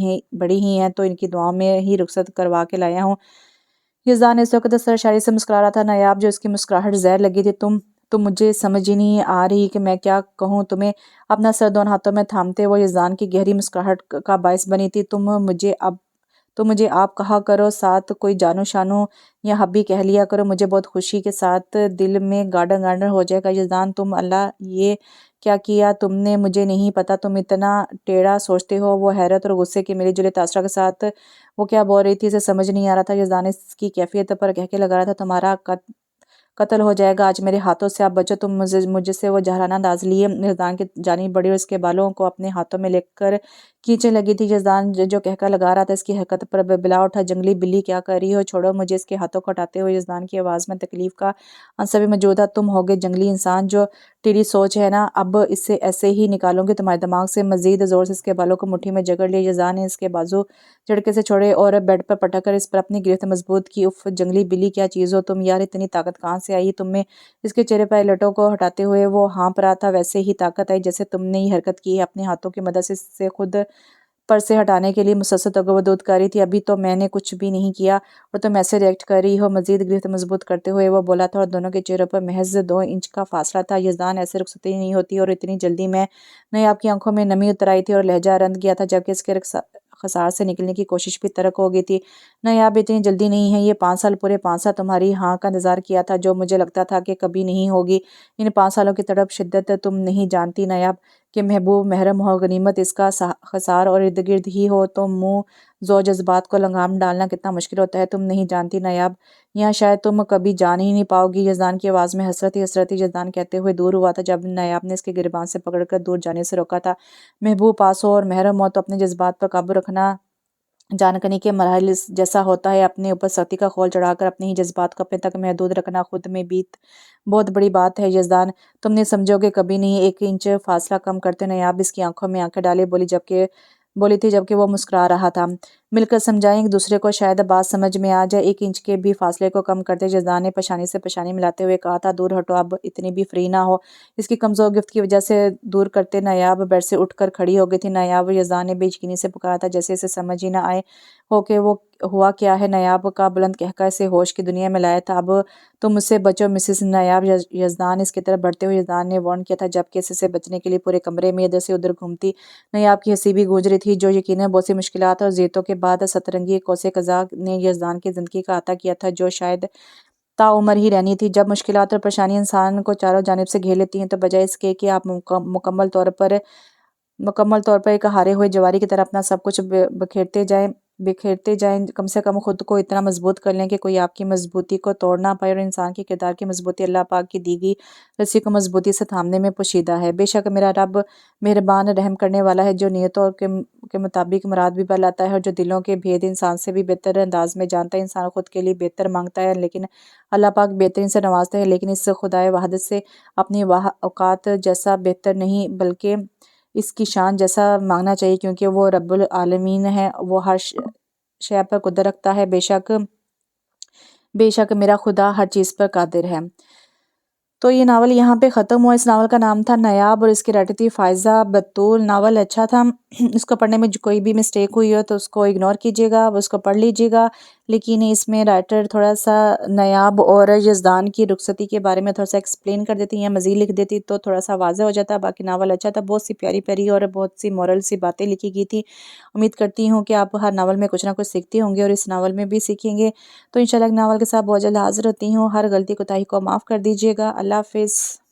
ہی ہیں تو ان کی دعاؤں میں ہی رخصت کروا کے لایا ہوں۔ یزدان اس وقت سرشاری سے مسکرا رہا تھا۔ نایاب جو اس کی مسکراہٹ زہر لگی تھی، تم مجھے سمجھ ہی نہیں آ رہی کہ میں کیا کہوں تمہیں۔ اپنا سر دونوں ہاتھوں میں تھامتے وہ یزدان کی گہری مسکراہٹ کا باعث بنی تھی۔ تم مجھے آپ کہا کرو، ساتھ کوئی جانو شانو یا حبی کہہ لیا کرو، مجھے بہت خوشی کے ساتھ دل میں گارڈن ہو جائے گا۔ یزدان تم اللہ یہ کیا کیا تم نے؟ مجھے نہیں پتا، تم اتنا ٹیڑھا سوچتے ہو۔ وہ حیرت اور غصے کے ملے جلے تاثرات کے ساتھ وہ کیا بول رہی تھی اسے سمجھ نہیں آ رہا تھا۔ یزدان اس کی کیفیت پر کہہ کے لگا رہا تھا، تمہارا قتل ہو جائے گا آج میرے ہاتھوں سے، آپ بچو تم مجھ سے۔ وہ جہرانہ انداز لیے یزدان کی جانب بڑھی اور اس کے بالوں کو اپنے ہاتھوں میں لے کر کھینچنے لگی تھی۔ یزدان جو کہکا لگا رہا تھا اس کی حرکت پر بلا اٹھا۔ جنگلی بلی کیا کر رہی ہو؟ چھوڑو مجھے۔ اس کے ہاتھوں کو ہٹاتے ہوئے یزدان کی آواز میں تکلیف کا عنصر بھی موجود تھا۔ تم ہوگے جنگلی انسان، جو ٹیڑھی سوچ ہے نا، اب اسے ایسے ہی نکالوں گی تمہارے دماغ سے۔ مزید زور سے اس کے بالوں کو مٹھی میں جکڑ لیا۔ یزدان نے اس کے بازو جھٹکے سے چھوڑے اور بیڈ پر پٹک کر اس پر اپنی گرفت مضبوط کی۔ اف جنگلی بلی کیا چیز ہو تم یار، اتنی طاقت کہاں سے آئی تم میں؟ اس کے چہرے پر لٹوں کو ہٹاتے ہوئے وہ ہانپ رہا تھا۔ ویسے ہی طاقت آئی جیسے تم نے یہ حرکت کی ہے، اپنے ہاتھوں کی مدد سے خود پر سے ہٹانے کے لیے مسلسل تگودود کر رہی تھی۔ ابھی تو میں نے کچھ بھی نہیں کیا اور تم ایسے ریئیکٹ کر رہی ہو۔ مزید گرفت مضبوط کرتے ہوئے وہ بولا تھا اور دونوں کے چہروں پر محض 2 انچ کا فاصلہ تھا۔ یزدان ایسے رخصتی نہیں ہوتی اور اتنی جلدی میں نایاب کی آنکھوں میں نمی اتر آئی تھی اور لہجہ رند گیا تھا، جبکہ اس کے خسار سے نکلنے کی کوشش بھی ترک ہو گئی تھی۔ نایاب اتنی جلدی نہیں ہے، یہ 5 سال پورے 5 سال تمہاری ہاں کا انتظار کیا تھا، جو مجھے لگتا تھا کہ کبھی نہیں ہوگی۔ ان 5 سالوں کی تڑپ شدت تم نہیں جانتی نایاب، کہ محبوب محرم ہو، غنیمت اس کا خسار اور ارد گرد ہی ہو تو منہ ذو جذبات کو لگام ڈالنا کتنا مشکل ہوتا ہے، تم نہیں جانتی نایاب، یہاں شاید تم کبھی جان ہی نہیں پاؤ گی۔ یزدان کی آواز میں حسرت ہی حسرت تھی۔ یزدان کہتے ہوئے دور ہوا تھا جب نایاب نے اس کے گریبان سے پکڑ کر دور جانے سے روکا تھا۔ محبوب پاس ہو اور محرم ہو تو اپنے جذبات پر قابو رکھنا جانکنی کے مراحل جیسا ہوتا ہے۔ اپنے اوپر سختی کا خول چڑھا کر اپنے ہی جذبات کو اپنے تک محدود رکھنا خود میں بھی بہت بڑی بات ہے یزدان، تم نہیں سمجھو گے کبھی نہیں۔ 1 انچ فاصلہ کم کرتے نایاب اس کی آنکھوں میں آنکھیں ڈالے بولی تھی جبکہ وہ مسکرا رہا تھا۔ مل کر سمجھائیں ایک دوسرے کو، شاید بات سمجھ میں آ جائے۔ 1 انچ کے بھی فاصلے کو کم کرتے یزدان نے پیشانی سے پیشانی ملاتے ہوئے کہا تھا، دور ہٹو، اب اتنی بھی فری نہ ہو۔ اس کی کمزور گرفت کی وجہ سے دور کرتے نایاب بیڈ سے اٹھ کر کھڑی ہو گئی تھی۔ نایاب، یزدان نے بے یقینی سے پکارا تھا، جیسے اسے سمجھ ہی نہ آئے ہو کہ وہ ہوا کیا ہے۔ نایاب کا بلند قہقہ اسے ہوش کی دنیا میں لایا تھا۔ اب تم مجھ سے بچو مسز نایاب، یزدان اس کی طرف بڑھتے ہوئے یزدان نے وارن کیا تھا، جبکہ اس سے بچنے کے لیے پورے کمرے میں ادھر سے ادھر گھومتی نایاب کی ہنسی بھی گونج رہی تھی، جو یقیناً بہت سی مشکلات اور اذیتوں کے بعد سترنگی قوس قزح نے یزدان کی زندگی کا احاطہ کیا تھا، جو شاید تا عمر ہی رہنی تھی۔ جب مشکلات اور پریشانی انسان کو چاروں جانب سے گھیر لیتی ہیں تو بجائے اس کے کہ آپ مکمل طور پر ایک ہارے ہوئے جواری کی طرح اپنا سب کچھ بکھیرتے جائیں، کم سے کم خود کو اتنا مضبوط کر لیں کہ کوئی آپ کی مضبوطی کو توڑ نہ پائے۔ اور انسان کے کردار کی مضبوطی اللہ پاک کی دی گئی رسی کو مضبوطی سے تھامنے میں پوشیدہ ہے۔ بے شک میرا رب مہربان رحم کرنے والا ہے، جو نیتوں کے مطابق مراد بھی بتلاتا ہے اور جو دلوں کے بھید انسان سے بھی بہتر انداز میں جانتا ہے۔ انسان خود کے لیے بہتر مانگتا ہے لیکن اللہ پاک بہترین سے نوازتا ہے، لیکن اس خدائے واحد سے اپنی اوقات جیسا بہتر نہیں بلکہ اس کی شان جیسا مانگنا چاہیے، کیونکہ وہ رب العالمین ہے، وہ ہر شے پر قدرت رکھتا ہے۔ بے شک میرا خدا ہر چیز پر قادر ہے۔ تو یہ ناول یہاں پہ ختم ہوا۔ اس ناول کا نام تھا نایاب اور اس کی رائٹر تھی فائزہ بتول۔ ناول اچھا تھا، اس کو پڑھنے میں کوئی بھی مسٹیک ہوئی ہو تو اس کو اگنور کیجیے گا، اس کو پڑھ لیجیے گا، لیکن اس میں رائٹر تھوڑا سا نیاب اور یزدان کی رخصتی کے بارے میں تھوڑا سا ایکسپلین کر دیتی یا مزید لکھ دیتی تو تھوڑا سا واضح ہو جاتا. باقی ناول اچھا تھا، بہت سی پیاری پیاری اور بہت سی مورل سی باتیں لکھی گئی تھی. امید کرتی ہوں کہ آپ ہر ناول میں کچھ نہ کچھ سیکھتے ہوں گے اور اس ناول میں بھی سیکھیں گے. تو انشاءاللہ ایک ناول کے ساتھ بہت جلد حاضر ہوتی ہوں. ہر غلطی کوتاہی کو معاف کر دیجیے گا. اللہ حافظ.